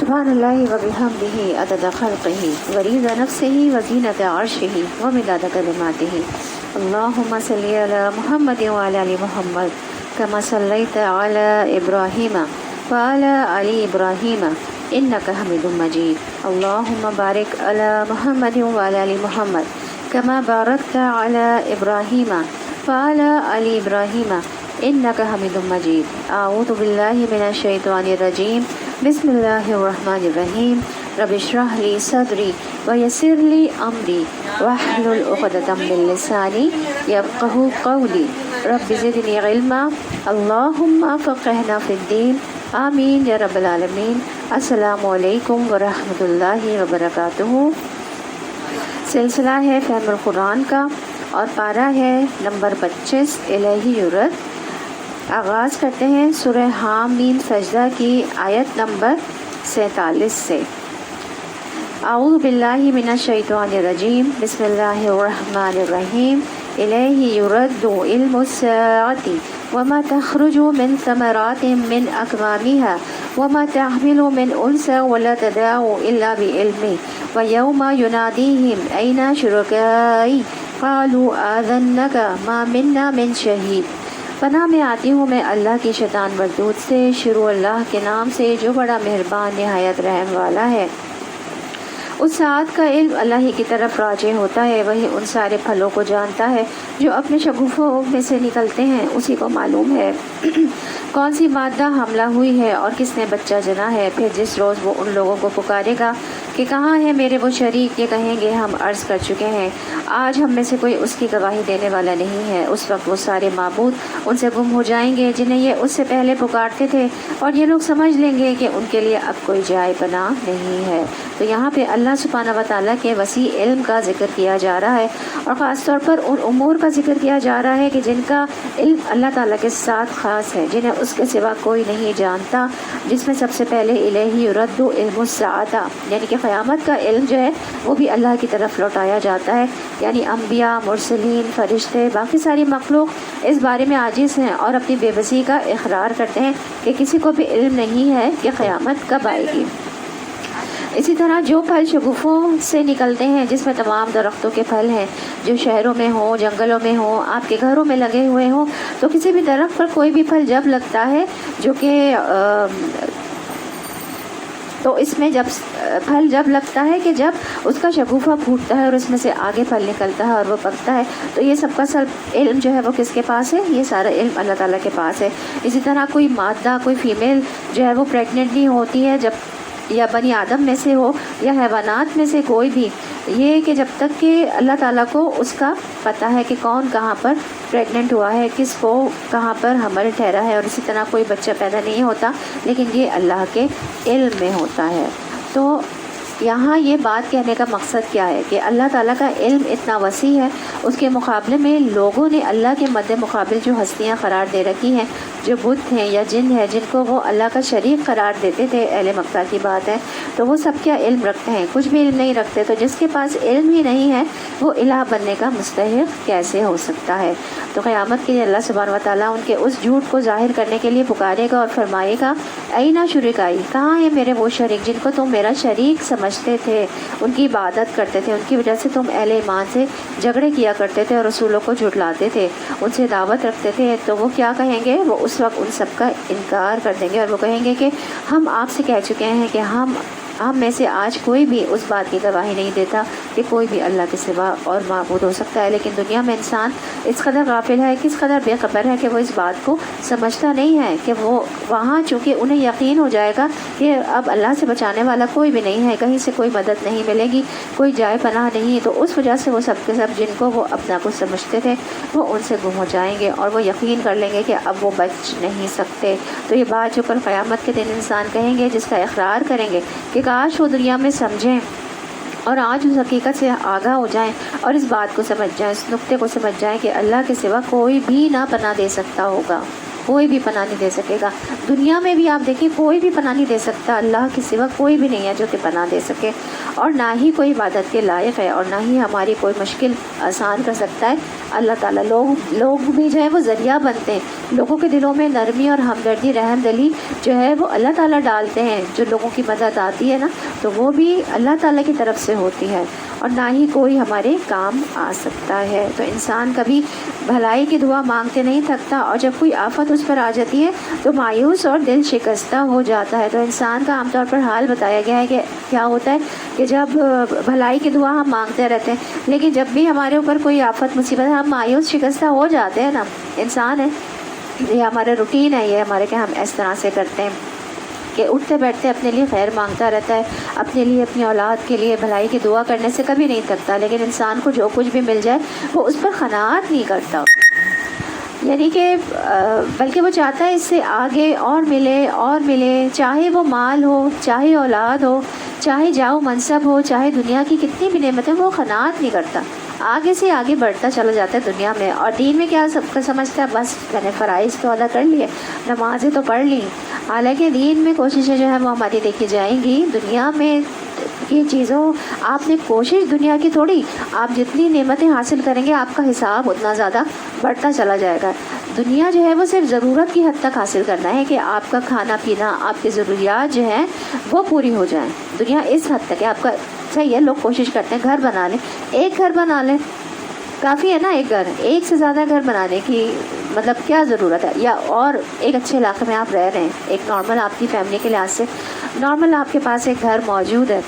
سبحان اللہ و بحمدہ عدد خلقہ ورضا نفسہ وزینۃ عرشہ ومداد کلماتہ اللہم صلی علی محمد وعلی آل محمد کما صلیت علی ابراہیم وعلی آل ابراہیم انک حمید مجید اللہم بارک علی محمد وعلی آل محمد کما بارکت علی ابراہیم وعلی آل ابراہیم انک حمید مجید اعوذ باللہ من الشیطان الرجیم بسم اللہ الرحمن الرحیم رب اشرح لی صدری ویسر لی امری واحلل عقدۃ من لسانی یفقہوا قولی رب زدنی علما اللہم فقہنا فی الدین آمین یا رب العالمین۔ السلام علیکم ورحمۃ اللہ وبرکاتہ۔ سلسلہ ہے فہم القرآن کا اور پارہ ہے نمبر 25 الیہ یرد۔ آغاز کرتے ہیں سورہ حامیم سجدہ کی آیت نمبر 47 سے۔ اعوذ باللہ من الشیطان الرجیم بسم اللہ الرحمن الرحیم الیہ یرد علم الساعۃ وما تخرج من ثمرات من اکمامها وما تحمل من انثى ولا تضع الا بعلمه ویوم ینادیہم این شرکائی قالوا آذنک ما منا من شہید۔ پناہ میں آتی ہوں میں اللہ کی شیطان مردود سے، شروع اللہ کے نام سے جو بڑا مہربان نہایت رحم والا ہے۔ اس ساعت کا علم اللہ ہی کی طرف راجع ہوتا ہے، وہی ان سارے پھلوں کو جانتا ہے جو اپنے شگوفوں میں سے نکلتے ہیں، اسی کو معلوم ہے کون سی مادہ حاملہ ہوئی ہے اور کس نے بچہ جنا ہے۔ پھر جس روز وہ ان لوگوں کو پکارے گا کہ کہاں ہے میرے وہ شریک، یہ کہیں گے ہم عرض کر چکے ہیں، آج ہم میں سے کوئی اس کی گواہی دینے والا نہیں ہے۔ اس وقت وہ سارے معبود ان سے گم ہو جائیں گے جنہیں یہ اس سے پہلے پکارتے تھے، اور یہ لوگ سمجھ لیں گے کہ ان کے لیے اب کوئی جائے پناہ نہیں ہے۔ تو یہاں پہ اللہ سبحانہ و تعالیٰ کے وسیع علم کا ذکر کیا جا رہا ہے، اور خاص طور پر ان امور کا ذکر کیا جا رہا ہے کہ جن کا علم اللہ تعالیٰ کے ساتھ خاص ہے، جنہیں اس کے سوا کوئی نہیں جانتا، جس میں سب سے پہلے الیہ یرد علم الساعۃ، یعنی کہ قیامت کا علم جو ہے وہ بھی اللہ کی طرف لوٹایا جاتا ہے۔ یعنی انبیاء، مرسلین، فرشتے، باقی ساری مخلوق اس بارے میں عاجز ہیں اور اپنی بے بسی کا اقرار کرتے ہیں کہ کسی کو بھی علم نہیں ہے کہ قیامت کب آئے گی۔ اسی طرح جو پھل شگوفوں سے نکلتے ہیں، جس میں تمام درختوں کے پھل ہیں، جو شہروں میں ہوں، جنگلوں میں ہوں، آپ کے گھروں میں لگے ہوئے ہوں، تو کسی بھی درخت پر کوئی بھی پھل جب لگتا ہے تو اس میں پھل جب لگتا ہے کہ جب اس کا شگوفہ پھوٹتا ہے اور اس میں سے آگے پھل نکلتا ہے اور وہ پکتا ہے، تو یہ سب کا سب علم جو ہے وہ کس کے پاس ہے؟ یہ سارا علم اللہ تعالیٰ کے پاس ہے۔ اسی طرح کوئی مادہ، کوئی فیمیل جو ہے وہ پریگننٹ نہیں ہوتی ہے، جب یا بنی آدم میں سے ہو یا حیوانات میں سے کوئی بھی، یہ کہ جب تک کہ اللہ تعالیٰ کو اس کا پتہ ہے کہ کون کہاں پر پریگننٹ ہوا ہے، کس کو کہاں پر حمل ٹھہرا ہے، اور اسی طرح کوئی بچہ پیدا نہیں ہوتا، لیکن یہ اللہ کے علم میں ہوتا ہے۔ تو یہاں یہ بات کہنے کا مقصد کیا ہے کہ اللہ تعالیٰ کا علم اتنا وسیع ہے، اس کے مقابلے میں لوگوں نے اللہ کے مد مقابل جو ہستیاں قرار دے رکھی ہیں، جو بت ہیں یا جن ہیں، جن کو وہ اللہ کا شریک قرار دیتے تھے، اہل مکہ کی بات ہے، تو وہ سب کیا علم رکھتے ہیں؟ کچھ بھی علم نہیں رکھتے۔ تو جس کے پاس علم ہی نہیں ہے وہ الہ بننے کا مستحق کیسے ہو سکتا ہے؟ تو قیامت کے لیے اللہ سبحانہ و تعالیٰ ان کے اس جھوٹ کو ظاہر کرنے کے لیے پکارے گا اور فرمائے گا اینا شرکائی، کہاں ہے میرے وہ شریک جن کو تم میرا شریک سمجھتے تھے، ان کی عبادت کرتے تھے، ان کی وجہ سے تم اہل ایمان سے جھگڑے کیا کرتے تھے اور رسولوں کو جھٹلاتے تھے، ان سے دعوت رکھتے تھے۔ تو وہ کیا کہیں گے؟ وہ اس وقت ان سب کا انکار کر دیں گے اور وہ کہیں گے کہ ہم آپ سے کہہ چکے ہیں کہ ہم میں سے آج کوئی بھی اس بات کی گواہی نہیں دیتا کہ کوئی بھی اللہ کے سوا اور معبود ہو سکتا ہے۔ لیکن دنیا میں انسان اس قدر غافل ہے، کس قدر بے خبر ہے کہ وہ اس بات کو سمجھتا نہیں ہے کہ وہ وہاں چونکہ انہیں یقین ہو جائے گا کہ اب اللہ سے بچانے والا کوئی بھی نہیں ہے، کہیں سے کوئی مدد نہیں ملے گی، کوئی جائے پناہ نہیں، تو اس وجہ سے وہ سب کے سب جن کو وہ اپنا کچھ سمجھتے تھے وہ ان سے گم ہو جائیں گے اور وہ یقین کر لیں گے کہ اب وہ بچ نہیں سکتے۔ تو یہ بات جو کل قیامت کے دن انسان کہیں گے، جس کا اقرار کریں گے کہ کاش وہ دنیا میں سمجھیں اور آج اس حقیقت سے آگاہ ہو جائیں اور اس بات کو سمجھ جائیں، اس نقطے کو سمجھ جائیں کہ اللہ کے سوا کوئی بھی نہ پناہ دے سکتا ہوگا۔ کوئی بھی پناہ نہیں دے سکے گا. دنیا میں بھی آپ دیکھیں کوئی بھی پناہ نہیں دے سکتا, اللہ کے سوا کوئی بھی نہیں ہے جو کہ پناہ دے سکے, اور نہ ہی کوئی عبادت کے لائق ہے, اور نہ ہی ہماری کوئی مشکل آسان کر سکتا ہے اللہ تعالیٰ. لوگ بھی جو ہے وہ ذریعہ بنتے ہیں, لوگوں کے دلوں میں نرمی اور ہمدردی رحم دلی جو ہے وہ اللہ تعالیٰ ڈالتے ہیں. جو لوگوں کی مدد آتی ہے نا تو وہ بھی اللہ تعالیٰ کی طرف سے ہوتی ہے, اور نہ ہی کوئی ہمارے کام آ سکتا ہے. تو انسان کبھی بھلائی کی دعا مانگتے نہیں تھکتا, اور جب کوئی آفت اس پر آ جاتی ہے تو مایوس اور دل شکستہ ہو جاتا ہے. تو انسان کا عام طور پر حال بتایا گیا ہے کہ کیا ہوتا ہے کہ جب بھلائی کی دعا ہم مانگتے رہتے ہیں, لیکن جب بھی ہمارے اوپر کوئی آفت مصیبت ہے ہم مایوس شکستہ ہو جاتے ہیں نا. انسان ہے, یہ ہمارا روٹین ہے, یہ ہمارے کہ ہم اس طرح سے کرتے ہیں کہ اٹھتے بیٹھتے اپنے لیے خیر مانگتا رہتا ہے, اپنے لیے اپنی اولاد کے لیے بھلائی کی دعا کرنے سے کبھی نہیں تھکتا, لیکن انسان کو جو کچھ بھی مل جائے وہ اس پر قناعت نہیں کرتا, یعنی کہ بلکہ وہ چاہتا ہے اس سے آگے اور ملے, چاہے وہ مال ہو, چاہے اولاد ہو, چاہے جاؤ منصب ہو, چاہے دنیا کی کتنی بھی نعمتیں, وہ قناعت نہیں کرتا, آگے سے آگے بڑھتا چلا جاتا ہے دنیا میں. اور دین میں کیا سب کا سمجھتا ہے, بس میں نے فرائض تو ادا کر لیے, نمازیں تو پڑھ لی. حالانکہ دین میں کوششیں جو ہے وہ ہماری دیکھی جائیں گی. دنیا میں کی چیزوں آپ نے کوشش دنیا کی تھوڑی, آپ جتنی نعمتیں حاصل کریں گے آپ کا حساب اتنا زیادہ بڑھتا چلا جائے گا. دنیا جو ہے وہ صرف ضرورت کی حد تک حاصل کرنا ہے کہ آپ کا کھانا پینا, آپ کی ضروریات جو ہیں وہ پوری ہو جائیں. دنیا اس حد تک ہے. آپ کا صحیح ہے, لوگ کوشش کرتے ہیں گھر بنا لیں, ایک گھر بنا لیں کافی ہے نا, ایک گھر, ایک سے زیادہ گھر بنانے کی مطلب کیا ضرورت ہے. یا اور ایک اچھے علاقے میں آپ رہ رہے ہیں, ایک نارمل آپ کی فیملی کے لحاظ سے نارمل آپ کے پاس ایک گھر موجود ہے,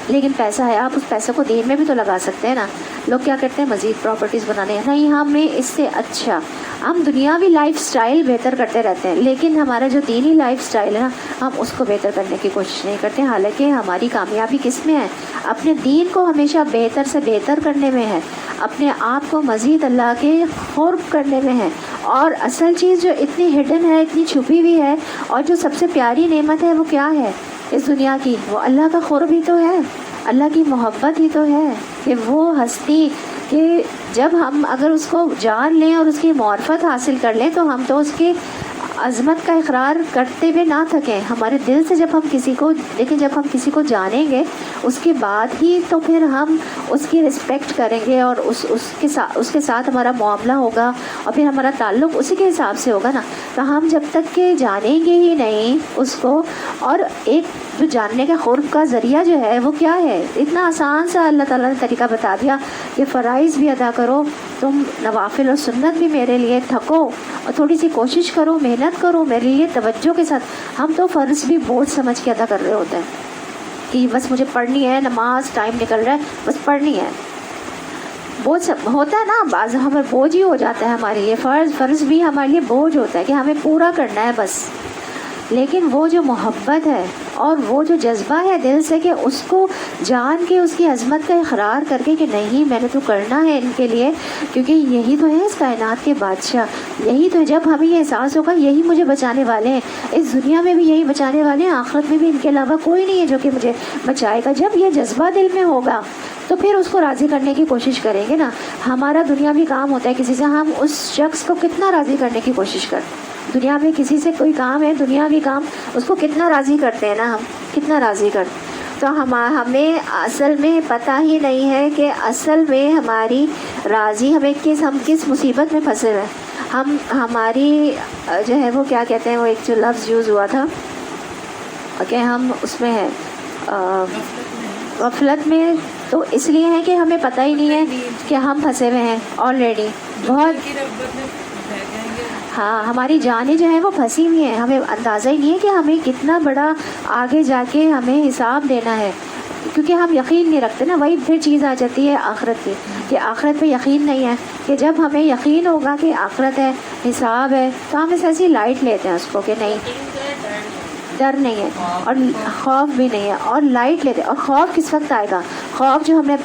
لیکن پیسہ ہے, آپ اس پیسے کو دین میں بھی تو لگا سکتے ہیں نا. لوگ کیا کرتے ہیں, مزید پراپرٹیز بنانے ہیں, نہیں ہمیں اس سے اچھا ہم دنیاوی لائف سٹائل بہتر کرتے رہتے ہیں, لیکن ہمارا جو دینی لائف سٹائل ہے نا ہم اس کو بہتر کرنے کی کوشش نہیں کرتے. حالانکہ ہماری کامیابی کس میں ہے, اپنے دین کو ہمیشہ بہتر سے بہتر کرنے میں ہے, اپنے آپ کو مزید اللہ کے قرب کرنے میں ہے. اور اصل چیز جو اتنی ہڈن ہے, اتنی چھپی ہوئی ہے, اور جو سب سے پیاری نعمت ہے وہ کیا ہے اس دنیا کی, وہ اللہ کا قرب ہی تو ہے, اللہ کی محبت ہی تو ہے. کہ وہ ہستی کہ جب ہم اگر اس کو جان لیں اور اس کی معرفت حاصل کر لیں تو ہم تو اس کی عظمت کا اقرار کرتے ہوئے نہ تھکیں ہمارے دل سے. جب ہم کسی کو لیکن جب ہم کسی کو جانیں گے اس کے بعد ہی تو پھر ہم اس کی رسپیکٹ کریں گے, اور اس کے ساتھ ہمارا معاملہ ہوگا, اور پھر ہمارا تعلق اسی کے حساب سے ہوگا نا. تو ہم جب تک کہ جانیں گے ہی نہیں اس کو, اور ایک جو جاننے کا قرب کا ذریعہ جو ہے وہ کیا ہے, اتنا آسان سا اللہ تعالیٰ نے طریقہ بتا دیا کہ فرائض بھی ادا کرو, تم نوافل اور سنت بھی میرے لیے تھکو, اور تھوڑی سی کوشش کرو, محنت کرو میرے لیے توجہ کے ساتھ. ہم تو فرض بھی بوجھ سمجھ کے ادا کر رہے ہوتے ہیں کہ بس مجھے پڑھنی ہے, نماز ٹائم نکل رہا ہے بس پڑھنی ہے. بوجھ ہوتا ہے نا, بعض ہمیں بوجھ ہی ہو جاتا ہے ہمارے لیے, فرض بھی ہمارے لیے بوجھ ہوتا ہے کہ ہمیں پورا کرنا ہے بس. لیکن وہ جو محبت ہے اور وہ جو جذبہ ہے دل سے کہ اس کو جان کے اس کی عظمت کا اقرار کر کے کہ نہیں میں نے تو کرنا ہے ان کے لیے, کیونکہ یہی تو ہے اس کائنات کے بادشاہ, یہی تو ہے. جب ہمیں یہ احساس ہوگا یہی مجھے بچانے والے ہیں, اس دنیا میں بھی یہی بچانے والے ہیں, آخرت میں بھی ان کے علاوہ کوئی نہیں ہے جو کہ مجھے بچائے گا. جب یہ جذبہ دل میں ہوگا تو پھر اس کو راضی کرنے کی کوشش کریں گے نا. ہمارا دنیاوی کام ہوتا ہے کسی سے, ہم اس شخص کو کتنا راضی کرنے کی کوشش کرتے ہیں. دنیا میں کسی سے کوئی کام ہے دنیاوی کام, اس کو کتنا راضی کرتے ہیں نا ہم, کتنا راضی کرتے. تو ہمیں اصل میں پتہ ہی نہیں ہے کہ اصل میں ہماری راضی ہم کس مصیبت میں پھنسے ہوئے ہیں. ہماری جو ہے وہ کیا کہتے ہیں, وہ ایک جو لفظ یوز ہوا تھا کہ ہم اس میں ہیں غفلت میں, تو اس لیے ہے کہ ہمیں پتہ ہی نہیں ہے کہ ہم پھنسے ہوئے ہیں آلریڈی بہت. ہاں ہماری جانیں جو ہیں وہ پھنسی ہوئی ہیں, ہمیں اندازہ ہی نہیں ہے کہ ہمیں کتنا بڑا آگے جا کے ہمیں حساب دینا ہے, کیونکہ ہم یقین نہیں رکھتے نا. وہی پھر چیز آ جاتی ہے آخرت کی, کہ آخرت پہ یقین نہیں ہے. کہ جب ہمیں یقین ہوگا کہ آخرت ہے, حساب ہے, تو ہم ایسی لائٹ لیتے ہیں اس کو کہ نہیں, ڈر نہیں ہے اور خوف بھی نہیں ہے, اور لائٹ لیتے. اور خوف کس وقت آئے گا, خوف جو ہمیں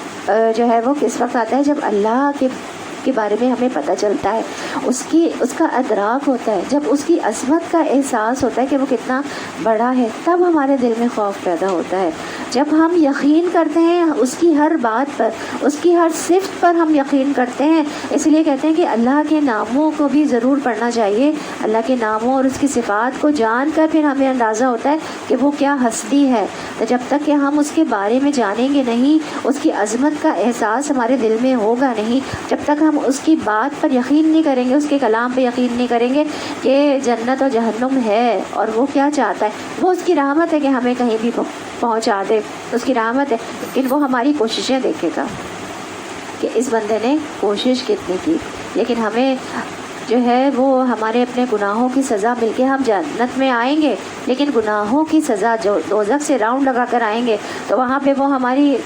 جو ہے وہ کس وقت آتا ہے, جب اللہ کے بارے میں ہمیں پتہ چلتا ہے, اس کا ادراک ہوتا ہے, جب اس کی عظمت کا احساس ہوتا ہے کہ وہ کتنا بڑا ہے, تب ہمارے دل میں خوف پیدا ہوتا ہے. جب ہم یقین کرتے ہیں اس کی ہر بات پر, اس کی ہر صفت پر ہم یقین کرتے ہیں. اس لیے کہتے ہیں کہ اللہ کے ناموں کو بھی ضرور پڑھنا چاہیے. اللہ کے ناموں اور اس کی صفات کو جان کر پھر ہمیں اندازہ ہوتا ہے کہ وہ کیا ہستی ہے. تو جب تک کہ ہم اس کے بارے میں جانیں گے نہیں، اس کی عظمت کا احساس ہمارے دل میں ہوگا نہیں، جب تک ہم اس کی بات پر یقین نہیں کریں گے، اس کے کلام پہ یقین نہیں کریں گے کہ جنت اور جہنم ہے اور وہ کیا چاہتا ہے. وہ اس کی رحمت ہے کہ ہمیں کہیں بھی پہنچا دے، اس کی رحمت ہے، لیکن وہ ہماری کوششیں دیکھے گا کہ اس بندے نے کوشش کتنی کی. لیکن ہمیں جو ہے وہ ہمارے اپنے گناہوں کی سزا مل کے ہم جنت میں آئیں گے، لیکن گناہوں کی سزا جو دوزخ سے راؤنڈ لگا کر آئیں گے تو وہاں پہ وہ ہماری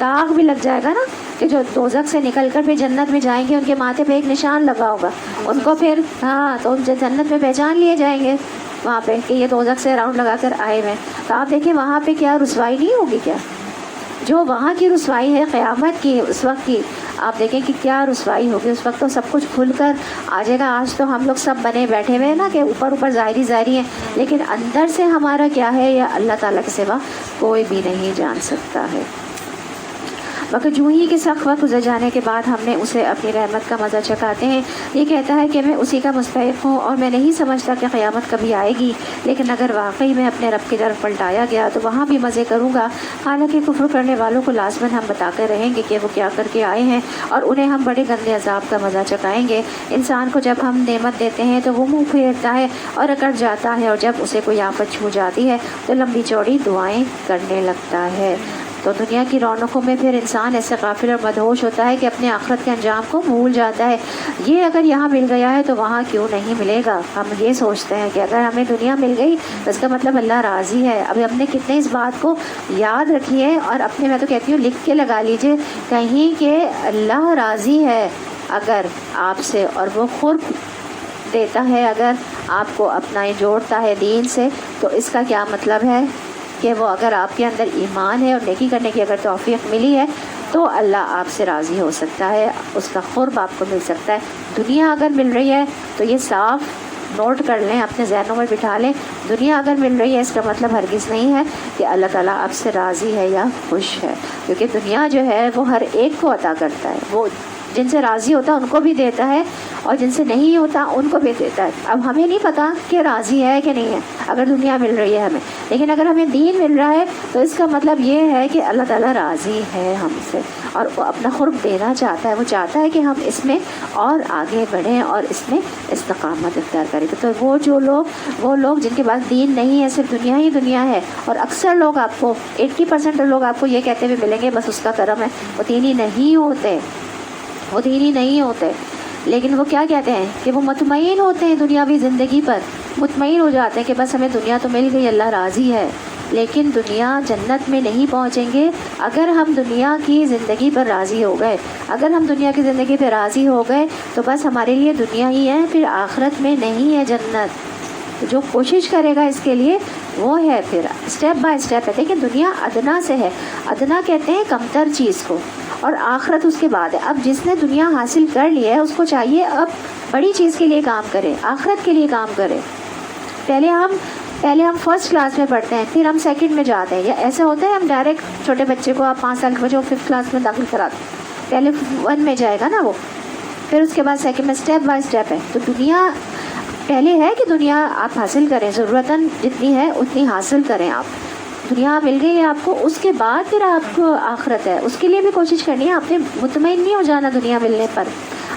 داغ بھی لگ جائے گا نا، کہ جو دوزخ سے نکل کر پھر جنت میں جائیں گے ان کے ماتھے پہ ایک نشان لگا ہوگا، ان کو پھر تو جنت میں پہچان لیے جائیں گے وہاں پہ کہ یہ دوزخ سے راؤنڈ لگا کر آئے ہوئے. تو آپ دیکھیں وہاں پہ کیا رسوائی نہیں ہوگی، کیا جو وہاں کی رسوائی ہے قیامت کی اس وقت کی، آپ دیکھیں کہ کیا رسوائی ہوگی. اس وقت تو سب کچھ کھل کر آ جائے گا. آج تو ہم لوگ سب بنے بیٹھے ہوئے ہیں نا کہ اوپر ظاہری ہیں، لیکن اندر سے ہمارا کیا ہے یا اللہ تعالیٰ کے سوا کوئی بھی نہیں جان سکتا ہے. مگر جو ہی کہ سخت وقت گزر جانے کے بعد ہم نے اسے اپنی رحمت کا مزہ چکھاتے ہیں. یہ کہتا ہے کہ میں اسی کا مستحق ہوں اور میں نہیں سمجھتا کہ قیامت کبھی آئے گی، لیکن اگر واقعی میں اپنے رب کی طرف پلٹایا گیا تو وہاں بھی مزے کروں گا. حالانکہ کفر کرنے والوں کو لازماً ہم بتاتے رہیں گے کہ وہ کیا کر کے آئے ہیں اور انہیں ہم بڑے گندے عذاب کا مزہ چکھائیں گے. انسان کو جب ہم نعمت دیتے ہیں تو وہ منہ پھیرتا ہے اور اکڑ جاتا ہے، اور جب اسے کوئی آفت چھو جاتی ہے تو لمبی چوڑی دعائیں کرنے لگتا ہے. تو دنیا کی رونقوں میں پھر انسان ایسے غافل اور مدہوش ہوتا ہے کہ اپنے آخرت کے انجام کو بھول جاتا ہے. یہ اگر یہاں مل گیا ہے تو وہاں کیوں نہیں ملے گا. ہم یہ سوچتے ہیں کہ اگر ہمیں دنیا مل گئی تو اس کا مطلب اللہ راضی ہے. ابھی ہم نے کتنے اس بات کو یاد رکھی ہے اور اپنے، میں تو کہتی ہوں لکھ کے لگا لیجئے کہیں کہ اللہ راضی ہے اگر آپ سے، اور وہ خود دیتا ہے اگر آپ کو اپنا جوڑتا ہے دین سے، تو اس کا کیا مطلب ہے کہ وہ اگر آپ کے اندر ایمان ہے اور نیکی کرنے کی اگر توفیق ملی ہے تو اللہ آپ سے راضی ہو سکتا ہے، اس کا قرب آپ کو مل سکتا ہے. دنیا اگر مل رہی ہے تو یہ صاف نوٹ کر لیں، اپنے ذہنوں میں بٹھا لیں، دنیا اگر مل رہی ہے اس کا مطلب ہرگز نہیں ہے کہ اللہ تعالیٰ آپ سے راضی ہے یا خوش ہے. کیونکہ دنیا جو ہے وہ ہر ایک کو عطا کرتا ہے، وہ جن سے راضی ہوتا ہے ان کو بھی دیتا ہے اور جن سے نہیں ہوتا ان کو بھی دیتا ہے. اب ہمیں نہیں پتا کہ راضی ہے کہ نہیں ہے اگر دنیا مل رہی ہے ہمیں، لیکن اگر ہمیں دین مل رہا ہے تو اس کا مطلب یہ ہے کہ اللہ تعالیٰ راضی ہے ہم سے اور وہ اپنا قرب دینا چاہتا ہے. وہ چاہتا ہے کہ ہم اس میں اور آگے بڑھیں اور اس میں استقامت اختیار کریں. تو وہ لوگ جن کے پاس دین نہیں ہے، صرف دنیا ہی دنیا ہے، اور اکثر لوگ آپ کو 80% لوگ آپ کو یہ کہتے ہوئے ملیں گے بس اس کا کرم ہے، وہ دینی نہیں ہوتے. لیکن وہ کیا کہتے ہیں کہ وہ مطمئن ہوتے ہیں دنیاوی زندگی پر، مطمئن ہو جاتے ہیں کہ بس ہمیں دنیا تو مل گئی، اللہ راضی ہے. لیکن دنیا جنت میں نہیں پہنچیں گے اگر ہم دنیا کی زندگی پر راضی ہو گئے. اگر ہم دنیا کی زندگی پہ راضی ہو گئے تو بس ہمارے لیے دنیا ہی ہے، پھر آخرت میں نہیں ہے جنت. جو کوشش کرے گا اس کے لیے وہ ہے پھر اسٹیپ بائی اسٹیپ ہے. دیکھیں دنیا ادنا سے ہے، ادنا کہتے ہیں کمتر چیز کو، اور آخرت اس کے بعد ہے. اب جس نے دنیا حاصل کر لی ہے اس کو چاہیے اب بڑی چیز کے لیے کام کرے، آخرت کے لیے کام کرے. پہلے ہم فرسٹ کلاس میں پڑھتے ہیں، پھر ہم سیکنڈ میں جاتے ہیں، یا ایسا ہوتا ہے ہم ڈائریکٹ چھوٹے بچے کو، آپ 5 سال کے بچے کو 5th کلاس میں داخل کراتے ہیں، پہلے 1 میں جائے گا نا وہ، پھر اس کے بعد سیکنڈ میں، اسٹیپ بائی اسٹیپ ہے. تو دنیا پہلے ہے کہ دنیا آپ حاصل کریں، ضرورتاً جتنی ہے اتنی حاصل کریں. آپ دنیا مل گئی ہے آپ کو، اس کے بعد پھر آپ کو آخرت ہے، اس کے لیے بھی کوشش کرنی ہے. آپ نے مطمئن نہیں ہو جانا دنیا ملنے پر،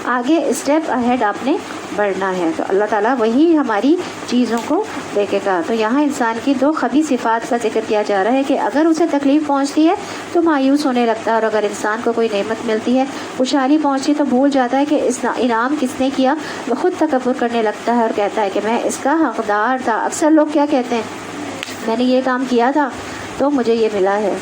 آگے اسٹیپ اہیڈ آپ نے بڑھنا ہے. تو اللہ تعالیٰ وہی ہماری چیزوں کو دیکھے گا. تو یہاں انسان کی 2 خبیث صفات کا ذکر کیا جا رہا ہے کہ اگر اسے تکلیف پہنچتی ہے تو مایوس ہونے لگتا ہے، اور اگر انسان کو کوئی نعمت ملتی ہے، خوشحالی پہنچتی ہے، تو بھول جاتا ہے کہ اس انعام کس نے کیا. وہ خود تکبر کرنے لگتا ہے اور کہتا ہے کہ میں اس کا حقدار تھا. اکثر لوگ کیا کہتے ہیں، میں نے یہ کام کیا تھا تو مجھے یہ ملا ہے،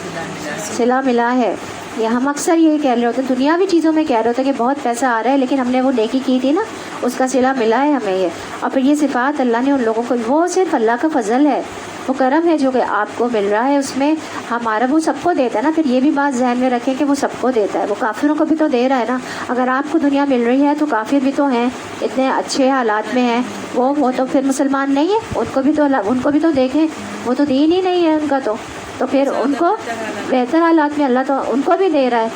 صلہ ملا ہے. یا ہم اکثر یہی کہہ رہے ہوتے ہیں، دنیاوی چیزوں میں کہہ رہے ہوتے ہیں کہ بہت پیسہ آ رہا ہے لیکن ہم نے وہ نیکی کی تھی نا، اس کا صلہ ملا ہے ہمیں یہ. اور پھر یہ صفات اللہ نے ان لوگوں کو، وہ صرف اللہ کا فضل ہے، وہ کرم ہے جو کہ آپ کو مل رہا ہے. اس میں ہمارا، وہ سب کو دیتا ہے نا. پھر یہ بھی بات ذہن میں رکھیں کہ وہ سب کو دیتا ہے، وہ کافروں کو بھی تو دے رہا ہے نا. اگر آپ کو دنیا مل رہی ہے تو کافر بھی تو ہیں، اتنے اچھے حالات میں ہیں، وہ تو پھر مسلمان نہیں ہے، ان کو بھی تو دیکھیں، وہ تو دین ہی نہیں ہے ان کا، تو پھر ان کو بہتر حالات میں اللہ تو ان کو بھی دے رہا ہے.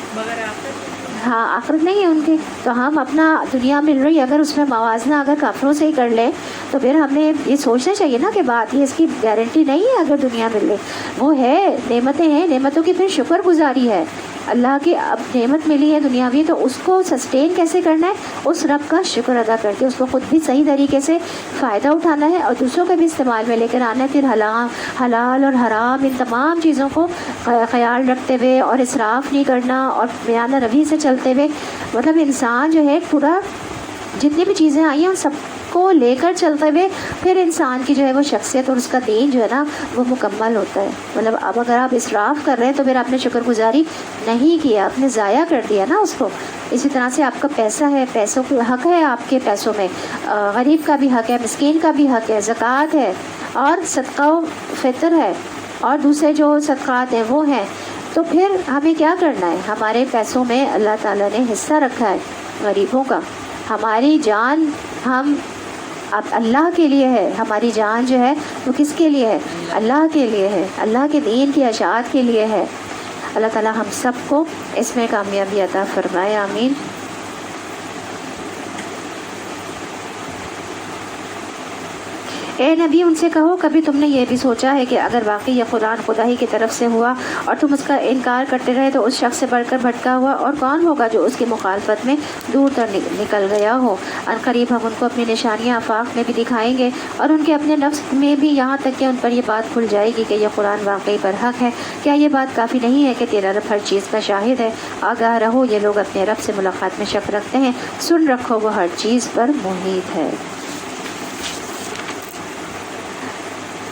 ہاں آخرت نہیں ہے ان کی. تو ہم اپنا دنیا مل رہی اگر اس میں موازنہ اگر کافروں سے ہی کر لیں تو پھر ہمیں یہ سوچنا چاہیے نا کہ بات یہ اس کی گارنٹی نہیں ہے اگر دنیا مل رہی. وہ ہے نعمتیں ہیں, نعمتوں کی پھر شکر گزاری ہے. اللہ کی اب نعمت ملی ہے دنیاوی تو اس کو سسٹین کیسے کرنا ہے, اس رب کا شکر ادا کر کے اس کو خود بھی صحیح طریقے سے فائدہ اٹھانا ہے اور دوسروں کے بھی استعمال میں لے کر آنا ہے. پھر حلال اور حرام ان تمام چیزوں کو خیال رکھتے ہوئے اور اسراف نہیں کرنا اور میانہ روی سے چلتے ہوئے, مطلب انسان جو ہے پورا جتنی بھی چیزیں آئی ہیں ان سب کو لے کر چلتے ہوئے پھر انسان کی جو ہے وہ شخصیت اور اس کا دین جو ہے نا وہ مکمل ہوتا ہے. مطلب اب اگر آپ اسراف کر رہے ہیں تو پھر آپ نے شکر گزاری نہیں کیا, آپ نے ضائع کر دیا نا اس کو. اسی طرح سے آپ کا پیسہ ہے, پیسوں کا حق ہے آپ کے پیسوں میں, غریب کا بھی حق ہے, مسکین کا بھی حق ہے, زکوٰۃ ہے اور صدقہ و فطر ہے اور دوسرے جو صدقات ہیں وہ ہیں. تو پھر ہمیں کیا کرنا ہے, ہمارے پیسوں میں اللہ تعالیٰ نے حصہ رکھا ہے غریبوں کا. ہماری جان ہم اب اللہ کے لیے ہے, ہماری جان جو ہے وہ کس کے لیے ہے, اللہ کے لیے ہے, اللہ کے دین کی اشاعت کے لیے ہے. اللہ تعالیٰ ہم سب کو اس میں کامیابی عطا فرمائے, آمین. اے نبی ان سے کہو کبھی تم نے یہ بھی سوچا ہے کہ اگر واقعی یہ قرآن خدا ہی کی طرف سے ہوا اور تم اس کا انکار کرتے رہے تو اس شخص سے بڑھ کر بھٹکا ہوا اور کون ہوگا جو اس کی مخالفت میں دور تر نکل گیا ہو. ان قریب ہم ان کو اپنی نشانیاں آفاق میں بھی دکھائیں گے اور ان کے اپنے نفس میں بھی, یہاں تک کہ ان پر یہ بات کھل جائے گی کہ یہ قرآن واقعی برحق ہے. کیا یہ بات کافی نہیں ہے کہ تیرا رب ہر چیز کا شاہد ہے؟ آگاہ رہو, یہ لوگ اپنے رب سے ملاقات میں شک رکھتے ہیں, سن رکھو وہ ہر چیز پر محیط ہے.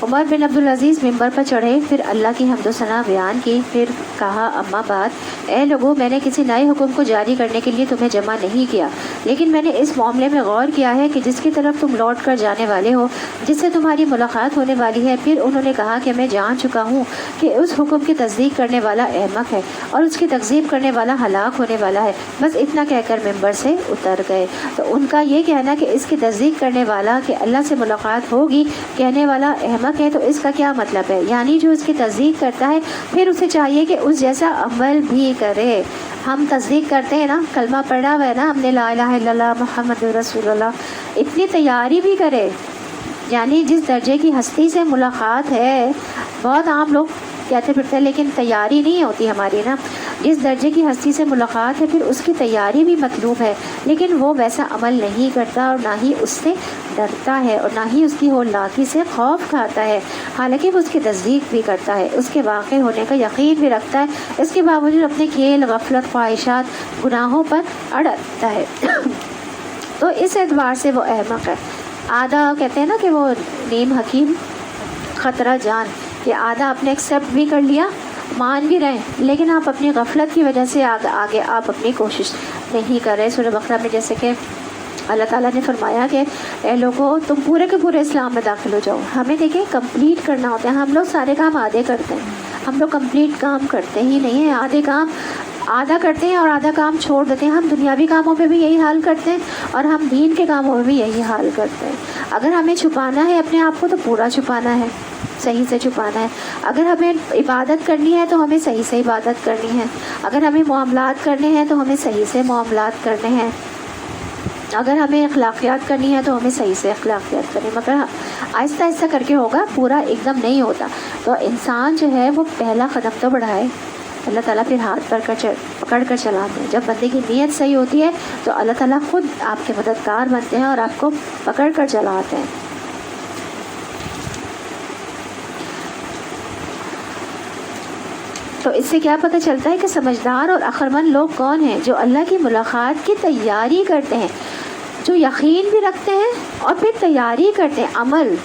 عمر بن عبدالعزیز ممبر پر چڑھے, پھر اللہ کی حمد و ثنا بیان کی, پھر کہا اما بعد, اے لوگوں میں نے کسی نئے حکم کو جاری کرنے کے لیے تمہیں جمع نہیں کیا, لیکن میں نے اس معاملے میں غور کیا ہے کہ جس کی طرف تم لوٹ کر جانے والے ہو, جس سے تمہاری ملاقات ہونے والی ہے. پھر انہوں نے کہا کہ میں جان چکا ہوں کہ اس حکم کی تصدیق کرنے والا احمق ہے اور اس کی تکذیب کرنے والا ہلاک ہونے والا ہے. بس اتنا کہہ کر ممبر سے اتر گئے. تو ان کا یہ کہنا کہ اس کی تصدیق کرنے والا کہ اللہ سے ملاقات ہوگی کہنے والا احمق ہے, تو اس کا کیا مطلب ہے؟ یعنی جو اس کی تصدیق کرتا ہے پھر اسے چاہیے کہ اس جیسا عمل بھی کرے. ہم تصدیق کرتے ہیں نا, کلمہ پڑھا ہوا ہے نا ہم نے لا الہ الا اللہ محمد رسول اللہ, اتنی تیاری بھی کرے. یعنی جس درجے کی ہستی سے ملاقات ہے, بہت عام لوگ کہتے پھرتے ہیں لیکن تیاری نہیں ہوتی ہماری نا. جس درجے کی ہستی سے ملاقات ہے پھر اس کی تیاری بھی مطلوب ہے, لیکن وہ ویسا عمل نہیں کرتا اور نہ ہی اس سے ڈرتا ہے اور نہ ہی اس کی ہولناکی سے خوف کھاتا ہے. حالانکہ وہ اس کی تصدیق بھی کرتا ہے, اس کے واقع ہونے کا یقین بھی رکھتا ہے, اس کے باوجود اپنے کھیل, غفلت, خواہشات, گناہوں پر اڑتا ہے. تو اس اعتبار سے وہ احمق ہے. آدھا کہتے ہیں نا کہ وہ نیم حکیم خطرہ جان, کہ آدھا آپ نے ایکسیپٹ بھی کر لیا, مان بھی رہے, لیکن آپ اپنی غفلت کی وجہ سے آگے آپ اپنی کوشش نہیں کر رہے. سورہ بقرہ میں جیسے کہ اللہ تعالیٰ نے فرمایا کہ اے لوگوں تم پورے کے پورے اسلام میں داخل ہو جاؤ. ہمیں دیکھیں کمپلیٹ کرنا ہوتا ہے, ہم لوگ سارے کام آدھے کرتے ہیں, ہم لوگ کمپلیٹ کام کرتے ہی نہیں ہیں. آدھے کام آدھا کرتے ہیں اور آدھا کام چھوڑ دیتے ہیں. ہم دنیاوی کاموں پہ بھی یہی حال کرتے ہیں اور ہم دین کے کاموں میں بھی یہی حال کرتے ہیں. اگر ہمیں چھپانا ہے اپنے آپ کو تو پورا چھپانا ہے, صحیح سے چھپانا ہے. اگر ہمیں عبادت کرنی ہے تو ہمیں صحیح سے عبادت کرنی ہے. اگر ہمیں معاملات کرنے ہیں تو ہمیں صحیح سے معاملات کرنے ہیں. اگر ہمیں اخلاقیات کرنی ہے تو ہمیں صحیح سے اخلاقیات کرنی ہے. مگر آہستہ آہستہ کر کے ہوگا, پورا ایک دم نہیں ہوتا. تو انسان جو ہے وہ پہلا قدم تو بڑھائے, اللہ تعالیٰ پھر ہاتھ پکڑ کر چلاتے ہیں. جب بندے کی نیت صحیح ہوتی ہے تو اللہ تعالیٰ خود آپ کے مددگار بنتے ہیں اور آپ کو پکڑ کر چلاتے ہیں. تو اس سے کیا پتہ چلتا ہے کہ سمجھدار اور عقلمند لوگ کون ہیں؟ جو اللہ کی ملاقات کی تیاری کرتے ہیں, جو یقین بھی رکھتے ہیں اور پھر تیاری کرتے ہیں. عمل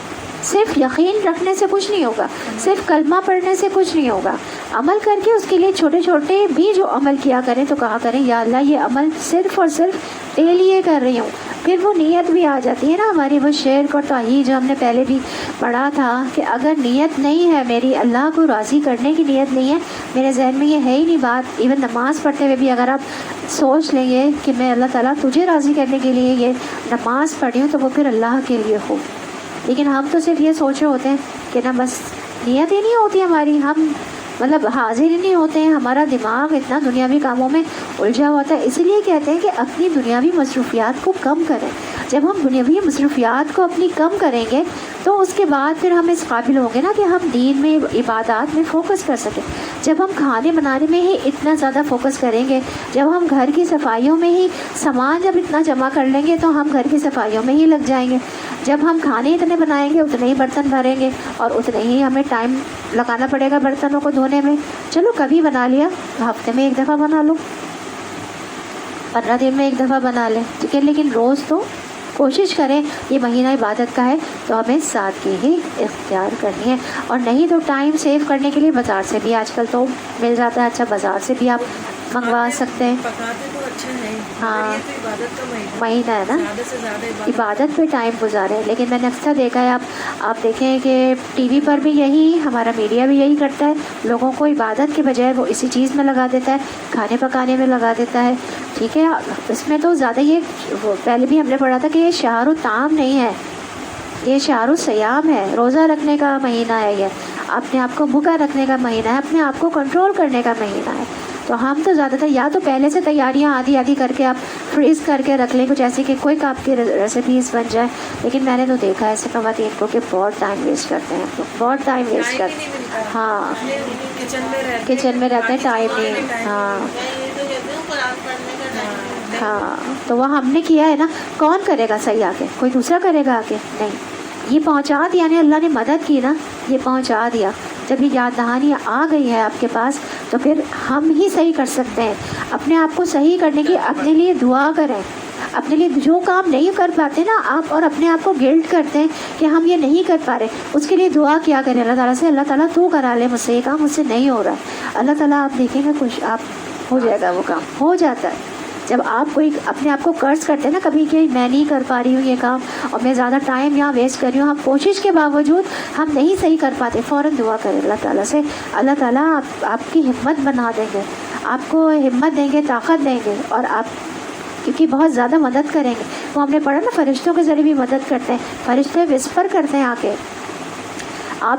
صرف یقین رکھنے سے کچھ نہیں ہوگا, صرف کلمہ پڑھنے سے کچھ نہیں ہوگا. عمل کر کے اس کے لیے چھوٹے چھوٹے بھی جو عمل کیا کریں تو کہا کریں یا اللہ یہ عمل صرف اور صرف تیرے لیے کر رہی ہوں. پھر وہ نیت بھی آ جاتی ہے نا ہماری, وہ شعر کو توحید جو ہم نے پہلے بھی پڑھا تھا کہ اگر نیت نہیں ہے میری, اللہ کو راضی کرنے کی نیت نہیں ہے, میرے ذہن میں یہ ہے ہی نہیں بات. ایون نماز پڑھتے ہوئے بھی اگر آپ سوچ لیں گے کہ میں اللہ تعالیٰ تجھے راضی کرنے کے لیے یہ نماز پڑھی ہوں تو وہ پھر اللہ کے لیے ہو. لیکن ہم تو صرف یہ سوچ رہے ہوتے ہیں کہ نا بس نیت ہی نہیں ہوتی ہماری, ہم مطلب حاضر ہی نہیں ہوتے ہیں. ہمارا دماغ اتنا دنیاوی کاموں میں الجھا ہوتا ہے. اسی لیے کہتے ہیں کہ اپنی دنیاوی مصروفیات کو کم کریں. جب ہم دنیاوی مصروفیات کو اپنی کم کریں گے تو اس کے بعد پھر ہم اس قابل ہوں گے نا کہ ہم دین میں عبادات میں فوکس کر سکیں. جب ہم کھانے بنانے میں ہی اتنا زیادہ فوکس کریں گے, جب ہم گھر کی صفائیوں میں ہی سامان جب اتنا جمع کر لیں گے تو ہم گھر کی صفائیوں میں ہی لگ جائیں گے. جب ہم کھانے اتنے بنائیں گے اتنے ہی برتن بھریں گے اور اتنے ہی ہمیں ٹائم لگانا پڑے گا برتنوں کو دھونے میں. چلو کبھی بنا لیا, ہفتے میں ایک دفعہ بنا لو, 15 دن میں ایک دفعہ بنا لیں, ٹھیک ہے, لیکن روز تو کوشش کریں. یہ مہینہ عبادت کا ہے تو ہمیں سادگی ہی اختیار کرنی ہے. اور نہیں تو ٹائم سیو کرنے کے لیے بازار سے بھی آج کل تو مل جاتا ہے. اچھا بازار سے بھی آپ منگوا سکتے ہیں. ہاں مہینہ ہے نا, عبادت پہ ٹائم گزارے. لیکن میں نے اکثر دیکھا ہے, آپ دیکھیں کہ ٹی وی پر بھی یہی, ہمارا میڈیا بھی یہی کرتا ہے, لوگوں کو عبادت کے بجائے وہ اسی چیز میں لگا دیتا ہے, کھانے پکانے میں لگا دیتا ہے. ٹھیک ہے, اس میں تو زیادہ یہ پہلے بھی ہم نے پڑھا تھا کہ یہ شہر الطعام نہیں ہے, یہ شہر الصیام ہے, روزہ رکھنے کا مہینہ ہے. یہ اپنے آپ کو بھوکا رکھنے کا مہینہ ہے, اپنے آپ کو کنٹرول کرنے کا مہینہ ہے. تو ہم تو زیادہ تر یا تو پہلے سے تیاریاں آدھی کر کے آپ فریز کر کے رکھ لیں, کچھ ایسی کہ کوئی آپ کی ریسیپیز بن جائے. لیکن میں نے تو دیکھا ہے ایسے خواتین کو کہ بہت ٹائم ویسٹ کرتے ہیں, بہت ٹائم ویسٹ کرتے ہیں. ہاں کچن میں رہتے ہیں, ٹائم نہیں. ہاں تو وہ ہم نے کیا ہے نا, کون کرے گا صحیح آ کے, کوئی دوسرا کرے گا آ کے نہیں. یہ پہنچا دیا, یعنی اللہ نے مدد کی نا, یہ پہنچا دیا. جب یہ یاد دہانی آ گئی ہے آپ کے پاس تو پھر ہم ہی صحیح کر سکتے ہیں. اپنے آپ کو صحیح کرنے کی اپنے لیے دعا کریں. اپنے لیے جو کام نہیں کر پاتے نا آپ, اور اپنے آپ کو گلٹ کرتے ہیں کہ ہم یہ نہیں کر پا رہے, اس کے لیے دعا کیا کریں اللہ تعالیٰ سے, اللہ تعالیٰ تو کرا لے مجھ سے یہ کام, مجھ سے نہیں ہو رہا ہے. اللہ تعالیٰ آپ دیکھیں گے کچھ آپ ہو جائے گا, وہ کام ہو جاتا ہے. جب آپ کوئی اپنے آپ کو قرض کرتے ہیں نا کبھی کہ میں نہیں کر پا رہی ہوں یہ کام اور میں زیادہ ٹائم یہاں ویسٹ کر رہی ہوں, ہم کوشش کے باوجود ہم نہیں صحیح کر پاتے, فوراً دعا کریں اللہ تعالیٰ سے. اللہ تعالیٰ آپ کی ہمت بنا دیں گے, آپ کو ہمت دیں گے, طاقت دیں گے, اور آپ کیونکہ بہت زیادہ مدد کریں گے. وہ ہم نے پڑھا نا فرشتوں کے ذریعے بھی مدد کرتے ہیں, فرشتے وسپر کرتے ہیں آ کے, آپ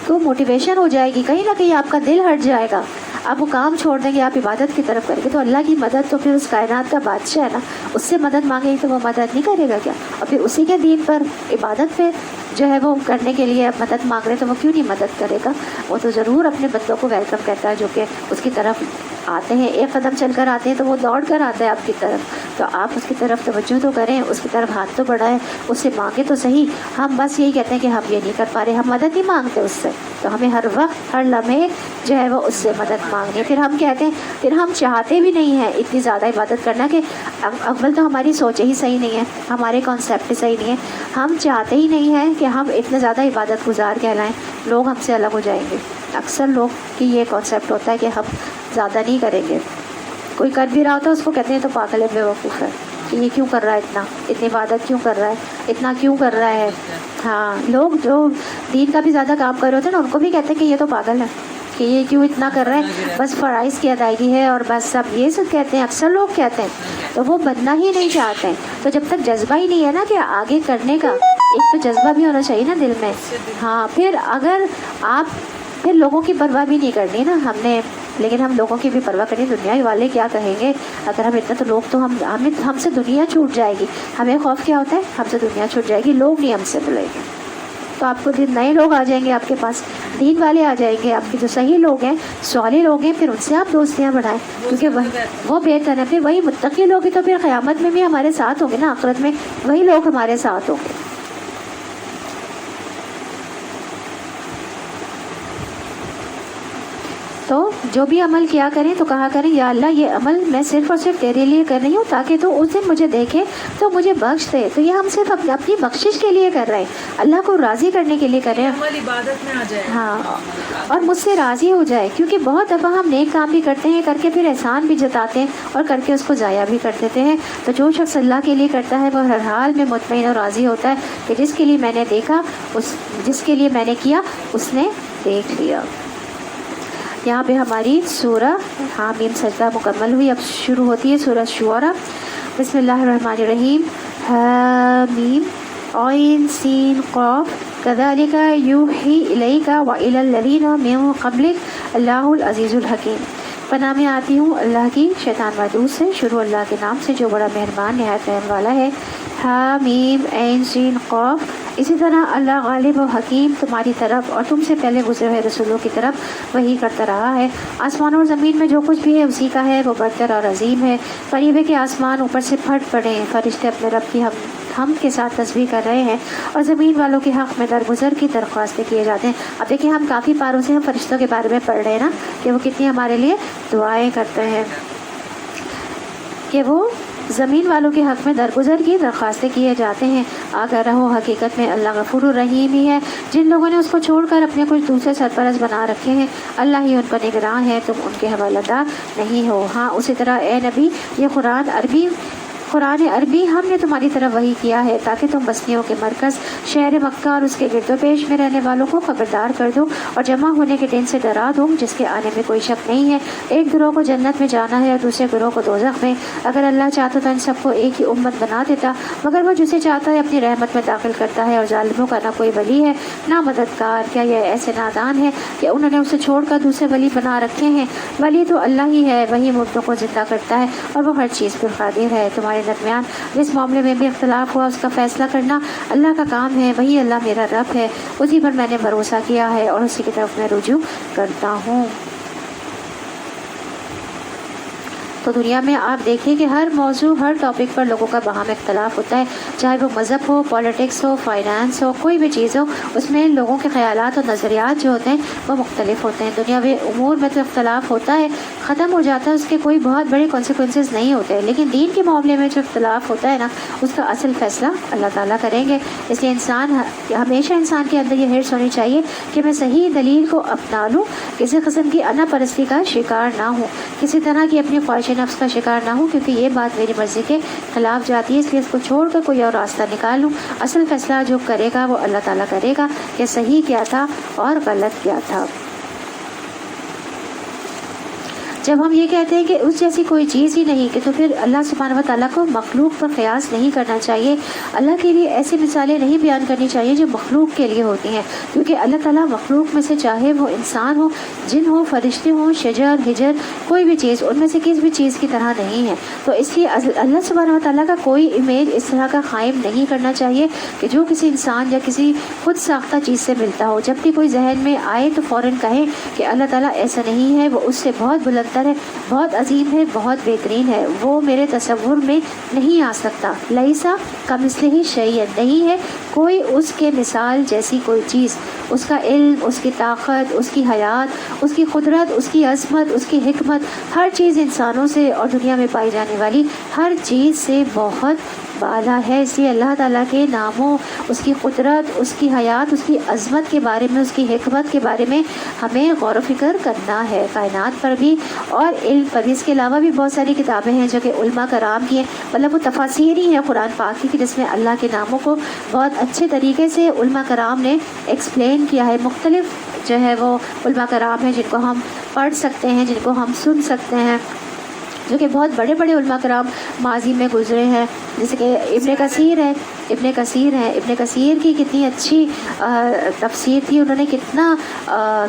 کو موٹیویشن ہو جائے گی, کہیں نہ کہیں آپ کا دل ہٹ جائے گا, آپ وہ کام چھوڑ دیں گے, آپ عبادت کی طرف کریں گے. تو اللہ کی مدد تو پھر اس کائنات کا بادشاہ ہے نا, اس سے مدد مانگیں گے تو وہ مدد نہیں کرے گا کیا؟ اور پھر اسی کے دین پر عبادت پہ جو ہے وہ کرنے کے لیے مدد مانگ رہے تو وہ کیوں نہیں مدد کرے گا؟ وہ تو ضرور اپنے بندوں کو ویلکم کرتا ہے جو کہ اس کی طرف آتے ہیں. ایک قدم چل کر آتے ہیں تو وہ دوڑ کر آتا ہے آپ کی طرف, تو آپ اس کی طرف توجہ تو کریں, اس کی طرف ہاتھ تو بڑھائیں, اس سے مانگے تو صحیح. ہم بس یہی کہتے ہیں کہ ہم یہ نہیں کر پا رہے, ہم مدد نہیں مانگتے اس سے, تو ہمیں ہر وقت ہر لمحے جو ہے وہ اس سے مدد مانگنی ہے. پھر ہم کہتے ہیں, پھر ہم چاہتے بھی نہیں ہیں اتنی زیادہ عبادت کرنا, کہ اول تو ہماری سوچیں ہی صحیح نہیں ہے, ہمارے کانسیپٹ ہی صحیح نہیں ہے, ہم چاہتے ہی نہیں ہیں کہ ہم اتنے زیادہ عبادت گزار کہلائیں, لوگ ہم سے الگ ہو جائیں گے. اکثر لوگ کی یہ کانسیپٹ ہوتا ہے کہ ہم زیادہ نہیں کریں گے, کوئی کر بھی رہا ہوتا ہے اس کو کہتے ہیں تو پاگل ہے, بیوقوف ہے, کہ یہ کیوں کر رہا ہے, اتنی عبادت کیوں کر رہا ہے, اتنا کیوں کر رہا ہے. ہاں لوگ جو دین کا بھی زیادہ کام کر رہے ہوتے ہیں نا ان کو بھی کہتے ہیں کہ یہ تو پاگل ہے, کہ یہ کیوں اتنا کر رہے ہیں, بس فرائض کی ادائیگی ہے اور بس سب یہ سب کہتے ہیں, اکثر لوگ کہتے ہیں. تو وہ بننا ہی نہیں چاہتے ہیں. تو جب تک جذبہ ہی نہیں ہے نا کہ آگے کرنے کا, ایک تو جذبہ بھی ہونا چاہیے نا دل میں. ہاں پھر اگر آپ پھر لوگوں کی پرواہ بھی نہیں کرنی نا ہم نے, لیکن ہم لوگوں کی بھی پرواہ کرنی, دنیا والے کیا کہیں گے اگر ہم اتنا, تو لوگ تو ہم سے دنیا چھوٹ جائے گی. ہمیں خوف کیا ہوتا ہے, ہم سے دنیا چھوٹ جائے گی, لوگ نہیں ہم سے ملیں گے. تو آپ کو نئے لوگ آ جائیں گے آپ کے پاس, دین والے آ جائیں گے, آپ کے جو صحیح لوگ ہیں, صالح لوگ ہیں, پھر ان سے آپ دوستیاں بڑھائیں, کیونکہ وہ بہتر ہے. پھر وہی متقی لوگ ہیں تو پھر قیامت میں بھی ہمارے ساتھ ہوں گے نا, آخرت میں وہی لوگ ہمارے ساتھ ہوں گے. تو جو بھی عمل کیا کریں تو کہا کریں, یا اللہ یہ عمل میں صرف اور صرف تیرے لیے کر رہی ہوں تاکہ تو اس دن مجھے دیکھے تو مجھے بخش دے. تو یہ ہم صرف اپنی بخشش کے لیے کر رہے ہیں, اللہ کو راضی کرنے کے لیے کر رہے ہیں, عمل عبادت میں آ جائے. ہاں, اور مجھ سے راضی ہو جائے. کیونکہ بہت دفعہ ہم نیک کام بھی کرتے ہیں, کر کے پھر احسان بھی جتاتے ہیں اور کر کے اس کو ضائع بھی کر دیتے ہیں. تو جو شخص اللہ کے لیے کرتا ہے وہ ہر حال میں مطمئن اور راضی ہوتا ہے کہ جس کے لیے میں نے دیکھا, جس کے لیے میں نے کیا اس نے دیکھ لیا. یہاں پہ ہماری سورہ حامیم سجدہ مکمل ہوئی. اب شروع ہوتی ہے سورہ شعراء. بسم اللہ الرحمن الرحیم. حامیم عین سین قاف کذالک یوحی الیک وإلی الذین من قبلک اللہ العزیز الحکیم۔ پناہ میں آتی ہوں اللہ کی شیطان مردود سے۔ شروع اللہ کے نام سے جو بڑا مہربان نہایت رحم والا ہے۔ حامیم عین سین قاف۔ اسی طرح اللہ غالب و حکیم تمہاری طرف اور تم سے پہلے گزرے ہوئے رسولوں کی طرف وحی کرتا رہا ہے۔ آسمانوں اور زمین میں جو کچھ بھی ہے اسی کا ہے، وہ برتر اور عظیم ہے۔ قریب ہے کہ آسمان اوپر سے پھٹ پڑے، فرشتے اپنے رب کی ہم کے ساتھ تسبیح کر رہے ہیں اور زمین والوں کے حق میں درگزر کی درخواستیں کیے جاتے ہیں۔ اب دیکھیں ہم کافی پاروں سے ہم فرشتوں کے بارے میں پڑھ رہے ہیں نا، کہ وہ کتنی ہمارے لیے دعائیں کرتے ہیں، کہ وہ زمین والوں کے حق میں درگزر کی درخواستیں کیے جاتے ہیں۔ آگاہ رہو حقیقت میں اللہ غفور الرحیم ہی ہے۔ جن لوگوں نے اس کو چھوڑ کر اپنے کچھ دوسرے سرپرست بنا رکھے ہیں، اللہ ہی ان پر نگراں ہے، تم ان کے حوالہ دار نہیں ہو۔ ہاں اسی طرح اے نبی، یہ قرآن عربی ہم نے تمہاری طرف وحی کیا ہے تاکہ تم بستیوں کے مرکز شہر مکہ اور اس کے گرد و پیش میں رہنے والوں کو خبردار کر دو اور جمع ہونے کے دن سے ڈرا دو جس کے آنے میں کوئی شک نہیں ہے۔ ایک گروہ کو جنت میں جانا ہے اور دوسرے گروہ کو دوزخ میں۔ اگر اللہ چاہتا تو ان سب کو ایک ہی امت بنا دیتا، مگر وہ جسے چاہتا ہے اپنی رحمت میں داخل کرتا ہے، اور ظالموں کا نہ کوئی ولی ہے نہ مددگار۔ کیا یہ ایسے نادان ہے کہ انہوں نے اسے چھوڑ کر دوسرے ولی بنا رکھے ہیں؟ ولی تو اللہ ہی ہے، وہی مردوں کو زندہ کرتا ہے اور وہ ہر چیز پر قادر ہے۔ تمہارے درمیان جس معاملے میں بھی اختلاف ہوا اس کا فیصلہ کرنا اللہ کا کام ہے۔ وہی اللہ میرا رب ہے، اسی پر میں نے بھروسہ کیا ہے اور اسی کی طرف میں رجوع کرتا ہوں۔ تو دنیا میں آپ دیکھیں کہ ہر موضوع، ہر ٹاپک پر لوگوں کا باہم اختلاف ہوتا ہے، چاہے وہ مذہب ہو، پالیٹکس ہو، فائنانس ہو، کوئی بھی چیز ہو، اس میں لوگوں کے خیالات اور نظریات جو ہوتے ہیں وہ مختلف ہوتے ہیں۔ دنیاوی امور میں تو اختلاف ہوتا ہے، ختم ہو جاتا ہے، اس کے کوئی بہت بڑے کانسیکوینسز نہیں ہوتے، لیکن دین کے معاملے میں جو اختلاف ہوتا ہے نا، اس کا اصل فیصلہ اللہ تعالیٰ کریں گے۔ اس لیے ہمیشہ انسان کے اندر یہ حرص ہونی چاہیے کہ میں صحیح دلیل کو اپنا لوں، کسی قسم کی انا پرستی کا شکار نہ ہوں، کسی طرح کی اپنی خواہش نفس کا شکار نہ ہوں، کیونکہ یہ بات میری مرضی کے خلاف جاتی ہے، اس لیے اس کو چھوڑ کر کوئی اور راستہ نکالوں۔ اصل فیصلہ جو کرے گا وہ اللہ تعالیٰ کرے گا کہ صحیح کیا تھا اور غلط کیا تھا۔ جب ہم یہ کہتے ہیں کہ اس جیسی کوئی چیز ہی نہیں، کہ تو پھر اللہ سبحانہ و تعالیٰ کو مخلوق پر قیاس نہیں کرنا چاہیے، اللہ کے لیے ایسی مثالیں نہیں بیان کرنی چاہیے جو مخلوق کے لیے ہوتی ہیں، کیونکہ اللہ تعالیٰ مخلوق میں سے چاہے وہ انسان ہو، جن ہو، فرشتے ہوں، شجر، ہجر، کوئی بھی چیز ان میں سے کسی بھی چیز کی طرح نہیں ہے۔ تو اس لیے اللہ سبحانہ و تعالیٰ کا کوئی امیج اس طرح کا قائم نہیں کرنا چاہیے کہ جو کسی انسان یا کسی خود ساختہ چیز سے ملتا ہو۔ جب بھی کوئی ذہن میں آئے تو فوراً کہیں کہ اللہ تعالیٰ ایسا نہیں ہے، وہ اس سے بہت بلند ہے، بہت عظیم ہے، بہت بہترین ہے، وہ میرے تصور میں نہیں آ سکتا۔ لیسا کمثلہ شیء، نہیں ہے کوئی اس کے مثال جیسی کوئی چیز۔ اس کا علم، اس کی طاقت، اس کی حیات، اس کی قدرت، اس کی عظمت، اس کی حکمت، ہر چیز انسانوں سے اور دنیا میں پائی جانے والی ہر چیز سے بہت بالا ہے۔ اس لیے اللہ تعالیٰ کے ناموں، اس کی قدرت، اس کی حیات، اس کی عظمت کے بارے میں، اس کی حکمت کے بارے میں ہمیں غور و فکر کرنا ہے، کائنات پر بھی اور علم پر بھی۔ اس کے علاوہ بھی بہت ساری کتابیں ہیں جو کہ علماء کرام کی ہیں، مطلب وہ تفاسیر ہی ہیں قرآن پاک کی، جس میں اللہ کے ناموں کو بہت اچھے طریقے سے علماء کرام نے ایکسپلین کیا ہے۔ مختلف جو ہے وہ علماء کرام ہیں جن کو ہم پڑھ سکتے ہیں، جن کو ہم سن سکتے ہیں، جو کہ بہت بڑے بڑے علماء کرام ماضی میں گزرے ہیں، جیسے کہ ابن کثیر کی کتنی اچھی تفسیر تھی، انہوں نے کتنا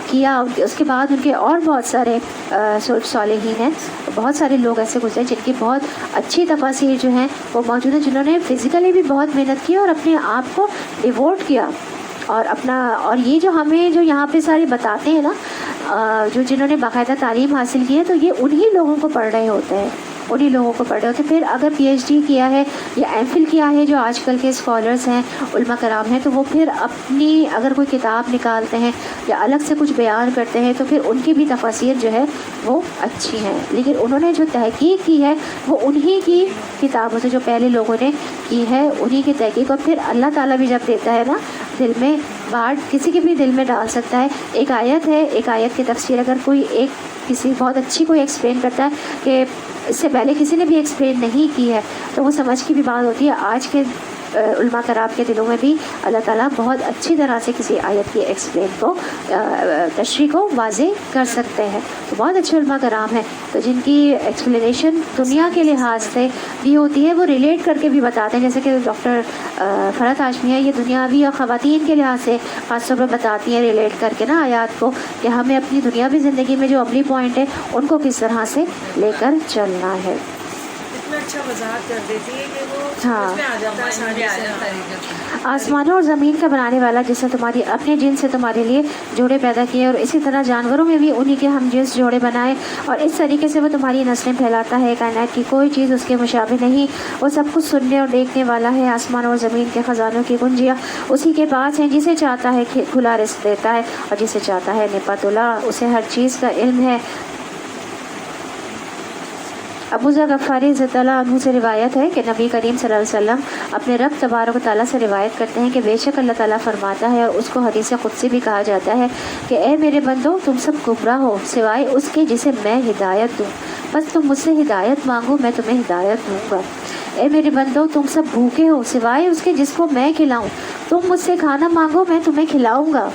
کیا۔ اس کے بعد ان کے اور بہت سارے صالحین ہیں، بہت سارے لوگ ایسے گزرے جن کی بہت اچھی تفاسیر جو ہیں وہ موجود ہیں، جنہوں نے فزیکلی بھی بہت محنت کی اور اپنے آپ کو ڈیووٹ کیا اور یہ جو ہمیں جو یہاں پہ سارے بتاتے ہیں نا، جنہوں نے باقاعدہ تعلیم حاصل کی ہے، تو یہ انہی لوگوں کو پڑھ رہے ہوتے ہیں، انہی لوگوں کو پڑھ رہے ہوتے ہیں۔ پھر اگر پی ایچ ڈی کیا ہے یا ایم فل کیا ہے جو آج کل کے اسکالرس ہیں، علماء کرام ہیں، تو وہ پھر اپنی اگر کوئی کتاب نکالتے ہیں یا الگ سے کچھ بیان کرتے ہیں تو پھر ان کی بھی تفاسیر جو ہے وہ اچھی ہیں، لیکن انہوں نے جو تحقیق کی ہے وہ انہی کی کتابوں سے، جو پہلے لوگوں نے کی ہے، انہی کی تحقیق۔ اور پھر اللہ تعالیٰ بھی جب دیتا ہے نا دل میں بات، کسی کے بھی دل میں ڈال سکتا ہے۔ ایک آیت ہے، ایک آیت کی تفسیر اگر کوئی کسی بہت اچھی کوئی ایکسپلین کرتا ہے کہ اس سے پہلے کسی نے بھی ایکسپلین نہیں کی ہے، تو وہ سمجھ کی بھی بات ہوتی ہے۔ آج کے علماء کرام کے دلوں میں بھی اللہ تعالیٰ بہت اچھی طرح سے کسی آیت کی ایکسپلین کو، تشریح کو واضح کر سکتے ہیں۔ بہت اچھے علماء کرام ہیں تو جن کی ایکسپلینیشن دنیا کے لحاظ سے بھی ہوتی ہے، وہ ریلیٹ کر کے بھی بتاتے ہیں، جیسے کہ ڈاکٹر فرحت ہاشمی ہے، یہ دنیاوی اور خواتین کے لحاظ سے خاص طور پر بتاتی ہیں ریلیٹ کر کے نا آیات کو، کہ ہمیں اپنی دنیاوی زندگی میں جو عملی پوائنٹ ہے ان کو کس طرح سے لے کر چلنا ہے۔ اتنا اچھا وضاحت کر دیتی ہے کہ وہ ہاں، سمجھ میں آ جاتا ہے آسانی سے۔ آسمانوں اور زمین کا بنانے والا جس نے تمہاری اپنے جن سے تمہارے لیے جوڑے پیدا کیے، اور اسی طرح جانوروں میں بھی انہی کے ہم جنس جوڑے بنائے، اور اس طریقے سے وہ تمہاری نسلیں پھیلاتا ہے۔ کائنات کی کوئی چیز اس کے مشابہ نہیں، وہ سب کچھ سننے اور دیکھنے والا ہے۔ آسمان اور زمین کے خزانوں کی کنجیاں اسی کے پاس ہیں، جسے چاہتا ہے کھلا رزق دیتا ہے اور جسے چاہتا ہے نپت اللہ، اسے ہر چیز کا علم ہے۔ ابو ذر غفاری رضی اللہ عنہ سے روایت ہے کہ نبی کریم صلی اللہ علیہ وسلم اپنے رب تبارک و تعالیٰ سے روایت کرتے ہیں کہ بے شک اللہ تعالیٰ فرماتا ہے، اور اس کو حدیث قدسی بھی کہا جاتا ہے کہ اے میرے بندو، تم سب گمراہ ہو سوائے اس کے جسے میں ہدایت دوں، بس تم مجھ سے ہدایت مانگو، میں تمہیں ہدایت دوں گا۔ اے میرے بندو، تم سب بھوکے ہو سوائے اس کے جس کو میں کھلاؤں، تم مجھ سے کھانا مانگو، میں تمہیں کھلاؤں گا۔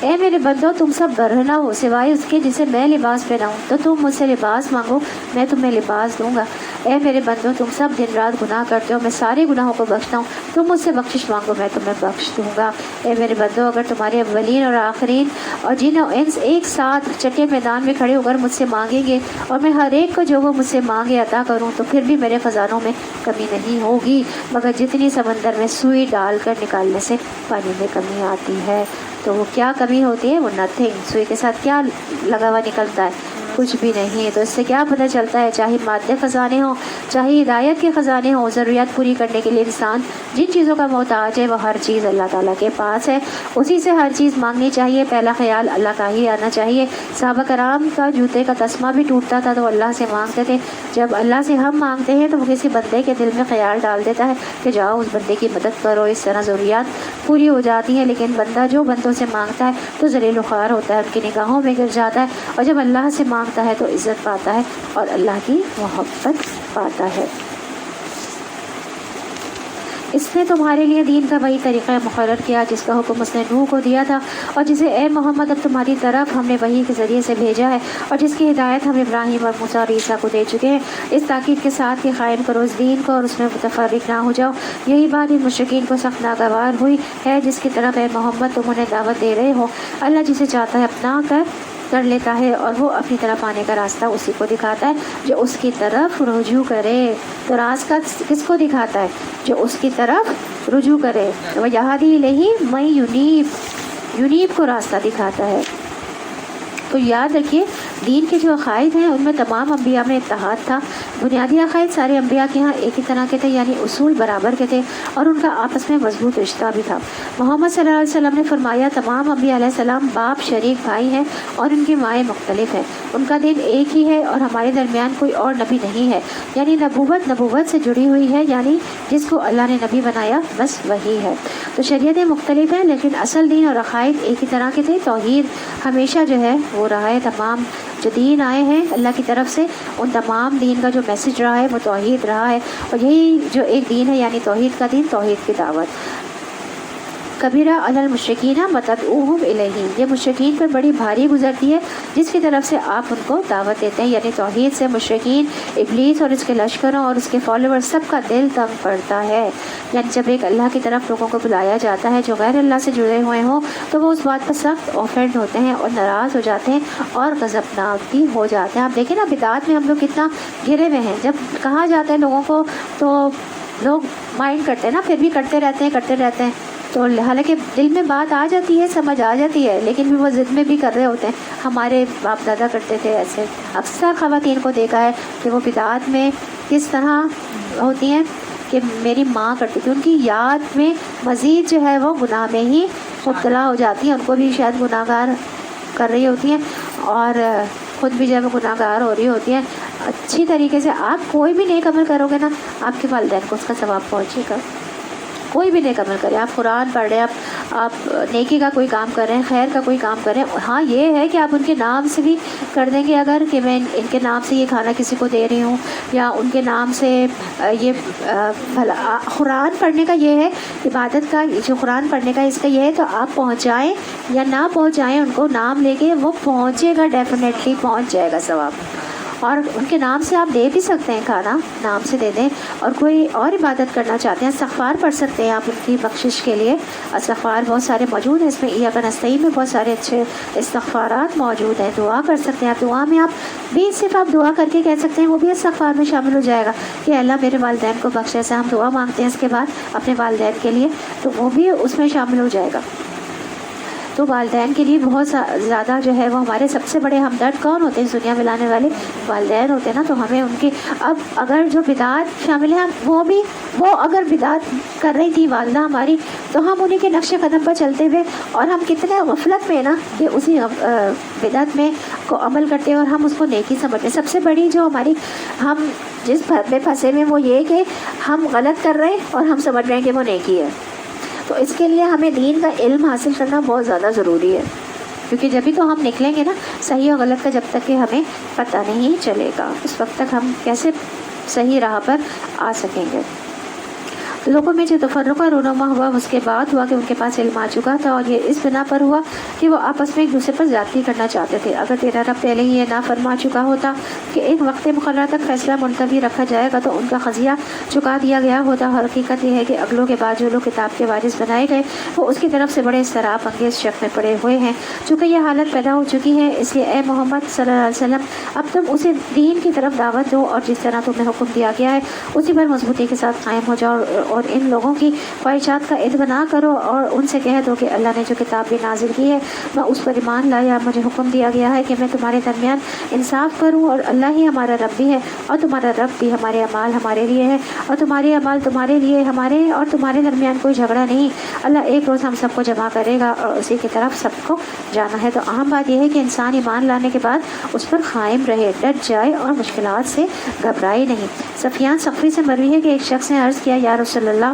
اے میرے بندو، تم سب برہنہ ہو سوائے اس کے جسے میں لباس پہناؤں، تو تم مجھ سے لباس مانگو، میں تمہیں لباس دوں گا۔ اے میرے بندو، تم سب دن رات گناہ کرتے ہو، میں سارے گناہوں کو بخشتا ہوں، تم مجھ سے بخشش مانگو، میں تمہیں بخش دوں گا۔ اے میرے بندو، اگر تمہارے اولین اور آخرین اور جن و انس ایک ساتھ چٹے میدان میں کھڑے ہو کر مجھ سے مانگیں گے، اور میں ہر ایک کو جو وہ مجھ سے مانگے عطا کروں، تو پھر بھی میرے خزانوں میں کمی نہیں ہوگی، مگر جتنی سمندر میں سوئی ڈال کر نکالنے سے پانی میں کمی آتی ہے۔ تو وہ کیا کمی ہوتی ہے؟ وہ نتھنگ، سوئی کے ساتھ کیا لگا ہوا نکلتا ہے؟ کچھ بھی نہیں۔ تو اس سے کیا پتہ چلتا ہے، چاہے مادے خزانے ہوں، چاہے ہدایت کے خزانے ہوں، ضروریات پوری کرنے کے لیے انسان جن چیزوں کا محتاج ہے وہ ہر چیز اللہ تعالیٰ کے پاس ہے، اسی سے ہر چیز مانگنی چاہیے، پہلا خیال اللہ کا ہی آنا چاہیے۔ صحابہ کرام کا جوتے کا تسمہ بھی ٹوٹتا تھا تو اللہ سے مانگتے تھے، جب اللہ سے ہم مانگتے ہیں تو وہ کسی بندے کے دل میں خیال ڈال دیتا ہے کہ جاؤ اس بندے کی مدد کرو، اس طرح ضروریات پوری ہو جاتی ہیں۔ لیکن بندہ جو بندوں سے مانگتا ہے تو ذلیل و خوار ہوتا ہے، ان کی نگاہوں میں گر جاتا ہے، اور جب اللہ سے مانگتا ہے تو عزت پاتا ہے اور اللہ کی محبت پاتا ہے۔ اس نے تمہارے لیے دین کا وہی طریقہ مقرر کیا جس کا حکم اس نے نوح کو دیا تھا، اور جسے اے محمد اب تمہاری طرف ہم نے وحی کے ذریعے سے بھیجا ہے، اور جس کی ہدایت ہم ابراہیم اور موسیٰ اور عیسیٰ کو دے چکے ہیں، اس تاکید کے ساتھ کہ قائم کرو اس دین کو اور اس میں متفرق نہ ہو جاؤ۔ یہی بات ان مشرکین کو سخت ناگوار ہوئی ہے جس کی طرف اے محمد تم انہیں دعوت دے رہے ہو۔ اللہ جسے چاہتا ہے اپنا کر لیتا ہے، اور وہ اپنی طرف آنے کا راستہ اسی کو دکھاتا ہے جو اس کی طرف رجوع کرے۔ تو راستہ کس کو دکھاتا ہے؟ جو اس کی طرف رجوع کرے۔ وَيَهْدِي إِلَيْهِ مَن يُنِيبُ، یونیب کو راستہ دکھاتا ہے۔ تو یاد رکھیے دین کے جو عقائد ہیں ان میں تمام انبیاء میں اتحاد تھا۔ بنیادی عقائد سارے انبیاء کے ہاں ایک ہی طرح کے تھے، یعنی اصول برابر کے تھے، اور ان کا آپس میں مضبوط رشتہ بھی تھا۔ محمد صلی اللہ علیہ وسلم نے فرمایا تمام انبیاء علیہ السلام باپ شریک بھائی ہیں اور ان کی مائیں مختلف ہیں، ان کا دین ایک ہی ہے اور ہمارے درمیان کوئی اور نبی نہیں ہے، یعنی نبوت سے جڑی ہوئی ہے، یعنی جس کو اللہ نے نبی بنایا بس وہی ہے۔ تو شریعتیں مختلف ہیں لیکن اصل دین اور عقائد ایک ہی طرح کے تھے۔ توحید ہمیشہ جو ہے وہ رہا ہے، تمام جو دین آئے ہیں اللہ کی طرف سے ان تمام دین کا جو میسج رہا ہے وہ توحید رہا ہے، اور یہی جو ایک دین ہے یعنی توحید کا دین، توحید کی دعوت۔ کبیرہ علی المشرکین متدعوہم الیہ، یہ مشرکین پر بڑی بھاری گزرتی ہے جس کی طرف سے آپ ان کو دعوت دیتے ہیں، یعنی توحید سے مشرکین، ابلیس اور اس کے لشکروں اور اس کے فالوور سب کا دل تنگ پڑتا ہے۔ یعنی جب ایک اللہ کی طرف لوگوں کو بلایا جاتا ہے جو غیر اللہ سے جڑے ہوئے ہوں تو وہ اس بات پر سخت آفینڈ ہوتے ہیں اور ناراض ہو جاتے ہیں اور غضبناک بھی ہو جاتے ہیں۔ آپ دیکھیں نا بدعات میں ہم لوگ کتنا گرے ہوئے ہیں، جب کہا جاتا ہے لوگوں کو تو لوگ مائنڈ کرتے ہیں نا، پھر بھی کرتے رہتے ہیں، تو حالانکہ دل میں بات آ جاتی ہے، سمجھ آ جاتی ہے، لیکن بھی وہ ضد میں بھی کر رہے ہوتے ہیں۔ ہمارے باپ دادا کرتے تھے ایسے، اکثر خواتین کو دیکھا ہے کہ وہ بدعات میں کس طرح ہوتی ہیں کہ میری ماں کرتی تھی، ان کی یاد میں مزید جو ہے وہ گناہ میں ہی مبتلا ہو جاتی ہیں، ان کو بھی شاید گناہ گار کر رہی ہوتی ہیں اور خود بھی جب گناہ گار ہو رہی ہوتی ہیں۔ اچھی طریقے سے آپ کوئی بھی نیک عمل کرو گے نا، آپ کے والدین کو اس کا ثواب پہنچے گا۔ کوئی بھی نیک عمل کرے، آپ قرآن پڑھ رہے ہیں، آپ نیکی کا کوئی کام کر رہے ہیں، خیر کا کوئی کام کر رہے ہیں، ہاں یہ ہے کہ آپ ان کے نام سے بھی کر دیں گے، اگر کہ میں ان کے نام سے یہ کھانا کسی کو دے رہی ہوں، یا ان کے نام سے یہ قرآن پڑھنے کا یہ ہے عبادت کا، جو قرآن پڑھنے کا اس کا یہ ہے، تو آپ پہنچائیں یا نہ پہنچائیں ان کو نام لے کے، وہ پہنچے گا، ڈیفینیٹلی پہنچ جائے گا ثواب۔ اور ان کے نام سے آپ دے بھی سکتے ہیں، کھانا نام سے دے دیں، اور کوئی اور عبادت کرنا چاہتے ہیں استغفار پڑھ سکتے ہیں آپ ان کی بخشش کے لیے، استغفار بہت سارے موجود ہیں، اس میں ایاک نستعین میں بہت سارے اچھے استغفارات موجود ہیں، دعا کر سکتے ہیں آپ، دعا میں آپ بھی صرف آپ دعا کر کے کہہ سکتے ہیں، وہ بھی استغفار میں شامل ہو جائے گا کہ اللہ میرے والدین کو بخش، ایسا ہم دعا مانگتے ہیں اس کے بعد اپنے والدین کے لیے، تو وہ بھی اس میں شامل ہو جائے گا۔ تو والدین کے لیے بہت زیادہ جو ہے وہ ہمارے سب سے بڑے ہمدرد کون ہوتے ہیں؟ دنیا میں لانے والے والدین ہوتے ہیں نا، تو ہمیں ان کی، اب اگر جو بدعات شامل ہیں وہ اگر بدعات کر رہی تھی والدہ ہماری، تو ہم انہیں کے نقش قدم پر چلتے ہوئے، اور ہم کتنے غفلت میں نا کہ اسی بدعت میں کو عمل کرتے ہیں اور ہم اس کو نیکی سمجھتے ہیں۔ سب سے بڑی جو ہماری ہم جس میں پھنسے میں وہ یہ کہ ہم غلط کر رہے ہیں اور ہم سمجھ رہے ہیں کہ وہ نیکی ہے۔ تو اس کے لیے ہمیں دین کا علم حاصل کرنا بہت زیادہ ضروری ہے، کیونکہ جبھی تو ہم نکلیں گے نا صحیح اور غلط کا، جب تک کہ ہمیں پتہ نہیں چلے گا اس وقت تک ہم کیسے صحیح راہ پر آ سکیں گے۔ لوگوں میں جو تفرقہ رونما ہوا اس کے بعد ہوا کہ ان کے پاس علم آ چکا تھا، اور یہ اس بنا پر ہوا کہ وہ آپس میں ایک دوسرے پر زیادتی کرنا چاہتے تھے۔ اگر تیرا رب پہلے ہی یہ نہ فرما چکا ہوتا کہ ایک وقت مقررہ تک فیصلہ ملتوی رکھا جائے گا، تو ان کا قضیہ چکا دیا گیا ہوتا۔ حقیقت یہ ہے کہ اگلوں کے بعد جو لوگ کتاب کے وارث بنائے گئے وہ اس کی طرف سے بڑے اضطراب انگیز شک میں پڑے ہوئے ہیں۔ چونکہ یہ حالت پیدا ہو چکی ہے، اس لیے اے محمد صلی اللہ علیہ وسلم اب تم اسے دین کی طرف دعوت دو، اور جس طرح تمہیں حکم دیا گیا ہے اسی پر مضبوطی کے ساتھ قائم ہو جاؤ، اور ان لوگوں کی خواہشات کا اتباع کرو، اور ان سے کہہ دو کہ اللہ نے جو کتاب بھی نازل کی ہے میں اس پر ایمان لایا، مجھے حکم دیا گیا ہے کہ میں تمہارے درمیان انصاف کروں، اور اللہ ہی ہمارا رب بھی ہے اور تمہارا رب بھی، ہمارے اعمال ہمارے لیے ہے اور تمہارے اعمال تمہارے لیے، ہمارے اور تمہارے درمیان کوئی جھگڑا نہیں، اللہ ایک روز ہم سب کو جمع کرے گا اور اسی کی طرف سب کو جانا ہے۔ تو اہم بات یہ ہے کہ انسان ایمان لانے کے بعد اس پر قائم رہے، ڈٹ جائے اور مشکلات سے گھبرائے نہیں۔ سفیان ثقفی سے مروی ہے کہ ایک شخص نے عرض کیا، یا رسول اللہ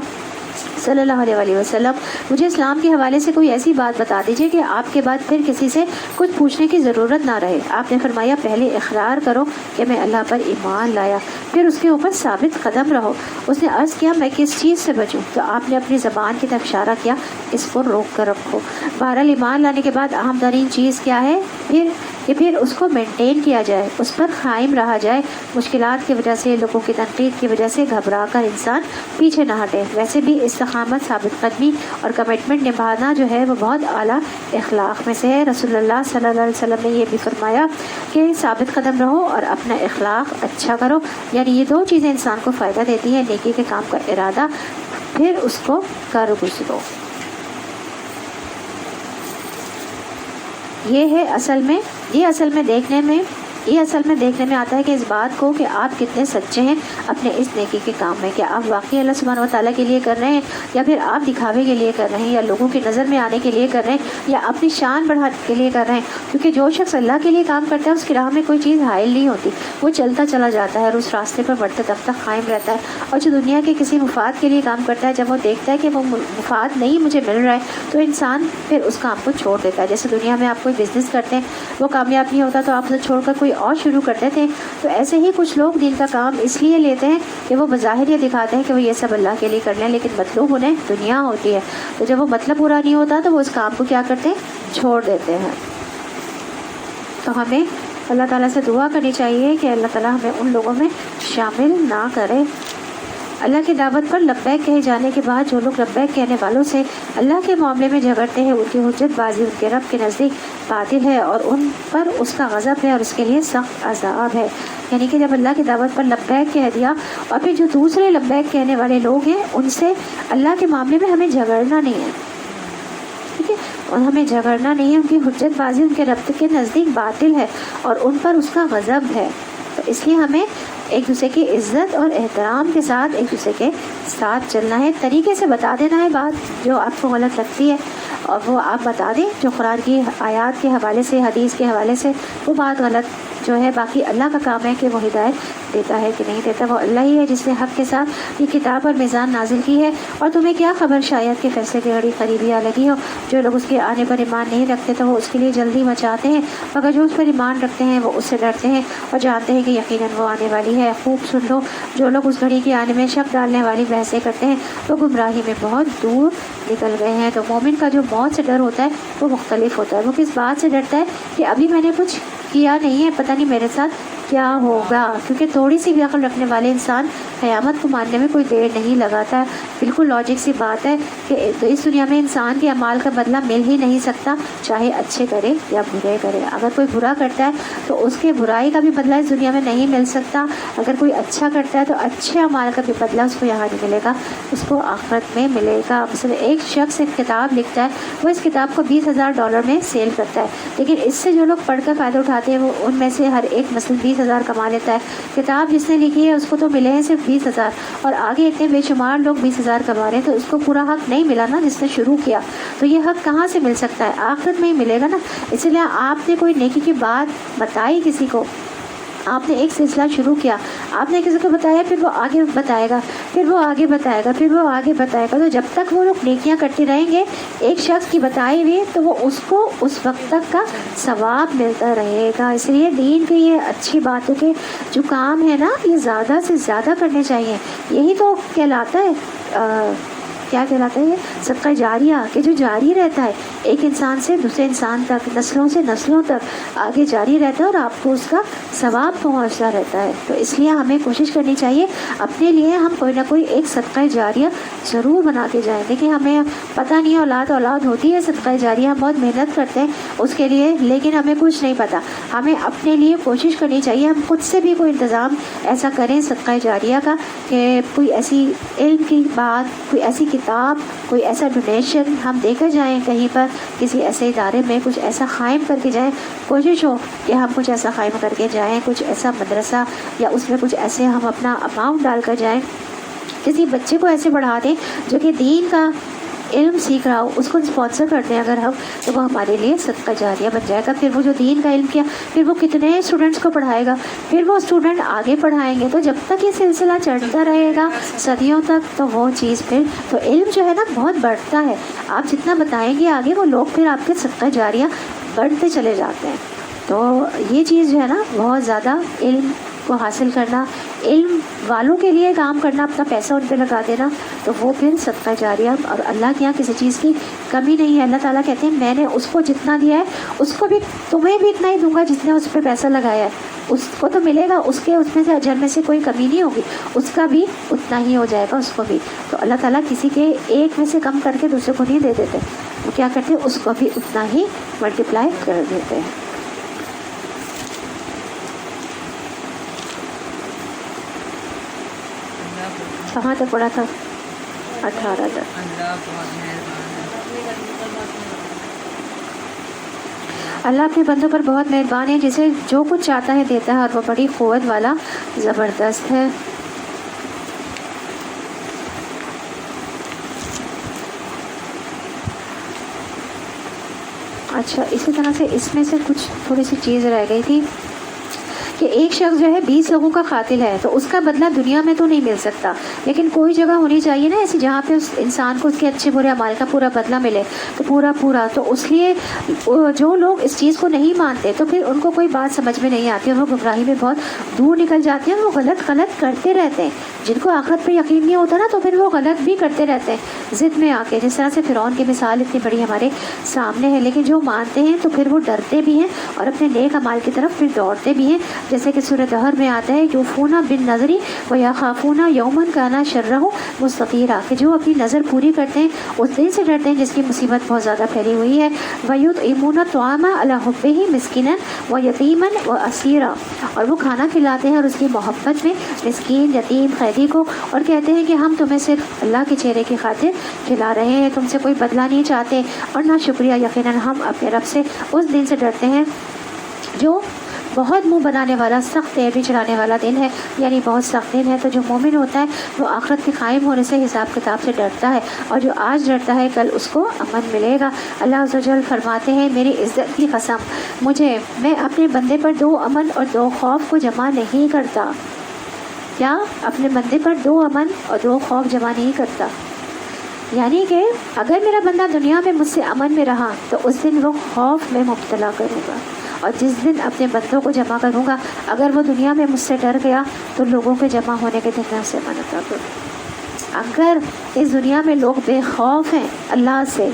صلی اللہ علیہ وسلم، مجھے اسلام کے حوالے سے کوئی ایسی بات بتا دیجیے کہ آپ کے بعد پھر کسی سے کچھ پوچھنے کی ضرورت نہ رہے۔ آپ نے فرمایا، پہلے اقرار کرو کہ میں اللہ پر ایمان لایا، پھر اس کے اوپر ثابت قدم رہو۔ اس نے عرض کیا، میں کس چیز سے بچوں؟ تو آپ نے اپنی زبان کی طرف اشارہ کیا، اس کو روک کر رکھو۔ بہرحال ایمان لانے کے بعد اہم ترین چیز کیا ہے؟ پھر اس کو مینٹین کیا جائے، اس پر قائم رہا جائے۔ مشکلات کی وجہ سے، لوگوں کی تنقید کی وجہ سے گھبرا کر انسان پیچھے نہ ہٹے۔ ویسے بھی استقامت، ثابت قدمی اور کمٹمنٹ نبھانا جو ہے وہ بہت اعلیٰ اخلاق میں سے ہے۔ رسول اللہ صلی اللہ علیہ وسلم نے یہ بھی فرمایا کہ ثابت قدم رہو اور اپنا اخلاق اچھا کرو، یعنی یہ دو چیزیں انسان کو فائدہ دیتی ہیں، نیکی کے کام کا ارادہ، پھر اس کو کر گزرو۔ یہ اصل میں دیکھنے میں آتا ہے کہ اس بات کو کہ آپ کتنے سچے ہیں اپنے اس نیکی کے کام میں، کہ آپ واقعی اللہ سبحانہ و تعالیٰ کے لیے کر رہے ہیں، یا پھر آپ دکھاوے کے لیے کر رہے ہیں، یا لوگوں کی نظر میں آنے کے لیے کر رہے ہیں، یا اپنی شان بڑھانے کے لیے کر رہے ہیں۔ کیونکہ جو شخص اللہ کے لیے کام کرتا ہے اس کی راہ میں کوئی چیز حائل نہیں ہوتی، وہ چلتا چلا جاتا ہے اور اس راستے پر بڑھتے دب تک قائم رہتا ہے۔ اور جو دنیا کے کسی مفاد کے لیے کام کرتا ہے، جب وہ دیکھتا ہے کہ وہ مفاد نہیں مجھے مل رہا ہے، تو انسان پھر اس کام کو چھوڑ دیتا ہے۔ جیسے دنیا میں آپ کوئی بزنس کرتے ہیں، وہ کامیاب نہیں ہوتا تو آپ اسے چھوڑ کر کوئی اور شروع کرتے تھے، تو ایسے ہی کچھ لوگ دین کا کام اس لیے لیتے ہیں کہ وہ بظاہر یہ دکھاتے ہیں کہ وہ یہ سب اللہ کے لیے کر لیں، لیکن مطلوب انہیں دنیا ہوتی ہے۔ تو جب وہ مطلب پورا نہیں ہوتا تو وہ اس کام کو کیا کرتے ہیں؟ چھوڑ دیتے ہیں۔ تو ہمیں اللہ تعالیٰ سے دعا کرنی چاہیے کہ اللہ تعالیٰ ہمیں ان لوگوں میں شامل نہ کرے۔ اللہ کی دعوت پر لبیک کہے جانے کے بعد جو لوگ لبیک کہنے والوں سے اللہ کے معاملے میں جھگڑتے ہیں، ان کی حجت بازی ان کے رب کے نزدیک باطل ہے، اور ان پر اس کا غضب ہے اور اس کے لیے سخت عذاب ہے۔ یعنی کہ جب اللہ کی دعوت پر لبیک کہہ دیا، اور پھر جو دوسرے لبیک کہنے والے لوگ ہیں ان سے اللہ کے معاملے میں ہمیں جھگڑنا نہیں ہے، ٹھیک ہے، اور ہمیں جھگڑنا نہیں ہے، ان کی حجت بازی ان کے رب کے نزدیک باطل ہے اور ان پر اس کا غضب ہے۔ تو اس لیے ہمیں ایک دوسرے کی عزت اور احترام کے ساتھ ایک دوسرے کے ساتھ چلنا ہے، طریقے سے بتا دینا ہے بات جو آپ کو غلط لگتی ہے، اور وہ آپ بتا دیں جو قرآن کی آیات کے حوالے سے، حدیث کے حوالے سے وہ بات غلط جو ہے، باقی اللہ کا کام ہے کہ وہ ہدایت دیتا ہے کہ نہیں دیتا، وہ اللہ ہی ہے جس نے حق کے ساتھ یہ کتاب اور میزان نازل کی ہے۔ اور تمہیں کیا خبر شاید کہ فیصلے کی گھڑی قریبی آ لگی ہو۔ جو لوگ اس کے آنے پر ایمان نہیں رکھتے تو وہ اس کے لیے جلدی مچاتے ہیں، مگر جو اس پر ایمان رکھتے ہیں وہ اس سے ڈرتے ہیں اور جانتے ہیں کہ یقیناً وہ آنے والی ہے۔ خوب سن لو، جو لوگ اس گھڑی کے آنے میں شک ڈالنے والی بحثیں کرتے ہیں وہ گمراہی میں بہت دور نکل گئے ہیں۔ تو مومن کا جو موت سے ڈر ہوتا ہے وہ مختلف ہوتا ہے۔ وہ کس بات سے ڈرتا ہے کہ ابھی میں نے کچھ کیا نہیں ہے، پتہ نہیں میرے ساتھ کیا ہوگا، کیونکہ تھوڑی سی بھی عقل رکھنے والے انسان قیامت کو ماننے میں کوئی دیر نہیں لگاتا ہے۔ بالکل لاجک سی بات ہے کہ اس دنیا میں انسان کے اعمال کا بدلہ مل ہی نہیں سکتا، چاہے اچھے کرے یا برے کرے۔ اگر کوئی برا کرتا ہے تو اس کے برائی کا بھی بدلہ اس دنیا میں نہیں مل سکتا، اگر کوئی اچھا کرتا ہے تو اچھے اعمال کا بھی بدلہ اس کو یہاں نہیں ملے گا، اس کو آخرت میں ملے گا۔ مثلا ایک شخص ایک کتاب لکھتا ہے، وہ اس کتاب کو $20,000 میں سیل کرتا ہے، لیکن اس سے جو لوگ پڑھ کر فائدہ اٹھاتے ہیں وہ ان میں سے ہر ایک مثلا 20,000 کما لیتا ہے۔ کتاب جس نے لکھی ہے اس کو تو ملے ہیں صرف 20,000، اور آگے اتنے بے شمار لوگ 20,000 کما رہے ہیں، تو اس کو پورا حق نہیں ملا نا جس نے شروع کیا۔ تو یہ حق کہاں سے مل سکتا ہے؟ آخرت میں ہی ملے گا نا۔ اسی لیے آپ نے کوئی نیکی کی بات بتائی کسی کو، آپ نے ایک سلسلہ شروع کیا، آپ نے کسی کو بتایا، پھر وہ آگے بتائے گا، پھر وہ آگے بتائے گا، پھر وہ آگے بتائے گا، تو جب تک وہ لوگ نیکیاں کرتے رہیں گے ایک شخص کی بتائی ہوئی تو وہ اس کو اس وقت تک کا ثواب ملتا رہے گا۔ اس لیے دین کی یہ اچھی باتوں کے جو کام ہے نا یہ زیادہ سے زیادہ کرنے چاہیے۔ یہی تو کہلاتا ہے کیا کہلاتا ہے یہ صدقہ جاریہ، کہ جو جاری رہتا ہے ایک انسان سے دوسرے انسان تک، نسلوں سے نسلوں تک آگے جاری رہتا ہے اور آپ کو اس کا ثواب پہنچتا رہتا ہے۔ تو اس لیے ہمیں کوشش کرنی چاہیے اپنے لیے ہم کوئی نہ کوئی ایک صدقہ جاریہ ضرور بنا کے جائیں۔ دیکھیں ہمیں پتہ نہیں اولاد ہوتی ہے صدقہ جاریہ، ہم بہت محنت کرتے ہیں اس کے لیے، لیکن ہمیں کچھ نہیں پتہ۔ ہمیں اپنے لیے کوشش کرنی چاہیے ہم خود سے بھی کوئی انتظام ایسا کریں صدقہ جاریہ کا، کہ کوئی ایسی علم کی بات، کوئی ایسی کتاب، کوئی ایسا ڈونیشن ہم دے کر جائیں کہیں پر، کسی ایسے ادارے میں کچھ ایسا قائم کر کے جائیں۔ کوشش ہو کہ ہم کچھ ایسا قائم کر کے جائیں، کچھ ایسا مدرسہ یا اس میں کچھ ایسے ہم اپنا اماؤنٹ ڈال کر جائیں، کسی بچے کو ایسے پڑھا دیں جو کہ دین کا علم سیکھ رہا ہو، اس کو اسپانسر کرتے ہیں اگر ہم، تو وہ ہمارے لیے صدقہ جاریہ بن جائے گا۔ پھر وہ جو دین کا علم کیا، پھر وہ کتنے اسٹوڈنٹس کو پڑھائے گا، پھر وہ اسٹوڈنٹ آگے پڑھائیں گے، تو جب تک یہ سلسلہ چڑھتا رہے گا صدیوں تک، تو وہ چیز پھر تو علم جو ہے نا بہت بڑھتا ہے۔ آپ جتنا بتائیں گے آگے، وہ لوگ پھر آپ کے صدقہ جاریہ بڑھتے چلے جاتے ہیں۔ تو یہ چیز جو ہے نا بہت زیادہ علم کو حاصل کرنا، علم والوں کے لیے کام کرنا، اپنا پیسہ ان پہ لگا دینا، تو وہ پھر صدقہ جاریہ۔ اور اللہ کے یہاں کسی چیز کی کمی نہیں ہے۔ اللہ تعالیٰ کہتے ہیں میں نے اس کو جتنا دیا ہے اس کو بھی تمہیں بھی اتنا ہی دوں گا جس نے اس پہ پیسہ لگایا ہے، اس کو تو ملے گا، اس میں سے اجر میں سے کوئی کمی نہیں ہوگی، اس کا بھی اتنا ہی ہو جائے گا اس کو بھی۔ تو اللہ تعالیٰ کسی کے ایک میں سے کم کر کے دوسرے کو نہیں دے دیتے، وہ کیا کرتے ہیں اس کو بھی اتنا ہی ملٹیپلائی کر دیتے ہیں۔ کہاں تک پڑھا تھا؟ 18 تک۔ اللہ اپنے بندوں پر بہت مہربان ہے، جسے جو کچھ چاہتا ہے دیتا ہے، اور وہ بڑی قوت والا زبردست ہے۔ اچھا، اسی طرح سے اس میں سے کچھ تھوڑی سی چیز رہ گئی تھی کہ ایک شخص جو ہے 20 لوگوں کا قاتل ہے تو اس کا بدلہ دنیا میں تو نہیں مل سکتا، لیکن کوئی جگہ ہونی چاہیے نا ایسی جہاں پہ اس انسان کو اس کے اچھے برے اعمال کا پورا بدلہ ملے، تو پورا تو اس لیے جو لوگ اس چیز کو نہیں مانتے تو پھر ان کو کوئی بات سمجھ میں نہیں آتی، اور وہ گمراہی میں بہت دور نکل جاتے ہیں، وہ غلط کرتے رہتے ہیں۔ جن کو آخرت پہ یقین نہیں ہوتا نا تو پھر وہ غلط بھی کرتے رہتے ہیں ضد میں آ کے، جس طرح سے فرعون کی مثال اتنی بڑی ہمارے سامنے ہے۔ لیکن جو مانتے ہیں تو پھر وہ ڈرتے بھی ہیں اور اپنے نیک اعمال کی طرف پھر دوڑتے بھی ہیں، جیسے کہ سورۃ دہر میں آتا ہے یوفون بالنذر ویخافون یوما کان شرہ مستطیرا، کہ جو اپنی نظر پوری کرتے ہیں اس دن سے ڈرتے ہیں جس کی مصیبت بہت زیادہ پھیلی ہوئی ہے۔ ویطعمون الطعام علی حبہ مسکینا ویتیما واسیرا، اور وہ کھانا کھلاتے ہیں اور اس کی محبت میں مسکین، یتیم، قیدی کو، اور کہتے ہیں کہ ہم تمہیں صرف اللہ کے چہرے کی خاطر کھلا رہے ہیں، تم سے کوئی بدلہ نہیں چاہتے اور نہ شکریہ۔ یقیناً ہم اپنے رب سے اس دن سے ڈرتے ہیں جو بہت منہ بنانے والا، سخت تیبی چلانے والا دن ہے، یعنی بہت سخت دن ہے۔ تو جو مومن ہوتا ہے وہ آخرت کے قائم ہونے سے حساب کتاب سے ڈرتا ہے، اور جو آج ڈرتا ہے کل اس کو امن ملے گا۔ اللہ عز و جل فرماتے ہیں میری عزت کی قسم، میں اپنے بندے پر 2 امن اور 2 خوف کو جمع نہیں کرتا۔ کیا اپنے بندے پر 2 امن اور 2 خوف جمع نہیں کرتا؟ یعنی کہ اگر میرا بندہ دنیا میں مجھ سے امن میں رہا تو اس دن وہ خوف میں مبتلا کروں گا، اور جس دن اپنے بندوں کو جمع کروں گا اگر وہ دنیا میں مجھ سے ڈر گیا تو لوگوں کے جمع ہونے کے دن میں اسے منع کروں۔ اگر اس دنیا میں لوگ بے خوف ہیں اللہ سے،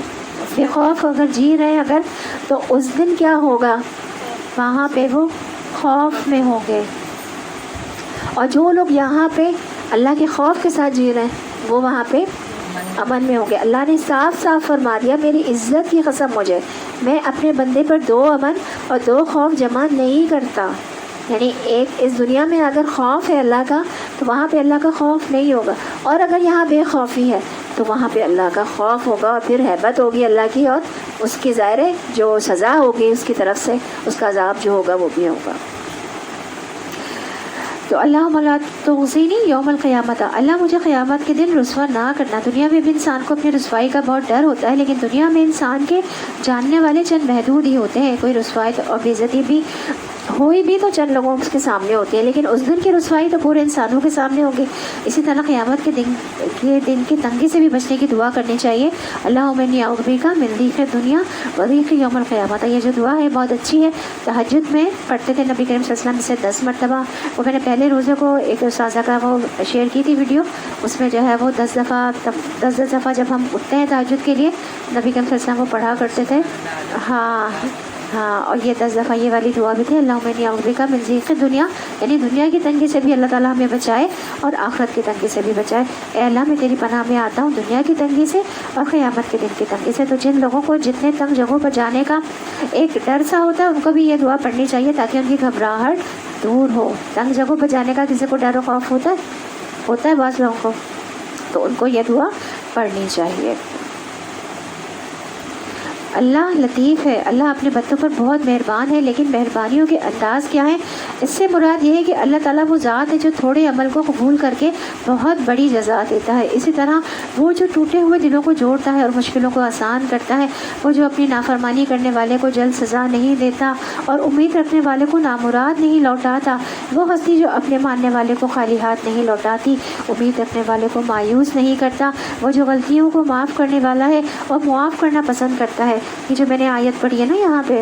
بے خوف اگر جی رہے ہیں اگر، تو اس دن کیا ہوگا؟ وہاں پہ وہ خوف میں ہوں گے۔ اور جو لوگ یہاں پہ اللہ کے خوف کے ساتھ جی رہے ہیں وہ وہاں پہ امن میں ہوں گے۔ اللہ نے صاف صاف فرما دیا، میری عزت کی قسم مجھے، میں اپنے بندے پر 2 امن اور 2 خوف جمع نہیں کرتا۔ یعنی ایک اس دنیا میں اگر خوف ہے اللہ کا تو وہاں پہ اللہ کا خوف نہیں ہوگا، اور اگر یہاں بے خوفی ہے تو وہاں پہ اللہ کا خوف ہوگا، اور پھر ہیبت ہوگی اللہ کی، اور اس کی ظاہر ہے جو سزا ہوگی اس کی طرف سے، اس کا عذاب جو ہوگا وہ بھی ہوگا۔ تو اللہم لا تخزنی یوم القیامت، اللہ مجھے قیامت کے دن رسوا نہ کرنا۔ دنیا میں بھی انسان کو اپنی رسوائی کا بہت ڈر ہوتا ہے، لیکن دنیا میں انسان کے جاننے والے چند محدود ہی ہوتے ہیں۔ کوئی رسوائی اور بے عزتی بھی ہوئی بھی تو چند لوگوں کے سامنے ہوتی ہے، لیکن اس دن کی رسوائی تو پورے انسانوں کے سامنے ہوگی۔ اسی طرح قیامت کے دن کی تنگی سے بھی بچنے کی دعا کرنی چاہیے۔ اللہم انی اعوذ بک من ضیق الدنیا و ضیق یوم القیامت۔ یہ جو دعا ہے بہت اچھی ہے، تہجد میں پڑھتے تھے نبی کریم صلی اللہ علیہ وسلم سے 10 مرتبہ۔ وہ میں نے پہلے روزے کو ایک استاذہ کا وہ شیئر کی تھی ویڈیو، اس میں جو ہے وہ 10 دفعہ جب ہم اٹھتے ہیں تہجد کے لیے نبی کریم صلی اللہ علیہ وسلم وہ پڑھا کرتے تھے۔ ہاں، اور یہ 10 دفعہ یہ والی دعا بھی تھی، اللہم انی اعوذ بک من ضیق الدنیا، یعنی دنیا کی تنگی سے بھی اللہ تعالیٰ ہمیں بچائے اور آخرت کی تنگی سے بھی بچائے۔ اے اللہ میں تیری پناہ میں آتا ہوں دنیا کی تنگی سے اور قیامت کے دن کی تنگی سے۔ تو جن لوگوں کو جتنے تنگ جگہوں پر جانے کا ایک ڈر سا ہوتا ہے ان کو بھی یہ دعا پڑھنی چاہیے تاکہ ان کی گھبراہٹ دور ہو۔ تنگ جگہوں پر جانے کا کسی کو ڈر و خوف ہوتا ہے بعض لوگوں کو، تو ان کو یہ دعا پڑھنی چاہیے۔ اللہ لطیف ہے، اللہ اپنے بندوں پر بہت مہربان ہے، لیکن مہربانیوں کے انداز کیا ہیں؟ اس سے مراد یہ ہے کہ اللہ تعالیٰ وہ ذات ہے جو تھوڑے عمل کو قبول کر کے بہت بڑی جزا دیتا ہے۔ اسی طرح وہ جو ٹوٹے ہوئے دلوں کو جوڑتا ہے اور مشکلوں کو آسان کرتا ہے، وہ جو اپنی نافرمانی کرنے والے کو جلد سزا نہیں دیتا اور امید رکھنے والے کو نامراد نہیں لوٹاتا، وہ ہستی جو اپنے ماننے والے کو خالی ہاتھ نہیں لوٹاتی، امید رکھنے والے کو مایوس نہیں کرتا، وہ جو غلطیوں کو معاف کرنے والا ہے اور معاف کرنا پسند کرتا ہے۔ یہ جو میں نے آیت پڑھی ہے نا یہاں پہ،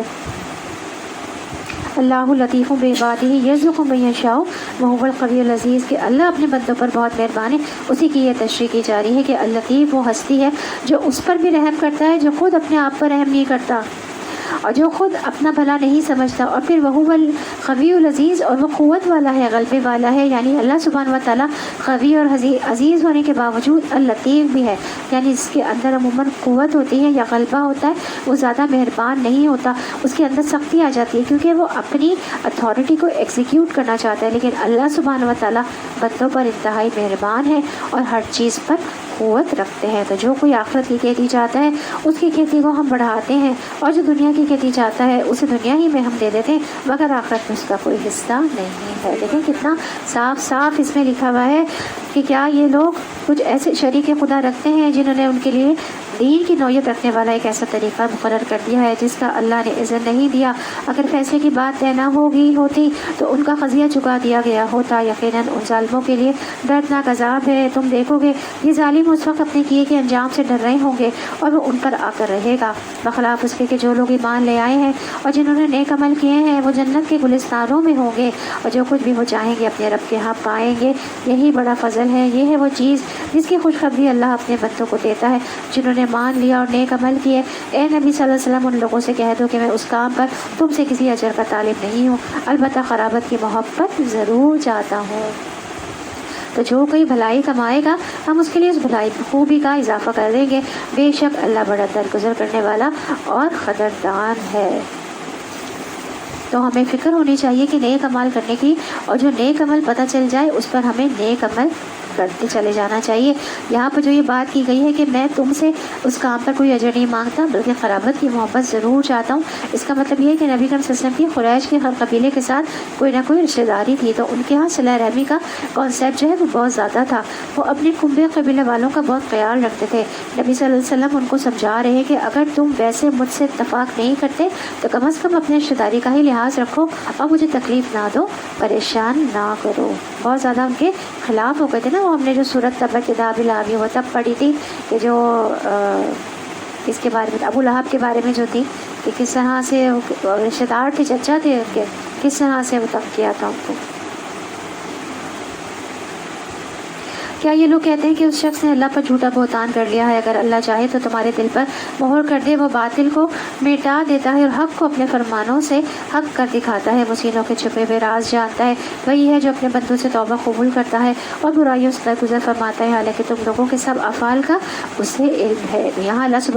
اللہ لطیف بعبادہ یرزق من یشاء وہو القوی العزیز، کہ اللہ اپنے بندوں پر بہت مہربان ہے، اسی کی یہ تشریح کی جا رہی ہے کہ اللطیف وہ ہستی ہے جو اس پر بھی رحم کرتا ہے جو خود اپنے آپ پر رحم نہیں کرتا اور جو خود اپنا بھلا نہیں سمجھتا، اور پھر وہو القوی العزیز، اور وہ قوت والا ہے، غلبے والا ہے۔ یعنی اللہ سبحانہ و تعالیٰ قوی اور عزیز ہونے کے باوجود اللطیف بھی ہے، یعنی جس کے اندر عموماً قوت ہوتی ہے یا غلبہ ہوتا ہے وہ زیادہ مہربان نہیں ہوتا، اس کے اندر سختی آ جاتی ہے کیونکہ وہ اپنی اتھارٹی کو ایگزیکیوٹ کرنا چاہتا ہے۔ لیکن اللہ سبحانہ و تعالیٰ بندوں پر انتہائی مہربان ہے اور ہر چیز پر قوت رکھتے ہیں۔ تو جو کوئی آخرت کی کھیتی چاہتا ہے اس کی کھیتی کو ہم بڑھاتے ہیں، اور جو دنیا کی کھیتی چاہتا ہے اسے دنیا ہی میں ہم دے دیتے ہیں، مگر آخرت میں اس کا کوئی حصہ نہیں ہے۔ دیکھیں کتنا صاف صاف اس میں لکھا ہوا ہے کہ کیا یہ لوگ کچھ ایسے شریک خدا رکھتے ہیں جنہوں نے ان کے لیے دین کی نوعیت رکھنے والا ایک ایسا طریقہ مقرر کر دیا ہے جس کا اللہ نے اذن نہیں دیا۔ اگر فیصلے کی بات طے نہ ہوتی تو ان کا قضیہ چکا دیا گیا ہوتا۔ یقیناً ان ظالموں کے لیے دردناک عذاب ہے۔ تم دیکھو گے یہ ظالم اس وقت اپنے کیے کے انجام سے ڈر رہے ہوں گے اور وہ ان پر آ کر رہے گا، بخلاف اس کے کہ جو لوگ ایمان لے آئے ہیں اور جنہوں نے نیک عمل کیے ہیں وہ جنت کے گلستانوں میں ہوں گے، اور جو کچھ بھی وہ چاہیں گے اپنے رب کے ہاں پائیں گے۔ یہی بڑا فضل ہے، یہ ہے وہ چیز جس کی خوشخبری اللہ اپنے بندوں کو دیتا ہے جنہوں نے مان لیا اور نیک عمل کیے۔ اے نبی صلی اللہ علیہ وسلم ان لوگوں سے کہہ دو کہ میں اس کام پر تم سے کسی اجر کا طالب نہیں ہوں، البتہ قرابت کی محبت ضرور چاہتا ہوں۔ تو جو کوئی بھلائی کمائے گا ہم اس کے لیے اس بھلائی خوبی کا اضافہ کر دیں گے، بے شک اللہ بڑا درگزر کرنے والا اور قدردان ہے۔ تو ہمیں فکر ہونی چاہیے کہ نیک عمل کرنے کی، اور جو نیک عمل پتہ چل جائے اس پر ہمیں نیک عمل کرتے چلے جانا چاہیے۔ یہاں پر جو یہ بات کی گئی ہے کہ میں تم سے اس کام پر کوئی اجر نہیں مانگتا بلکہ قرابت کی محبت ضرور چاہتا ہوں، اس کا مطلب یہ ہے کہ نبی کریم صلی اللہ علیہ وسلم کی قریش کے ہر قبیلے کے ساتھ کوئی نہ کوئی رشتہ داری تھی، تو ان کے ہاں صلہ رحمی کا کانسیپٹ جو ہے وہ بہت زیادہ تھا۔ وہ اپنے کنبے قبیلے والوں کا بہت خیال رکھتے تھے۔ نبی صلی اللہ علیہ وسلم ان کو سمجھا رہے ہیں کہ اگر تم ویسے مجھ سے اتفاق نہیں کرتے تو کم از کم اپنے رشتہ داری کا ہی لحاظ رکھو اور مجھے تکلیف نہ دو، پریشان نہ کرو۔ بہت زیادہ ان کے خلاف ہو گئے تھے نا. وہ ہم نے جو سورت تبت یدا ابی لہب وہ تب پڑھی تھی کہ جو اس کے بارے میں ابو لہب کے بارے میں جو تھی کہ کس طرح سے رشتہ دار تھے, چچا تھے ان کے, کس طرح سے وہ تنگ کیا تھا ان کو. کیا یہ لوگ کہتے ہیں کہ اس شخص نے اللہ پر جھوٹا بہتان کر لیا ہے؟ اگر اللہ چاہے تو تمہارے دل پر مہر کر دے, وہ باطل کو مٹا دیتا ہے اور حق کو اپنے فرمانوں سے حق کر دکھاتا ہے. وہ سینوں کے چھپے ہوئے راز جانتا ہے, وہی ہے جو اپنے بندوں سے توبہ قبول کرتا ہے اور برائیوں سے درگزر فرماتا ہے, حالانکہ تم لوگوں کے سب افعال کا اسے علم ہے. یہاں اللہ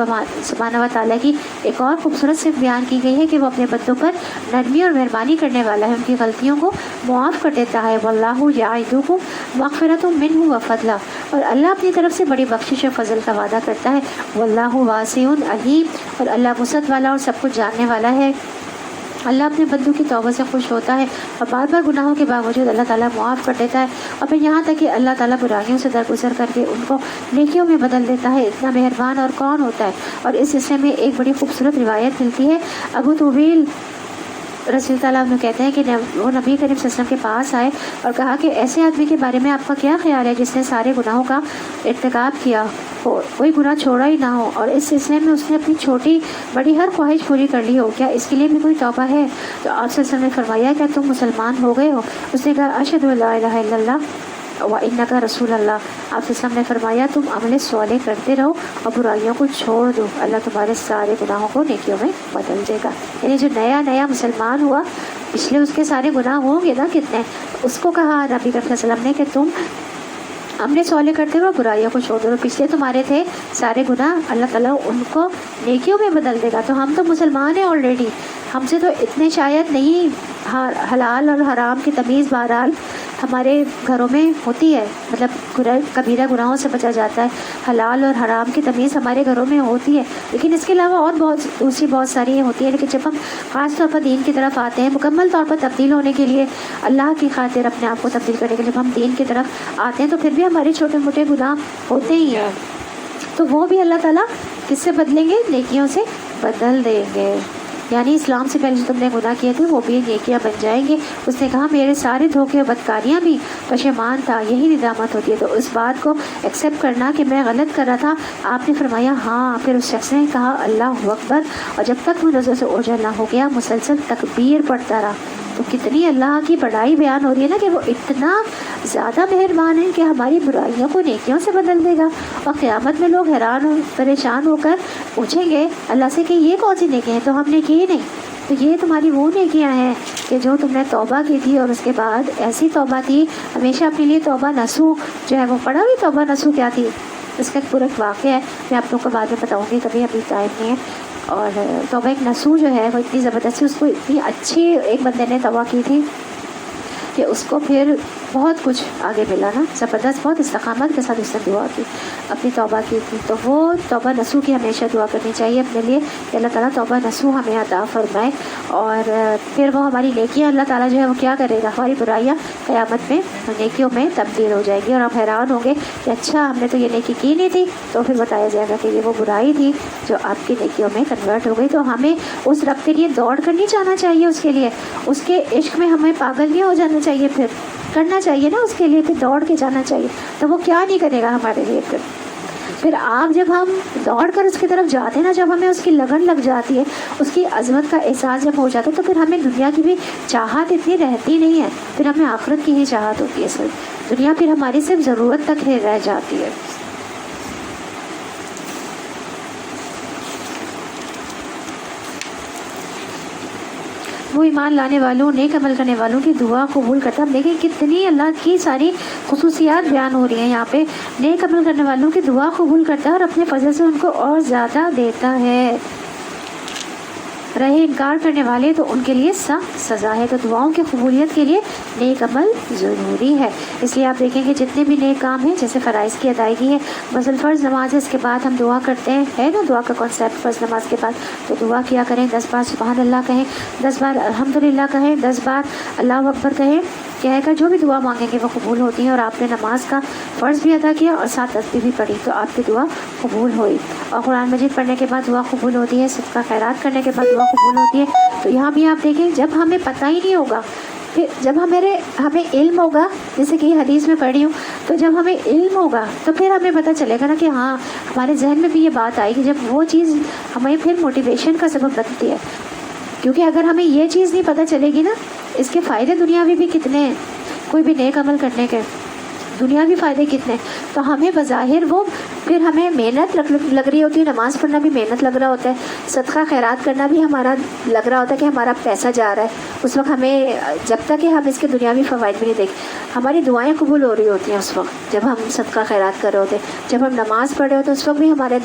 سبحانہ و تعالیٰ کی ایک اور خوبصورت صفت بیان کی گئی ہے کہ وہ اپنے بندوں پر نرمی اور مہربانی کرنے والا ہے, ان کی غلطیوں کو معاف کر دیتا ہے. واللہ یعدکم مغفرۃ منہ وفضلا, اور اللہ اپنی طرف سے بڑی بخشش اور فضل کا وعدہ کرتا ہے. واللہ واسع علیم, اور اللہ وسعت والا اور سب کچھ جاننے والا ہے. اللہ اپنے بندوں کی توبہ سے خوش ہوتا ہے اور بار بار گناہوں کے باوجود اللہ تعالیٰ معاف کر دیتا ہے, اور پھر یہاں تک کہ اللہ تعالیٰ برائیوں سے درگزر کر کے ان کو نیکیوں میں بدل دیتا ہے. اتنا مہربان اور کون ہوتا ہے. اور اس حصے میں ایک بڑی خوبصورت روایت ملتی ہے. ابو طویل رضی اللہ عنہ کہتے ہیں کہ وہ نبی کریم صلی اللہ علیہ وسلم کے پاس آئے اور کہا کہ ایسے آدمی کے بارے میں آپ کا کیا خیال ہے جس نے سارے گناہوں کا ارتکاب کیا ہو, کوئی گناہ چھوڑا ہی نہ ہو, اور اس سلسلے میں اس نے اپنی چھوٹی بڑی ہر خواہش پوری کر لی ہو, کیا اس کے لیے بھی کوئی توبہ ہے؟ تو آپ صلی اللہ علیہ وسلم نے فرمایا کیا تم مسلمان ہو گئے ہو؟ اس نے کہا اشہد ان لا الہ الا اللہ وانک رسول اللہ. آپ صلی اللہ علیہ وسلم نے فرمایا تم عمل صالح کرتے رہو اور برائیوں کو چھوڑ دو, اللہ تمہارے سارے گناہوں کو نیکیوں میں بدل دے گا. یعنی جو نیا مسلمان ہوا, پچھلے اس کے سارے گناہ ہوں گے نا کتنے, اس کو کہا نبی کریم صلی اللہ علیہ وسلم نے کہ تم عمل صالح کرتے رہو, برائیوں کو چھوڑ دو. پچھلے تمہارے تھے سارے گناہ اللہ تعالیٰ ان کو نیکیوں میں بدل دے گا. تو ہم تو مسلمان ہیں آلریڈی, ہم سے تو اتنے شاید نہیں, حلال اور حرام کی تمیز بہرحال ہمارے گھروں میں ہوتی ہے, مطلب کبیرہ گناہوں سے بچا جاتا ہے, حلال اور حرام کی تمیز ہمارے گھروں میں ہوتی ہے, لیکن اس کے علاوہ اور دوسری بہت ساری ہوتی ہے. لیکن جب ہم خاص طور پر دین کی طرف آتے ہیں, مکمل طور پر تبدیل ہونے کے لیے, اللہ کی خاطر اپنے آپ کو تبدیل کرنے کے لیے جب ہم دین کی طرف آتے ہیں, تو پھر بھی ہمارے چھوٹے موٹے گناہ ہوتے ہی ہیں, تو وہ بھی اللہ تعالیٰ کس سے بدلیں گے؟ نیکیوں سے بدل دیں گے. یعنی اسلام سے پہلے جو تم نے گناہ کیے تھے وہ بھی نیکیاں بن جائیں گے. اس نے کہا میرے سارے دھوکے اور بدکاریاں بھی پشیمان تھا, یہی ندامت ہوتی ہے. تو اس بات کو ایکسیپٹ کرنا کہ میں غلط کر رہا تھا, آپ نے فرمایا ہاں. پھر اس شخص نے کہا اللہ اکبر, اور جب تک وہ نظر سے اوجھل نہ ہو گیا مسلسل تکبیر پڑھتا رہا. تو کتنی اللہ کی بڑائی بیان ہو رہی ہے نا کہ وہ اتنا زیادہ مہربان ہے کہ ہماری برائیوں کو نیکیوں سے بدل دے گا. اور قیامت میں لوگ حیران اور پریشان ہو کر پوچھیں گے اللہ سے کہ یہ کون سی نیکی ہیں, تو ہم نے کی نہیں. تو یہ تمہاری وہ نیکیاں ہیں کہ جو تم نے توبہ کی تھی, اور اس کے بعد ایسی توبہ تھی ہمیشہ اپنے لیے توبہ نصوح جو ہے وہ پڑھا ہوئی توبہ نصوح کیا تھی, اس کا ایک پورا واقعہ ہے, میں آپ لوگوں کو بعد میں بتاؤں گی, کبھی ابھی ٹائم نہیں ہے. اور توبہ ایک نصوح جو ہے وہ اتنی زبردستی, اس کو اتنی اچھی ایک بندے نے توبہ کی تھی کہ اس کو پھر بہت کچھ آگے ملا نا, زبردست, بہت استقامت کے ساتھ اس نے دعا کی, اپنی توبہ کی تھی. تو وہ توبہ نصوح کی ہمیشہ دعا کرنی چاہیے اپنے لیے کہ اللہ تعالیٰ توبہ نصوح ہمیں عطا فرمائے, اور پھر وہ ہماری نیکیاں اللہ تعالیٰ جو ہے وہ کیا کرے گا, ہماری برائیاں قیامت میں نیکیوں میں تبدیل ہو جائے گی, اور ہم حیران ہوں گے کہ اچھا ہم نے تو یہ نیکی کی نہیں تھی. تو پھر بتایا جائے گا کہ یہ وہ برائی تھی جو آپ کی نیکیوں میں کنورٹ ہو گئی. تو ہمیں اس رب کے لیے دوڑ کر نہیں جانا چاہیے, اس کے لیے, اس کے عشق میں ہمیں پاگل نہیں ہو جانا چاہیے, پھر کرنا چاہیے نا اس کے لیے, پھر دوڑ کے جانا چاہیے. تو وہ کیا نہیں کرے گا ہمارے لیے. پھر آپ جب ہم دوڑ کر اس کی طرف جاتے ہیں نا, جب ہمیں اس کی لگن لگ جاتی ہے, اس کی عظمت کا احساس جب ہو جاتا ہے, تو پھر ہمیں دنیا کی بھی چاہت اتنی رہتی نہیں ہے, پھر ہمیں آخرت کی ہی چاہت ہوتی ہے. صرف دنیا پھر ہماری صرف ضرورت تک رہ جاتی ہے. وہ ایمان لانے والوں, نیک عمل کرنے والوں کی دعا قبول کرتا. ہم دیکھیں کتنی اللہ کی ساری خصوصیات بیان ہو رہی ہیں یہاں پہ. نیک عمل کرنے والوں کی دعا قبول کرتا ہے اور اپنے فضل سے ان کو اور زیادہ دیتا ہے. رہے انکار کرنے والے تو ان کے لیے سخت سزا ہے. تو دعاؤں کی قبولیت کے لیے نیک عمل ضروری ہے. اس لیے آپ دیکھیں کہ جتنے بھی نیک کام ہیں, جیسے فرائض کی ادائیگی ہے, مثلا فرض نماز ہے, اس کے بعد ہم دعا کرتے ہیں, ہے نا دعا کا کانسیپٹ, فرض نماز کے بعد تو دعا کیا کریں, 10 بار سبحان اللہ کہیں, 10 بار الحمدللہ کہیں, 10 بار اللہ اکبر کہیں, کہہ کر جو بھی دعا مانگیں گے وہ قبول ہوتی ہیں. اور آپ نے نماز کا فرض بھی ادا کیا اور ساتھ تسبیح بھی پڑھی, تو آپ کی دعا قبول ہوئی. اور قرآن مجید پڑھنے کے بعد دعا قبول ہوتی ہے, صدقہ خیرات کرنے کے بعد دعا قبول ہوتی ہے. تو یہاں بھی آپ دیکھیں, جب ہمیں پتہ ہی نہیں ہوگا پھر جب ہمیں علم ہوگا، جیسے کہ حدیث میں پڑھی ہوں، تو جب ہمیں علم ہوگا تو پھر ہمیں پتہ چلے گا نا کہ ہاں ہمارے ذہن میں بھی یہ بات آئے گی، جب وہ چیز ہمیں پھر موٹیویشن کا سبب بنتی ہے. کیونکہ اگر ہمیں یہ چیز نہیں پتہ چلے گی نا، اس کے فائدے دنیاوی بھی کتنے ہیں، کوئی بھی نیک عمل کرنے کے دنیاوی فائدے کتنے ہیں، تو ہمیں بظاہر وہ پھر ہمیں محنت لگ رہی ہوتی ہے، نماز پڑھنا بھی محنت لگ رہا ہوتا ہے، صدقہ خیرات کرنا بھی ہمارا لگ رہا ہوتا ہے کہ ہمارا پیسہ جا رہا ہے. اس وقت ہمیں جب تک کہ ہم اس کے دنیاوی فوائد بھی نہیں دیکھ، ہماری دعائیں قبول ہو رہی ہوتی ہیں اس وقت جب ہم صدقہ خیرات کر رہے ہوتے ہیں، جب ہم نماز پڑھ رہے ہوتے ہیں اس وقت بھی ہمارے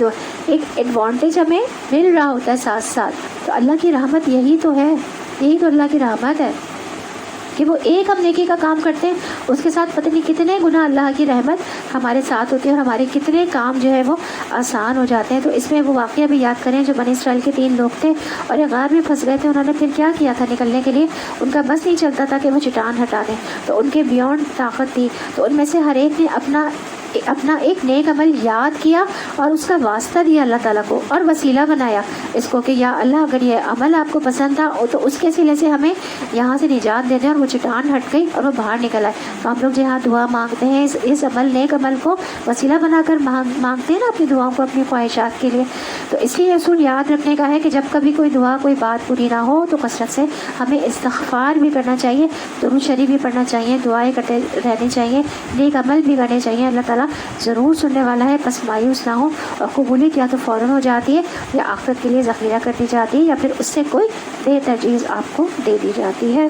ایک ایڈوانٹیج ہمیں مل رہا ہوتا ہے ساتھ ساتھ. تو اللہ کی رحمت یہی تو ہے، یہی تو اللہ کی رحمت ہے کہ وہ ایک ہم نیکی کا کام کرتے ہیں، اس کے ساتھ پتہ نہیں کتنے گناہ اللہ کی رحمت ہمارے ساتھ ہوتی ہے، اور ہمارے کتنے کام جو ہے وہ آسان ہو جاتے ہیں. تو اس میں وہ واقعہ بھی یاد کریں جو بنی اسرائیل کے 3 لوگ تھے اور ایک غار میں پھنس گئے تھے. انہوں نے پھر کیا کیا تھا نکلنے کے لیے؟ ان کا بس نہیں چلتا تھا کہ وہ چٹان ہٹا دیں، تو ان کے بیونڈ طاقت تھی. تو ان میں سے ہر ایک نے اپنا ایک نیک عمل یاد کیا اور اس کا واسطہ دیا اللہ تعالیٰ کو، اور وسیلہ بنایا اس کو کہ یا اللہ اگر یہ عمل آپ کو پسند تھا تو اس کے وسیلے سے ہمیں یہاں سے نجات دے دیں. اور وہ چٹان ہٹ گئی اور وہ باہر نکل آئے. تو ہم لوگ جہاں دعا مانگتے ہیں اس نیک عمل کو وسیلہ بنا کر مانگتے ہیں نا اپنی دعاؤں کو، اپنی خواہشات کے لیے. تو اس لیے اصول یاد رکھنے کا ہے کہ جب کبھی کوئی دعا کوئی بات پوری نہ ہو تو کثرت سے ہمیں استغفار بھی کرنا چاہیے، درود شریف بھی پڑھنا چاہیے، دعائیں کرتے رہنی چاہیے، نیک عمل بھی کرنے چاہیے. اللہ تعالیٰ ضرور سننے والا ہے، بس مایوس نہ ہو. اور قبولیت یا تو فوراً ہو جاتی ہے یا آخرت کے لیے ذخیرہ کر دی جاتی ہے، یا پھر اس سے کوئی بہتر چیز آپ کو دے دی جاتی ہے.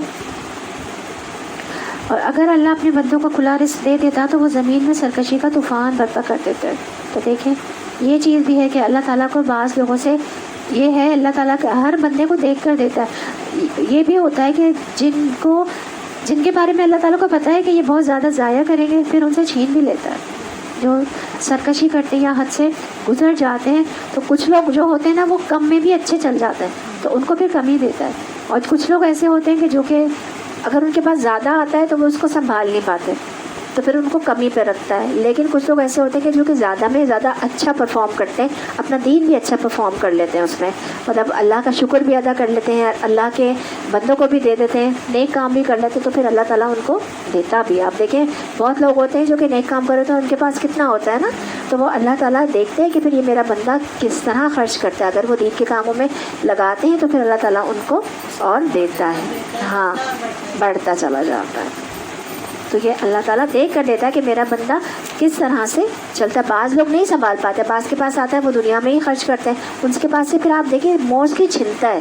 اور اگر اللہ اپنے بندوں کو کھلا رزق دے دیتا تو وہ زمین میں سرکشی کا طوفان برپا کر دیتے. تو دیکھیں یہ چیز بھی ہے کہ اللہ تعالیٰ کو بعض لوگوں سے یہ ہے، اللہ تعالیٰ کا ہر بندے کو دیکھ کر دیتا ہے. یہ بھی ہوتا ہے کہ جن کے بارے میں اللہ تعالیٰ کو پتہ ہے کہ یہ بہت زیادہ ضائع کریں گے، پھر ان سے چھین بھی لیتا ہے. جو سرکشی کرتے ہیں یا حد سے گزر جاتے ہیں، تو کچھ لوگ جو ہوتے ہیں نا وہ کم میں بھی اچھے چل جاتے ہیں، تو ان کو پھر کم ہی دیتا ہے. اور کچھ لوگ ایسے ہوتے ہیں کہ جو کہ اگر ان کے پاس زیادہ آتا ہے تو وہ اس کو سنبھال نہیں پاتے، تو پھر ان کو کمی پہ رکھتا ہے. لیکن کچھ لوگ ایسے ہوتے ہیں کہ جو کہ زیادہ میں زیادہ اچھا پرفارم کرتے ہیں، اپنا دین بھی اچھا پرفارم کر لیتے ہیں، اس میں مطلب اللہ کا شکر بھی ادا کر لیتے ہیں، اللہ کے بندوں کو بھی دے دیتے ہیں، نیک کام بھی کر لیتے ہیں، تو پھر اللہ تعالیٰ ان کو دیتا بھی. آپ دیکھیں بہت لوگ ہوتے ہیں جو کہ نیک کام کر رہے ہیں، ان کے پاس کتنا ہوتا ہے نا، تو وہ اللہ تعالیٰ دیکھتے ہیں کہ پھر یہ میرا بندہ کس طرح خرچ کرتا ہے. اگر وہ دین کے کاموں میں لگاتے ہیں تو پھر اللہ تعالیٰ ان کو اور دیتا ہے، ہاں بڑھتا چلا جاتا ہے. تو یہ اللہ تعالیٰ دیکھ کر دیتا ہے کہ میرا بندہ کس طرح سے چلتا ہے. بعض لوگ نہیں سنبھال پاتے، بعض کے پاس آتا ہے وہ دنیا میں ہی خرچ کرتے ہیں، ان کے پاس سے پھر آپ دیکھیں موزلی چھنتا ہے،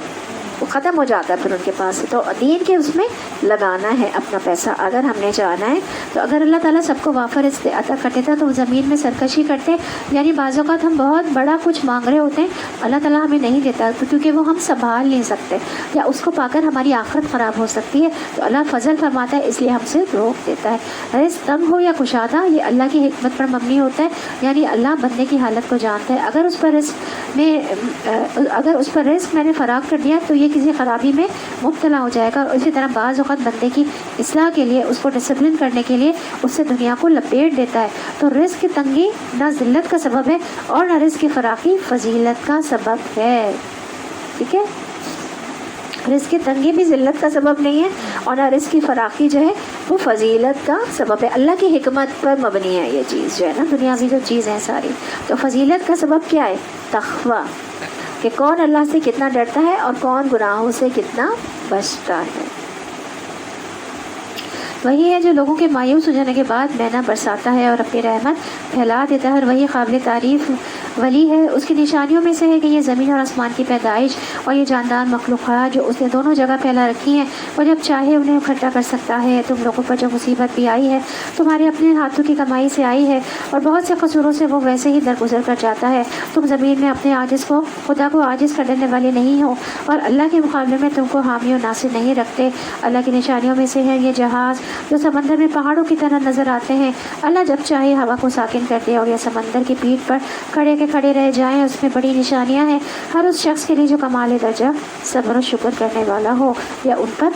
وہ ختم ہو جاتا ہے پھر ان کے پاس سے. تو دین کے اس میں لگانا ہے اپنا پیسہ اگر ہم نے جانا ہے. تو اگر اللہ تعالیٰ سب کو وافر عطا کر دیتا تو وہ زمین میں سرکشی کرتے، یعنی بعض اوقات ہم بہت بڑا کچھ مانگ رہے ہوتے ہیں، اللہ تعالیٰ ہمیں نہیں دیتا کیونکہ وہ ہم سنبھال نہیں سکتے، یا اس کو پا کر ہماری آخرت خراب ہو سکتی ہے. تو اللہ فضل فرماتا ہے، اس لیے ہم سے روک دیتا ہے. رزق تنگ ہو یا کشادہ یہ اللہ کی حکمت پر مبنی ہوتا ہے، یعنی اللہ بندے کی حالت کو جانتا ہے. اگر اس پر رزق میں نے فراغ کر دیا تو یہ کسی خرابی میں مبتلا ہو جائے گا. اور اسی طرح بعض اوقات بندے کی اصلاح کے لیے، اس کو ڈسپلن کرنے کے لیے اس سے دنیا کو لپیٹ دیتا ہے. تو رزق کی تنگی نہ ذلت کا سبب ہے اور نہ رزق کی فراخی فضیلت کا سبب ہے. ٹھیک ہے، رزق کی تنگی بھی ذلت کا سبب نہیں ہے اور نہ رزق کی فراخی جو ہے وہ فضیلت کا سبب ہے. اللہ کی حکمت پر مبنی ہے یہ چیز جو ہے نا، دنیا کی جو چیز ہے ساری. تو فضیلت کا سبب کیا ہے؟ تقویٰ، کہ کون اللہ سے کتنا ڈرتا ہے اور کون گناہوں سے کتنا بچتا ہے. وہی ہے جو لوگوں کے مایوس ہو جانے کے بعد مینا برساتا ہے اور اپنی رحمت پھیلا دیتا ہے، اور وہی قابل تعریف ولی ہے. اس کی نشانیوں میں سے ہے کہ یہ زمین اور آسمان کی پیدائش اور یہ جاندار مخلوقات جو اس نے دونوں جگہ پھیلا رکھی ہیں، اور جب چاہے انہیں اکٹھا کر سکتا ہے. تم لوگوں پر جو مصیبت بھی آئی ہے تمہارے اپنے ہاتھوں کی کمائی سے آئی ہے، اور بہت سے قصوروں سے وہ ویسے ہی درگزر کر جاتا ہے. تم زمین میں اپنے عاجز کو خدا کو عاجز کر دینے والے نہیں ہو، اور اللہ کے مقابلے میں تم کو حامی و ناصر نہیں رکھتے. اللہ کی نشانیوں میں سے ہے یہ جہاز جو سمندر میں پہاڑوں کی طرح نظر آتے ہیں. اللہ جب چاہے ہوا کو ساکن کر دے اور یہ سمندر کی پیٹھ پر کھڑے کے کھڑے رہ جائیں. اس میں بڑی نشانیاں ہیں ہر اس شخص کے لیے جو کمال درجہ صبر و شکر کرنے والا ہو یا ان پر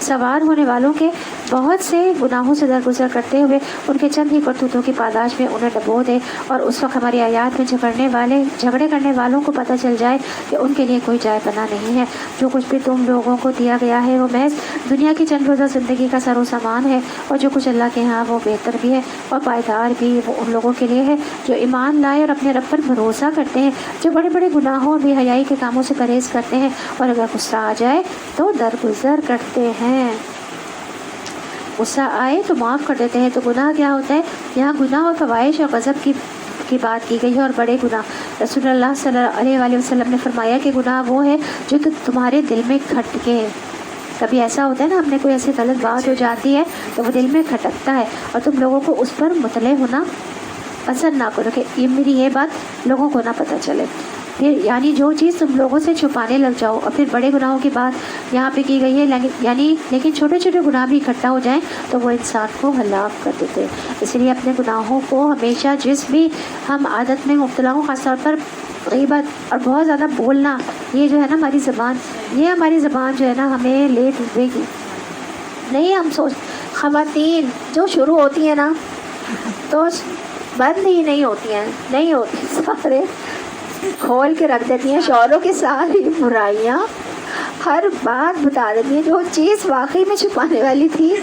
سوار ہونے والوں کے بہت سے گناہوں سے درگزر کرتے ہوئے ان کے چند ہی کرتوتوں کی پاداش میں انہیں ڈبو دے، اور اس وقت ہماری آیات میں جھگڑے کرنے والوں کو پتہ چل جائے کہ ان کے لیے کوئی جائے پناہ نہیں ہے۔ جو کچھ بھی تم لوگوں کو دیا گیا ہے وہ محض دنیا کی چند روزہ زندگی کا سر و سامان ہے، اور جو کچھ اللہ کے ہاں وہ بہتر بھی ہے اور پائیدار بھی وہ ان لوگوں کے لیے ہے جو ایمان لائے اور اپنے رب پر بھروسہ کرتے ہیں، جو بڑے بڑے گناہوں اور بے حیائی کے کاموں سے پرہیز کرتے ہیں، اور اگر غصہ آ جائے تو درگزر کرتے ہیں۔ غصہ آئے تو معاف کر دیتے ہیں۔ تو گناہ کیا ہوتا ہے؟ یہاں گناہ اور فواحش اور غضب کی بات کی گئی ہے، اور بڑے گناہ۔ رسول اللہ صلی اللہ علیہ وآلہ وسلم نے فرمایا کہ گناہ وہ ہے جو کہ تمہارے دل میں کھٹکے۔ کبھی ایسا ہوتا ہے نا، ہم نے کوئی ایسی غلط بات ہو جاتی ہے تو وہ دل میں کھٹکتا ہے، اور تم لوگوں کو اس پر مطلع ہونا پسند نہ کرو کہ یہ میری یہ بات لوگوں کو نہ پتہ چلے۔ پھر یعنی جو چیز تم لوگوں سے چھپانے لگ جاؤ۔ اور پھر بڑے گناہوں کی بات یہاں پہ کی گئی ہے، لیکن چھوٹے چھوٹے گناہ بھی اکٹھا ہو جائیں تو وہ انسان کو ہلاک کر دیتے ہیں۔ اس لیے اپنے گناہوں کو ہمیشہ، جس بھی ہم عادت میں مبتلا ہوں، خاص طور پر غیبت اور بہت زیادہ بولنا، یہ جو ہے نا ہماری زبان جو ہے نا ہمیں لے ڈوبے گی۔ نہیں، ہم خواتین جو شروع ہوتی ہیں نا تو بند ہی نہیں ہوتی سارے کھول کے رکھ دیتی ہیں، شوہروں کی ساری برائیاں ہر بات بتا دیتی ہیں، جو چیز واقعی میں چھپانے والی تھی۔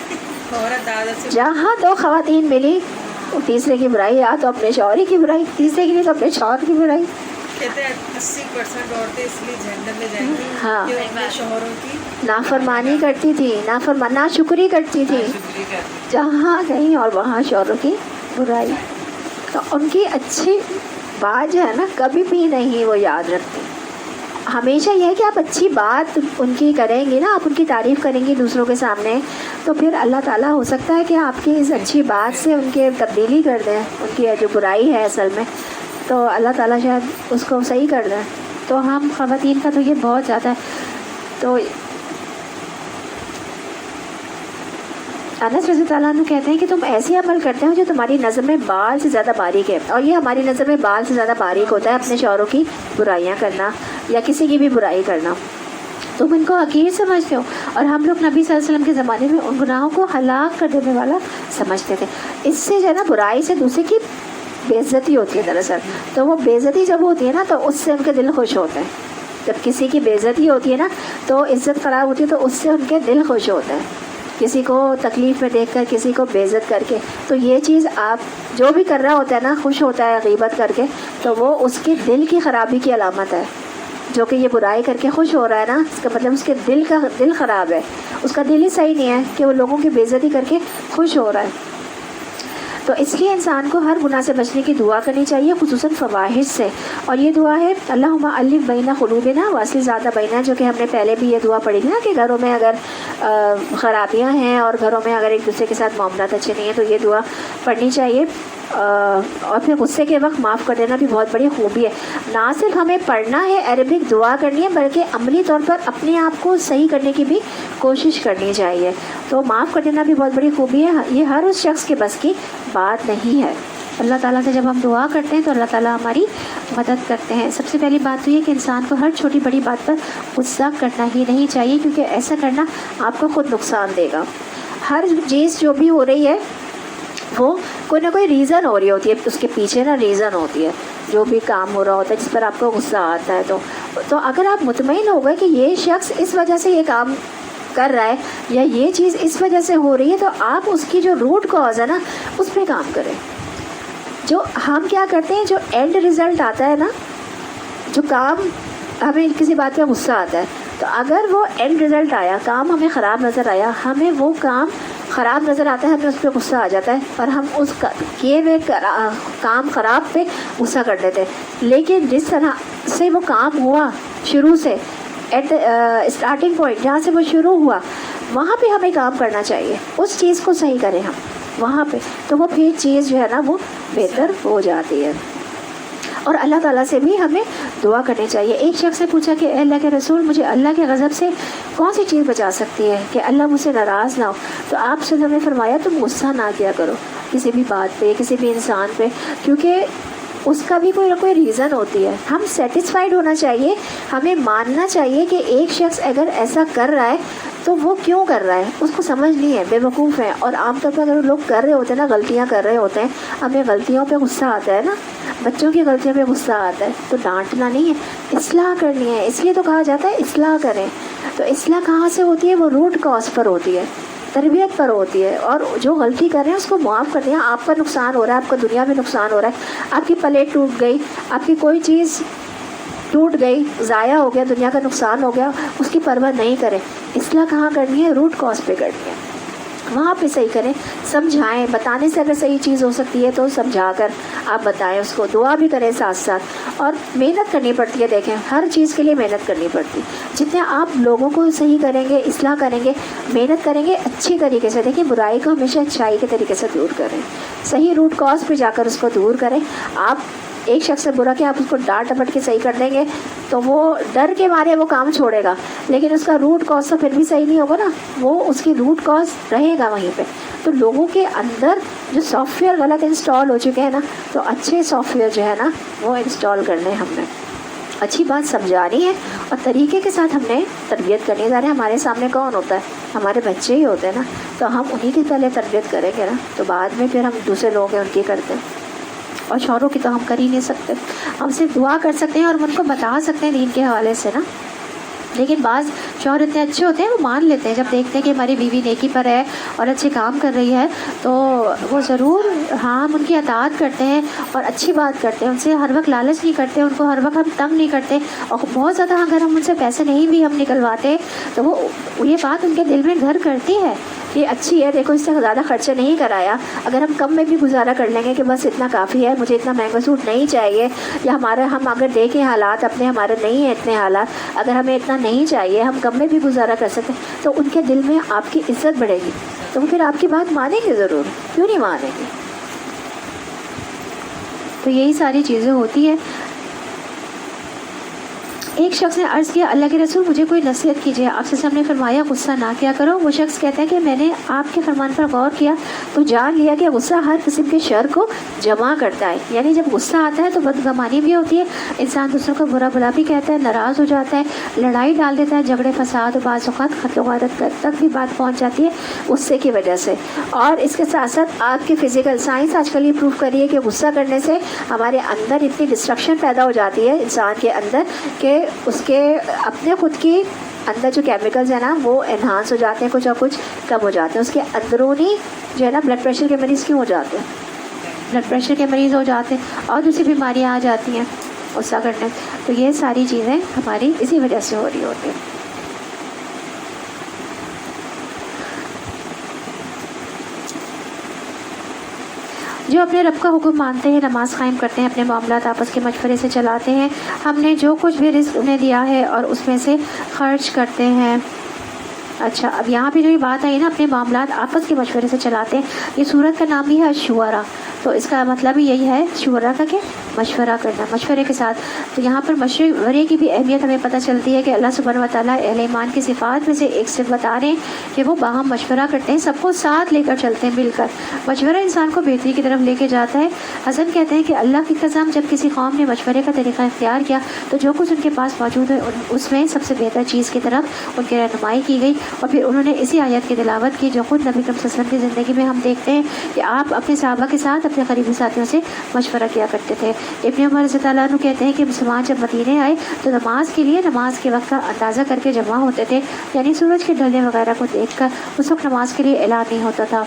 جہاں دو خواتین ملی، تیسرے کی برائی، یا تو اپنے شوہر کی برائی، تیسرے کی نہیں تو اپنے شوہر کی برائی۔ کہتے ہیں 80% عورتیں اس لیے جہنم میں جائیں گی ہاں، کہ اپنے شوہروں کی نافرمانی کرتی تھی، ناشکری کرتی تھی، جہاں گئی اور وہاں شوہروں کی برائی۔ تو ان کی اچھی بات جو ہے نا کبھی بھی نہیں وہ یاد رکھتی۔ ہمیشہ یہ ہے کہ آپ اچھی بات ان کی کریں گے نا، آپ ان کی تعریف کریں گی دوسروں کے سامنے، تو پھر اللہ تعالیٰ ہو سکتا ہے کہ آپ کی اس اچھی بات سے ان کے تبدیلی کر دیں، ان کی جو برائی ہے اصل میں، تو اللہ تعالیٰ شاید اس کو صحیح کر دیں۔ تو ہم خواتین کا تو یہ بہت زیادہ ہے۔ تو انس رضی اللہ عنہ کہتے ہیں کہ تم ایسے عمل کرتے ہو جو تمہاری نظر میں بال سے زیادہ باریک ہے، اور یہ ہماری نظر میں بال سے زیادہ باریک ہوتا ہے اپنے شوہروں کی برائیاں کرنا یا کسی کی بھی برائی کرنا۔ تم ان کو حقیر سمجھتے ہو، اور ہم لوگ نبی صلی اللہ علیہ وسلم کے زمانے میں ان گناہوں کو ہلاک کر دینے والا سمجھتے تھے۔ اس سے جو ہے نا برائی سے دوسرے کی بے عزتی ہوتی ہے دراصل، تو وہ بے عزتی جب ہوتی ہے نا تو اس سے ان کے دل خوش ہوتے ہیں۔ جب کسی کی بے عزتی ہوتی ہے نا تو عزت خراب ہوتی ہے، تو اس سے ان کے دل خوش ہوتے ہیں، کسی کو تکلیف میں دیکھ کر، کسی کو بے عزت کر کے۔ تو یہ چیز آپ جو بھی کر رہا ہوتا ہے نا، خوش ہوتا ہے غیبت کر کے، تو وہ اس کے دل کی خرابی کی علامت ہے۔ جو کہ یہ برائی کر کے خوش ہو رہا ہے نا، اس کا مطلب اس کے دل خراب ہے، اس کا دل ہی صحیح نہیں ہے کہ وہ لوگوں کی بے عزتی کر کے خوش ہو رہا ہے۔ تو اس لیے انسان کو ہر گناہ سے بچنے کی دعا کرنی چاہیے، خصوصاً فواحش سے، اور یہ دعا ہے اللہم الف بین قلوبنا واصلح ذات بیننا، جو کہ ہم نے پہلے بھی یہ دعا پڑھی تھی نا کہ گھروں میں اگر خرابیاں ہیں اور گھروں میں اگر ایک دوسرے کے ساتھ معاملات اچھے نہیں ہیں تو یہ دعا پڑھنی چاہیے۔ اور پھر غصے کے وقت معاف کر دینا بھی بہت بڑی خوبی ہے۔ نہ صرف ہمیں پڑھنا ہے، عربک دعا کرنی ہے، بلکہ عملی طور پر اپنے آپ کو صحیح کرنے کی بھی کوشش کرنی چاہیے۔ تو معاف کر دینا بھی بہت بڑی خوبی ہے، یہ ہر اس شخص کے بس کی بات نہیں ہے۔ اللہ تعالیٰ سے جب ہم دعا کرتے ہیں تو اللہ تعالیٰ ہماری مدد کرتے ہیں۔ سب سے پہلی بات تو یہ کہ انسان کو ہر چھوٹی بڑی بات پر غصہ کرنا ہی نہیں چاہیے، کیونکہ ایسا کرنا آپ کو خود نقصان دے گا۔ ہر چیز جو بھی ہو رہی ہے وہ کوئی نہ کوئی ریزن ہو رہی ہوتی ہے، اس کے پیچھے نا ریزن ہوتی ہے، جو بھی کام ہو رہا ہوتا ہے جس پر آپ کو غصہ آتا ہے۔ تو اگر آپ مطمئن ہو گئے کہ یہ شخص اس وجہ سے یہ کام کر رہا ہے یا یہ چیز اس وجہ سے ہو رہی ہے، تو آپ اس کی جو روٹ کاز ہے نا اس پہ کام کریں۔ جو ہم کیا کرتے ہیں، جو اینڈ ریزلٹ آتا ہے نا، جو کام ہمیں کسی بات پہ غصہ آتا ہے، تو اگر وہ اینڈ ریزلٹ آیا، کام ہمیں خراب نظر آیا، ہمیں وہ کام خراب نظر آتا ہے، ہمیں اس پہ غصہ آ جاتا ہے اور ہم اس کیے ہوئے کام خراب پہ غصہ کر دیتے ہیں۔ لیکن جس طرح سے وہ کام ہوا شروع سے، ایٹ اسٹارٹنگ پوائنٹ جہاں سے وہ شروع ہوا، وہاں پہ ہمیں کام کرنا چاہیے، اس چیز کو صحیح کریں ہم وہاں پہ، تو وہ پھر چیز جو ہے نا وہ بہتر ہو جاتی ہے۔ اور اللہ تعالیٰ سے بھی ہمیں دعا کرنی چاہیے۔ ایک شخص سے پوچھا کہ اے اللہ کے رسول، مجھے اللہ کے غضب سے کون سی چیز بچا سکتی ہے کہ اللہ مجھ سے ناراض نہ ہو؟ تو آپ سے نے فرمایا تم غصہ نہ کیا کرو کسی بھی بات پہ، کسی بھی انسان پہ، کیونکہ اس کا بھی کوئی نہ کوئی ریزن ہوتی ہے۔ ہم سیٹسفائیڈ ہونا چاہیے، ہمیں ماننا چاہیے کہ ایک شخص اگر ایسا کر رہا ہے تو وہ کیوں کر رہا ہے اس کو سمجھ نہیں ہے، بے وقوف ہے. اور عام طور پر اگر لوگ کر رہے ہوتے ہیں نا، غلطیاں کر رہے ہوتے ہیں، ہمیں غلطیوں پہ غصہ آتا ہے نا، بچوں کی غلطیوں پہ غصہ آتا ہے، تو ڈانٹنا نہیں ہے، اصلاح کرنی ہے. اس لیے تو کہا جاتا ہے اصلاح کریں. تو اصلاح کہاں سے ہوتی ہے؟ وہ روٹ کاز پر ہوتی ہے، تربیت پر ہوتی ہے. اور جو غلطی کر رہے ہیں اس کو معاف کر دیں. آپ کا نقصان ہو رہا ہے، آپ کا دنیا میں نقصان ہو رہا ہے، آپ کی پلیٹ ٹوٹ گئی، آپ کی کوئی چیز ٹوٹ گئی، ضائع ہو گیا، دنیا کا نقصان ہو گیا، اس کی پرواہ نہیں کریں. اصلاح کہاں کرنی ہے؟ روٹ کاز پہ کرنی ہے، وہاں پہ صحیح کریں. سمجھائیں، بتانے سے اگر صحیح چیز ہو سکتی ہے تو سمجھا کر آپ بتائیں اس کو. دعا بھی کریں ساتھ ساتھ، اور محنت کرنی پڑتی ہے. دیکھیں ہر چیز کے لیے محنت کرنی پڑتی. جتنے آپ لوگوں کو صحیح کریں گے، اصلاح کریں گے، محنت کریں گے اچھی طریقے سے. دیکھیں برائی کو ہمیشہ اچھائی کے طریقے سے دور کریں، صحیح روٹ کاز پہ جا کر اس کو دور کریں. آپ ایک شخص سے برا کہ آپ اس کو ڈانٹ ڈپٹ کے صحیح کر دیں گے تو وہ ڈر کے مارے وہ کام چھوڑے گا، لیکن اس کا روٹ کاز تو پھر بھی صحیح نہیں ہوگا نا، وہ اس کی روٹ کاز رہے گا وہیں پہ. تو لوگوں کے اندر جو سافٹ ویئر غلط انسٹال ہو چکے ہیں نا، تو اچھے سافٹ ویئر جو ہے نا وہ انسٹال کرنے ہم نے، اچھی بات سمجھانی ہے اور طریقے کے ساتھ ہم نے تربیت کرنی ہے. ظاہر ہمارے سامنے کون ہوتا ہے؟ ہمارے بچے ہی ہوتے ہیں نا، تو ہم انہی کی پہلے تربیت کریں گے نا، تو بعد میں پھر ہم دوسرے لوگ ہیں ان کی کرتے ہیں. اور شوہروں کی تو ہم کر ہی نہیں سکتے، ہم صرف دعا کر سکتے ہیں اور ان کو بتا سکتے ہیں دین کے حوالے سے نا. لیکن بعض شوہر اتنے اچھے ہوتے ہیں وہ مان لیتے ہیں، جب دیکھتے ہیں کہ ہماری بیوی نیکی پر ہے اور اچھے کام کر رہی ہے تو وہ ضرور ہاں ہم ان کی اطاعت کرتے ہیں اور اچھی بات کرتے ہیں. ان سے ہر وقت لالچ نہیں کرتے، ان کو ہر وقت ہم تنگ نہیں کرتے. اور بہت زیادہ اگر ہم ان سے پیسے نہیں بھی ہم نکلواتے تو وہ یہ بات ان کے دل میں گھر کرتی ہے کہ اچھی ہے، دیکھو اس سے زیادہ خرچے نہیں کرایا. اگر ہم کم میں بھی گزارا کر لیں گے کہ بس اتنا کافی ہے، مجھے اتنا مہنگا سوٹ نہیں چاہیے، یا ہم اگر دیکھیں حالات اپنے ہمارے نہیں ہیں اتنے حالات، اگر ہمیں اتنا نہیں چاہیے، ہم کم میں بھی گزارا کر سکتے، تو ان کے دل میں آپ کی عزت بڑھے گی. تو وہ پھر آپ کی بات مانیں گے ضرور، کیوں نہیں مانیں گے؟ تو یہی ساری چیزیں ہوتی ہیں. ایک شخص نے عرض کیا اللہ کے رسول مجھے کوئی نصیحت کیجیے. آپ سے ہم نے فرمایا غصہ نہ کیا کرو. وہ شخص کہتا ہے کہ میں نے آپ کے فرمان پر غور کیا تو جان لیا کہ غصہ ہر قسم کے شر کو جمع کرتا ہے. یعنی جب غصہ آتا ہے تو بدگمانی بھی ہوتی ہے، انسان دوسروں کو برا بلا بھی کہتا ہے، ناراض ہو جاتا ہے، لڑائی ڈال دیتا ہے، جھگڑے فساد، بعض اوقات قتل و غارت تک بھی بات پہنچ جاتی ہے غصے کی وجہ سے. اور اس کے ساتھ ساتھ آپ کی فزیکل سائنس آج کل یہ پروف کر رہی ہے کہ غصہ کرنے سے ہمارے اندر اتنی ڈسٹرکشن پیدا ہو جاتی ہے انسان کے اندر کہ اس کے اپنے خود کی اندر جو کیمیکلز ہیں نا وہ انہانس ہو جاتے ہیں، کچھ اور کچھ کم ہو جاتے ہیں. اس کے اندرونی جو ہے نا بلڈ پریشر کے مریض کیوں ہو جاتے ہیں؟ بلڈ پریشر کے مریض ہو جاتے ہیں اور دوسری بیماریاں آ جاتی ہیں غصہ کرنے. تو یہ ساری چیزیں ہماری اسی وجہ سے ہو رہی ہوتی ہیں. جو اپنے رب کا حکم مانتے ہیں، نماز قائم کرتے ہیں، اپنے معاملات آپس کے مشورے سے چلاتے ہیں، ہم نے جو کچھ بھی رزق انہیں دیا ہے اور اس میں سے خرچ کرتے ہیں. اچھا اب یہاں پہ جو یہ بات آئی نا اپنے معاملات آپس کے مشورے سے چلاتے ہیں، یہ سورت کا نام بھی ہے شورا. تو اس کا مطلب ہی یہی ہے شورا کا کہ مشورہ کرنا، مشورے کے ساتھ. تو یہاں پر مشورے کی بھی اہمیت ہمیں پتہ چلتی ہے کہ اللہ سبحانہ و تعالیٰ اہل ایمان کی صفات میں سے ایک صفت بتا رہے ہیں کہ وہ باہم مشورہ کرتے ہیں، سب کو ساتھ لے کر چلتے ہیں مل کر. مشورہ انسان کو بہتری کی طرف لے کے جاتا ہے. حسن کہتے ہیں کہ اللہ کی قسم جب کسی قوم نے مشورے کا طریقہ اختیار کیا تو جو کچھ ان کے پاس موجود ہے اس میں سب سے بہتر چیز کی طرف ان کی رہنمائی کی گئی. اور پھر انہوں نے اسی آیت کی تلاوت کی جو خود نبی کریم صلی اللہ علیہ وسلم کی زندگی میں ہم دیکھتے ہیں کہ آپ اپنے صحابہ کے ساتھ اپنے قریبی ساتھیوں سے مشورہ کیا کرتے تھے. ابن عمر رضی اللہ عنہ کہتے ہیں کہ مسلمان جب مدینے آئے تو نماز کے لیے نماز کے وقت کا اندازہ کر کے جمع ہوتے تھے، یعنی سورج کے ڈھلنے وغیرہ کو دیکھ کر. اس وقت نماز کے لیے اعلان نہیں ہوتا تھا.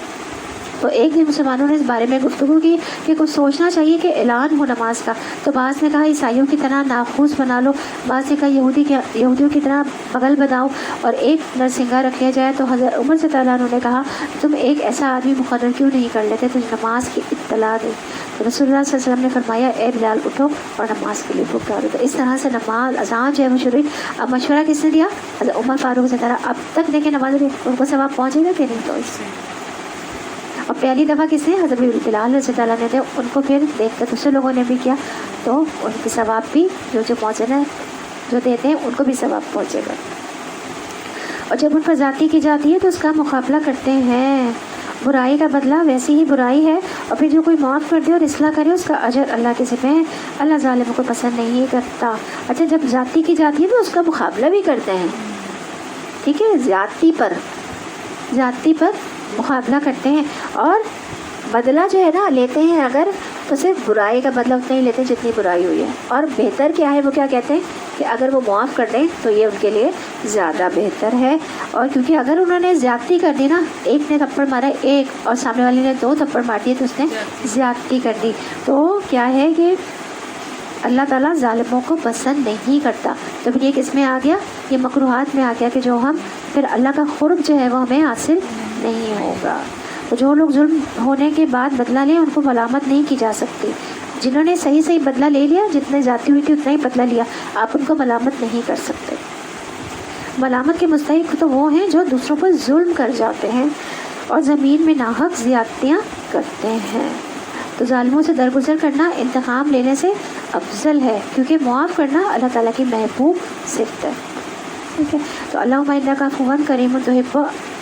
تو ایک دن مسلمانوں نے اس بارے میں گفتگو کی کہ کچھ سوچنا چاہیے کہ اعلان ہو نماز کا. تو بعض نے کہا عیسائیوں کی طرح ناخوذ بنا لو، بعض نے کہا یہودیوں کی طرح بغل بناؤ اور ایک نرسنگا رکھ لیا جائے. تو حضرت عمر سے تعالیٰ عنہ نے کہا تم ایک ایسا آدمی مقرر کیوں نہیں کر لیتے تو نماز کی اطلاع دے. تو رسول اللہ صلی اللہ علیہ وسلم نے فرمایا اے بلال اٹھو اور نماز کے لیے پکارو. تو اس طرح سے نماز اذان جو ہے وہ شروع. اب مشورہ کس نے دیا؟ حضرت عمر فاروق سے طرح. اب تک دیکھیں نماز ان کو ثواب پہنچے گا کہ نہیں؟ تو اس سے اور پہلی دفعہ کس نے؟ حضرت بلال رضی اللہ عنہ نے دے. ان کو پھر دیکھ کر دوسرے لوگوں نے بھی کیا تو ان کی ثواب بھی جو پہنچے نا جو دیتے ہیں ان کو بھی ثواب پہنچے گا. اور جب ان پر ذاتی کی جاتی ہے تو اس کا مقابلہ کرتے ہیں. برائی کا بدلہ ویسی ہی برائی ہے اور پھر جو کوئی معاف کر دے اور اصلاح کرے اس کا اجر اللہ کے ذمہ ہے. اللہ ظالموں کو پسند نہیں کرتا. اچھا جب ذاتی کی جاتی ہے تو اس کا مقابلہ بھی کرتے ہیں. ٹھیک ہے، زیادتی پر مقابلہ کرتے ہیں، اور بدلہ جو ہے نا لیتے ہیں اگر تو صرف برائی کا بدلہ اتنا ہی لیتے ہیں جتنی برائی ہوئی ہے، اور بہتر کیا ہے وہ کیا کہتے ہیں کہ اگر وہ معاف کر دیں تو یہ ان کے لیے زیادہ بہتر ہے. اور کیونکہ اگر انہوں نے زیادتی کر دی نا، ایک نے تھپڑ مارا ایک اور سامنے والے نے 2 تھپڑ مار دیے تو اس نے زیادتی کر دی، تو کیا ہے کہ اللہ تعالیٰ ظالموں کو پسند نہیں کرتا. تو پھر یہ کس میں آ گیا؟ یہ مکروہات میں آ گیا کہ جو ہم پھر اللہ کا قرب جو ہے وہ ہمیں حاصل نہیں ہوگا. تو جو لوگ ظلم ہونے کے بعد بدلہ لیں ان کو ملامت نہیں کی جا سکتی. جنہوں نے صحیح بدلہ لے لیا، جتنے زیادتی ہوئی تھی اتنا ہی بدلہ لیا، آپ ان کو ملامت نہیں کر سکتے. ملامت کے مستحق تو وہ ہیں جو دوسروں پر ظلم کر جاتے ہیں اور زمین میں ناحق زیادتیاں کرتے ہیں. تو ظالموں سے درگزر کرنا انتقام لینے سے افضل ہے، کیونکہ معاف کرنا اللہ تعالیٰ کی محبوب صفت ہے. ٹھیک ہے، تو اللہم انک عفو کریم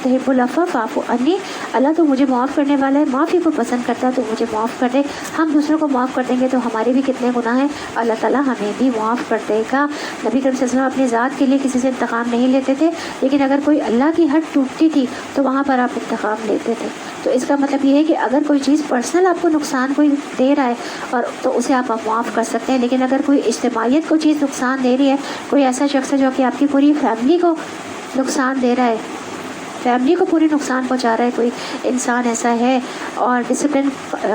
تحب العفو فاعف عنی. اللہ تو مجھے معاف کرنے والا ہے، معافی کو پسند کرتا ہے، تو مجھے معاف کر دے. ہم دوسروں کو معاف کر دیں گے تو ہمارے بھی کتنے گناہ ہیں، اللہ تعالیٰ ہمیں بھی معاف کر دے گا. نبی کریم صلی اللہ علیہ وسلم اپنی ذات کے لیے کسی سے انتقام نہیں لیتے تھے، لیکن اگر کوئی اللہ کی حد ٹوٹتی تھی تو وہاں پر آپ انتقام لیتے تھے. تو اس کا مطلب یہ ہے کہ اگر کوئی چیز پرسنل آپ کو نقصان کوئی دے رہا ہے اور تو اسے آپ معاف کر سکتے ہیں، لیکن اگر کوئی اجتماعیت کو چیز نقصان دے رہی ہے، کوئی ایسا شخص ہے جو کہ آپ کی پوری فیملی کو نقصان دے رہا ہے، فیملی کو پوری نقصان پہنچا رہا ہے، کوئی انسان ایسا ہے اور ڈسپلن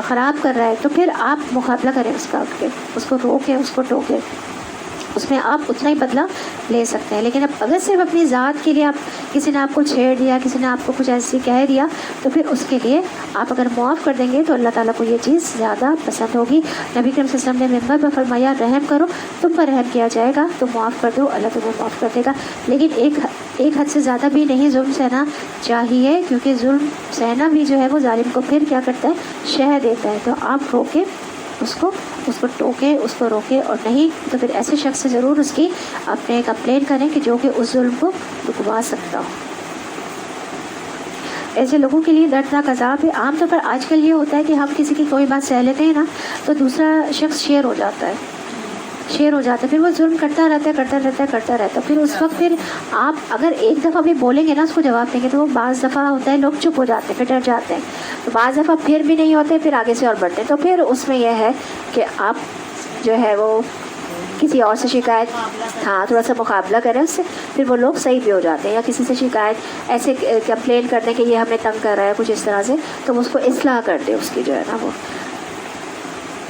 خراب کر رہا ہے، تو پھر آپ مقابلہ کریں اس کا، اٹھ کے اس کو روکیں، اس کو ٹوکیں، اس میں آپ اتنا ہی بدلہ لے سکتے ہیں. لیکن اب اگر صرف اپنی ذات کے لیے آپ کسی نے آپ کو چھیڑ دیا، کسی نے آپ کو کچھ ایسی کہہ دیا، تو پھر اس کے لیے آپ اگر معاف کر دیں گے تو اللہ تعالیٰ کو یہ چیز زیادہ پسند ہوگی. نبی کریم صلی اللہ علیہ وسلم نے ممبر پر فرمایا رحم کرو، تم پر رحم کیا جائے گا، تو معاف کر دو، اللہ تمہیں معاف کر دے گا. لیکن ایک حد سے زیادہ بھی نہیں ظلم سہنا چاہیے، کیونکہ ظلم سہنا بھی جو ہے وہ ظالم کو پھر کیا کرتا ہے، شہ دیتا ہے. تو آپ روکیں اس کو ٹوکیں، اس کو روکیں، اور نہیں تو پھر ایسے شخص سے ضرور اس کی اپنے کمپلین کریں کہ جو کہ اس ظلم کو رکوا سکتا ہو. ایسے لوگوں کے لیے دردناک عذاب ہے. عام طور پر آج کل یہ ہوتا ہے کہ ہم کسی کی کوئی بات سہ لیتے ہیں نا تو دوسرا شخص شیر ہو جاتا ہے، پھر وہ ظلم کرتا رہتا. پھر اس وقت پھر آپ اگر ایک دفعہ بھی بولیں گے نا، اس کو جواب دیں گے، تو وہ بعض دفعہ ہوتا ہے لوگ چپ ہو جاتے ہیں، پھر ڈر جاتے ہیں. تو بعض دفعہ پھر بھی نہیں ہوتے، پھر آگے سے اور بڑھتے ہیں. تو پھر اس میں یہ ہے کہ آپ جو ہے وہ کسی اور سے شکایت، تھوڑا سا مقابلہ کریں اس سے، پھر وہ لوگ صحیح بھی ہو جاتے ہیں. یا کسی سے شکایت ایسے کمپلین کر دیں کہ یہ ہمیں تنگ کر رہا ہے کچھ اس طرح سے، تو اس کو اصلاح کر دیں اس کی جو ہے نا وہ.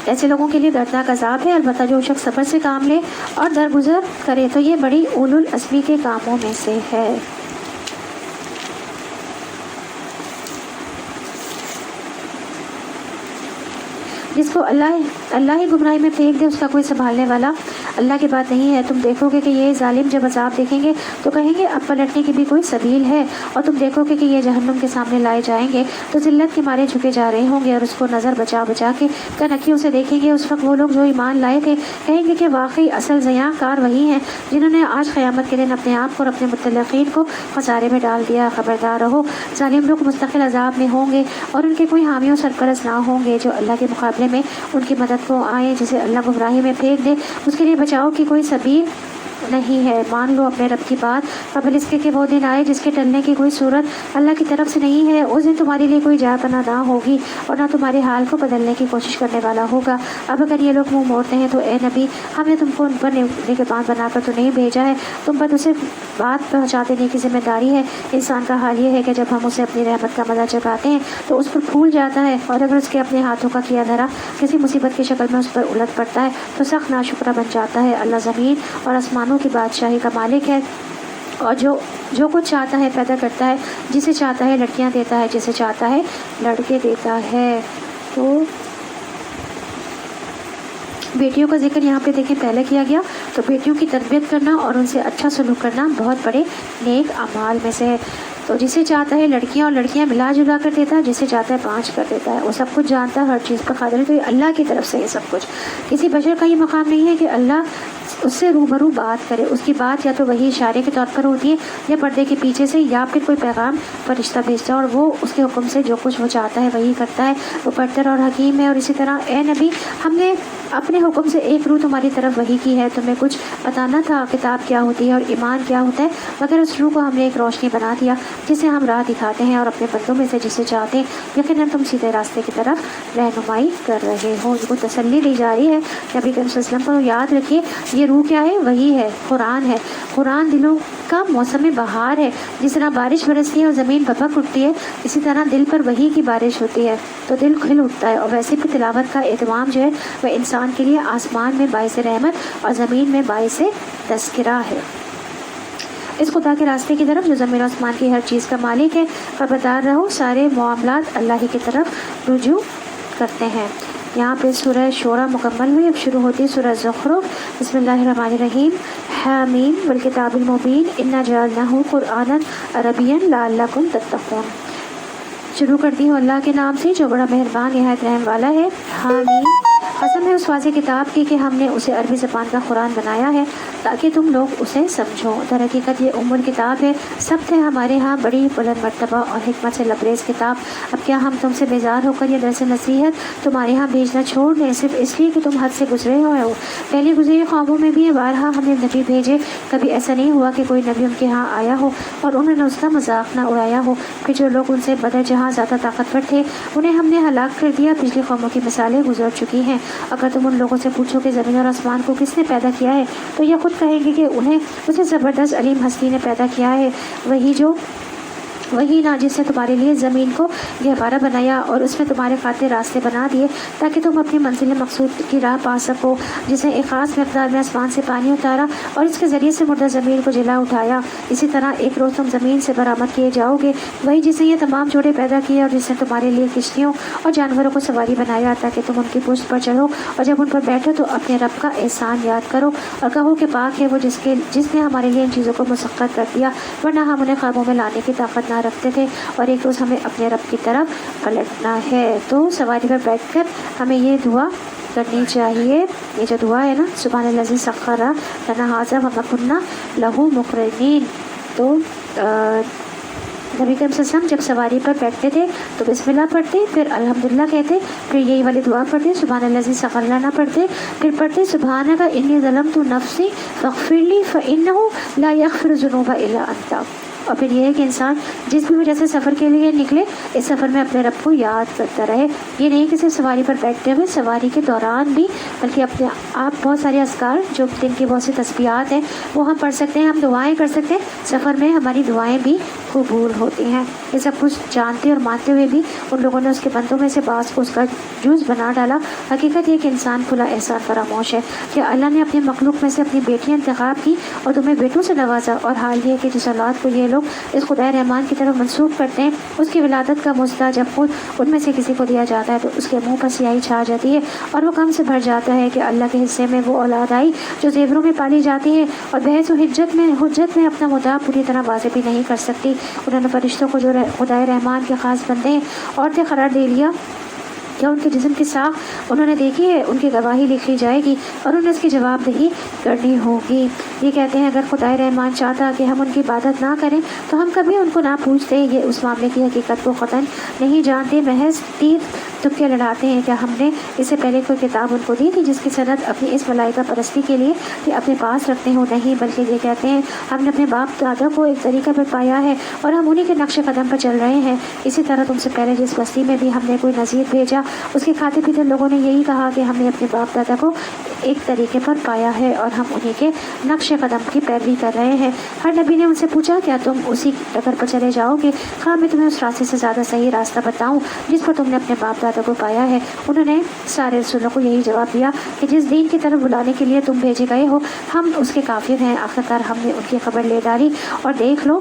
ایسے لوگوں کے لیے دردناک عذاب ہے. البتہ جو شخص صبر سے کام لے اور درگزر کرے تو یہ بڑی اولو العزمی کے کاموں میں سے ہے. جس کو اللہ ہی گمراہی میں پھینک دے، اس کا کوئی سنبھالنے والا اللہ کی بات نہیں ہے. تم دیکھو گے کہ یہ ظالم جب عذاب دیکھیں گے تو کہیں گے اب پلٹنے کی بھی کوئی سبیل ہے، اور تم دیکھو گے کہ یہ جہنم کے سامنے لائے جائیں گے تو ذلت کے مارے جھکے جا رہے ہوں گے، اور اس کو نظر بچا کے کنکھیوں سے دیکھیں گے. اس وقت وہ لوگ جو ایمان لائے تھے کہیں گے کہ واقعی اصل زیاں کار وہی ہیں جنہوں نے آج قیامت کے دن اپنے آپ کو اور اپنے متعلقین کو خسارے میں ڈال دیا. خبردار رہو، ظالم لوگ مستقل عذاب میں ہوں گے اور ان کے کوئی حامی و سرپرست نہ ہوں گے جو اللہ کے مقابلے میں ان کی مدد کو آئے. جسے اللہ گمراہی میں پھینک دے اس کے لیے بچاؤ کی کوئی سبیل نہیں ہے. مان لو اپنے رب کی بات قبل اس کے کہ وہ دن آئے جس کے ٹلنے کی کوئی صورت اللہ کی طرف سے نہیں ہے. اس دن تمہارے لیے کوئی جا پناہ نہ ہوگی اور نہ تمہارے حال کو بدلنے کی کوشش کرنے والا ہوگا. اب اگر یہ لوگ منہ موڑتے ہیں تو اے نبی، ہم نے تم کو ان پر نگہبان بنا کر تو نہیں بھیجا ہے، تم پر اسے بات پہنچا دینے کی ذمہ داری ہے. انسان کا حال یہ ہے کہ جب ہم اسے اپنی رحمت کا مزہ چکاتے ہیں تو اس پر پھول جاتا ہے، اور اگر اس کے اپنے ہاتھوں کا کیا دھرا کسی مصیبت کی شکل میں اس پر الٹ پڑتا ہے تو سخت ناشکرا بن جاتا ہے. اللہ زمین اور آسمانوں کی بادشاہی کا مالک ہے، اور جو کچھ چاہتا ہے پیدا کرتا ہے، جسے چاہتا ہے لڑکیاں دیتا ہے، جسے چاہتا ہے لڑکے دیتا ہے. تو بیٹیوں کا ذکر یہاں پہ دیکھیں پہلے کیا گیا، تو بیٹیوں کی تربیت کرنا اور ان سے اچھا سلوک کرنا بہت بڑے نیک اعمال میں سے ہے. تو جسے چاہتا ہے لڑکیاں اور لڑکیاں ملا جلا کر دیتا ہے، جسے چاہتا ہے 5 کر دیتا ہے۔ وہ سب کچھ جانتا ہے، ہر چیز کا قادر ہے۔ تو یہ اللہ کی طرف سے یہ سب کچھ، کسی بشر کا یہ مقام نہیں ہے کہ اللہ اس سے روبرو بات کرے۔ اس کی بات یا تو وہی اشارے کے طور پر ہوتی ہے یا پردے کے پیچھے سے، یا پھر کوئی پیغام فرشتہ بھیجتا ہے اور وہ اس کے حکم سے جو کچھ وہ چاہتا ہے وہی کرتا ہے۔ وہ برتر اور حکیم ہے۔ اور اسی طرح اے نبی، ہم نے اپنے حکم سے ایک روح تمہاری طرف وحی کی ہے، تمہیں کچھ بتانا تھا کتاب کیا ہوتی ہے اور ایمان کیا ہوتا ہے، مگر اس روح کو ہم نے ایک روشنی بنا دیا جسے ہم راہ دکھاتے ہیں اور اپنے بندوں میں سے جسے چاہتے ہیں یقیناً تم سیدھے راستے کی طرف رہنمائی کر رہے ہو۔ ان کو تسلی دی جا رہی ہے نبی کریم صلی اللہ علیہ وسلم کو۔ یاد رکھیے یہ روح کیا ہے؟ وہی ہے، قرآن ہے۔ قرآن دلوں کا موسم بہار ہے۔ جس طرح بارش برستی ہے اور زمین بھپک اٹھتی ہے، اسی طرح دل پر وحی کی بارش ہوتی ہے تو دل کھل اٹھتا ہے۔ اور ویسے بھی تلاوت کا اہتمام جو ہے وہ انسان کے لیے آسمان میں باعث رحمت اور زمین میں باعث تذکرہ ہے۔ اس خدا کے راستے کی طرف جو زمین و آسمان کی ہر چیز کا مالک ہے، خبردار رہو سارے معاملات اللہ ہی کی طرف رجوع کرتے ہیں۔ یہاں پہ سورہ شورى مکمل ہوئی۔ اب شروع ہوتی ہے سورہ زخرف۔ بسم اللہ الرحمن الرحیم۔ حامیم والکتاب المبین انا جعلناہ قرآنا عربیا لعلکم تتقون۔ شروع کرتی ہوں اللہ کے نام سے جو بڑا مہربان نہایت رحم والا ہے۔ حامیم، قسم ہے اس واضح کتاب کی کہ ہم نے اسے عربی زبان کا قرآن بنایا ہے تاکہ تم لوگ اسے سمجھو۔ در حقیقت یہ ام الکتاب ہے، سب سے ہمارے ہاں بڑی بلند مرتبہ اور حکمت سے لبریز کتاب۔ اب کیا ہم تم سے بیزار ہو کر یہ درس نصیحت تمہارے ہاں بھیجنا چھوڑ دیں صرف اس لیے کہ تم حد سے گزرے ہوئے ہو؟ پہلے گزرے قوموں میں بھی بارہا ہم نے نبی بھیجے، کبھی ایسا نہیں ہوا کہ کوئی نبی ان کے ہاں آیا ہو اور انہوں نے اس کا مذاق نہ اڑایا ہو۔ پھر جو لوگ ان سے بدر جہاں زیادہ طاقتور تھے انہیں ہم نے ہلاک کر دیا۔ پچھلی قوموں کی مثالیں گزر چکی ہیں۔ اگر تم ان لوگوں سے پوچھو کہ زمین اور آسمان کو کس نے پیدا کیا ہے تو یہ خود کہیں گے کہ انہیں اسے زبردست علیم ہستی نے پیدا کیا ہے، وہی نا جس نے تمہارے لیے زمین کو گہوارہ بنایا اور اس میں تمہارے خاطر راستے بنا دیے تاکہ تم اپنی منزل مقصود کی راہ پا سکو، جس نے ایک خاص مقدار میں آسمان سے پانی اتارا اور اس کے ذریعے سے مردہ زمین کو جلا اٹھایا۔ اسی طرح ایک روز تم زمین سے برآمد کیے جاؤ گے، وہی جس نے یہ تمام جوڑے پیدا کیے اور جس نے تمہارے لیے کشتیوں اور جانوروں کو سواری بنایا تاکہ تم ان کی پشت پر چڑھو اور جب ان پر بیٹھو تو اپنے رب کا احسان یاد کرو اور کہو کہ پاک ہے وہ جس نے ہمارے لیے ان چیزوں کو مسخر کر دیا، ورنہ ہم انہیں خوابوں میں لانے کی طاقت نہ رکھتے تھے اور ایک روز ہمیں اپنے رب کی طرف پلٹنا ہے۔ تو سواری پر بیٹھ کر ہمیں یہ دعا کرنی چاہیے، یہ جو دعا ہے نا، سبحان الذی سخر لنا ھذا وما کنا لہ مقرنین۔ تو نبی کریم صلی اللہ علیہ وسلم جب سواری پر بیٹھتے تھے تو بسم اللہ پڑھتے، پھر الحمدللہ کہتے، پھر یہی والی دعا پڑھتے، سبحان الذی سخر لنا پڑھتے، پھر پڑھتے سبحانک انی ظلمت نفسی فاغفر لی فانہ لا یغفر الذنوب الا انت۔ اور پھر یہ ہے کہ انسان جس بھی وجہ سے سفر کے لیے نکلے اس سفر میں اپنے رب کو یاد کرتا رہے۔ یہ نہیں کہ صرف سواری پر بیٹھتے ہوئے، سواری کے دوران بھی، بلکہ اپنے آپ بہت سارے اذکار جو دن کی بہت سی تسبیحات ہیں وہ ہم پڑھ سکتے ہیں، ہم دعائیں کر سکتے ہیں، سفر میں ہماری دعائیں بھی قبول ہوتی ہیں۔ یہ سب کچھ جانتے اور مانتے ہوئے بھی ان لوگوں نے اس کے بندوں میں سے بعض کو اس کا جز بنا ڈالا۔ حقیقت یہ کہ انسان کھلا احسان فراموش ہے کہ اللہ نے اپنے مخلوق میں سے اپنی بیٹیاں انتخاب کی اور تمہیں بیٹوں سے نوازا، اور حال یہ کہ جس اولاد کو یہ لوگ اس خدائے رحمان کی طرف منسوخ کرتے ہیں اس کی ولادت کا مزدہ جب خود ان میں سے کسی کو دیا جاتا ہے تو اس کے منہ پر سیاہی چھا جاتی ہے اور وہ غم سے بھر جاتا ہے کہ اللہ کے حصے میں وہ اولاد آئی جو زیوروں میں پالی جاتی ہے اور بحث و حجت میں اپنا مدعا پوری طرح واضح بھی نہیں کر سکتی۔ انہوں نے فرشتوں کو جو خدائے رحمان کے خاص بندے ہیں عورتیں قرار دے لیا، کیا ان کے جسم کی ساخت انہوں نے دیکھی ہے؟ ان کی گواہی لکھی جائے گی اور انہیں اس کی جواب دہی کرنی ہوگی۔ یہ کہتے ہیں اگر خدائے رحمان چاہتا کہ ہم ان کی عبادت نہ کریں تو ہم کبھی ان کو نہ پوچھتے۔ یہ اس معاملے کی حقیقت کو قطعاً نہیں جانتے، محض تیر تکے لڑاتے ہیں۔ کیا ہم نے اس سے پہلے کوئی کتاب ان کو دی تھی جس کی سند اپنی اس ملائکہ پرستی کے لیے یہ اپنے پاس رکھتے ہوں؟ نہیں، بلکہ یہ کہتے ہیں ہم نے اپنے باپ دادا کو ایک طریقہ پر پایا ہے اور ہم انہی کے نقش قدم پر چل رہے ہیں۔ اسی طرح تم سے پہلے جس بستی میں بھی ہم نے کوئی نذیر بھیجا اس کے کھاتے پیتے لوگوں نے یہی کہا کہ ہم نے اپنے باپ دادا کو ایک طریقے پر پایا ہے اور ہم انہی کے نقش قدم کی پیروی کر رہے ہیں۔ ہر نبی نے ان سے پوچھا کیا تم اسی ڈگر پر چلے جاؤ گے؟ خواہ میں تمہیں اس راستے سے زیادہ صحیح راستہ بتاؤں جس پر تم نے اپنے باپ دادا باتوں کو پایا ہے؟ انہوں نے سارے رسولوں کو یہی جواب دیا کہ جس دین کی طرف بلانے کے لیے تم بھیجے گئے ہو ہم اس کے کافر ہیں۔ آخرکار ہم نے ان کی خبر لے ڈالی اور دیکھ لو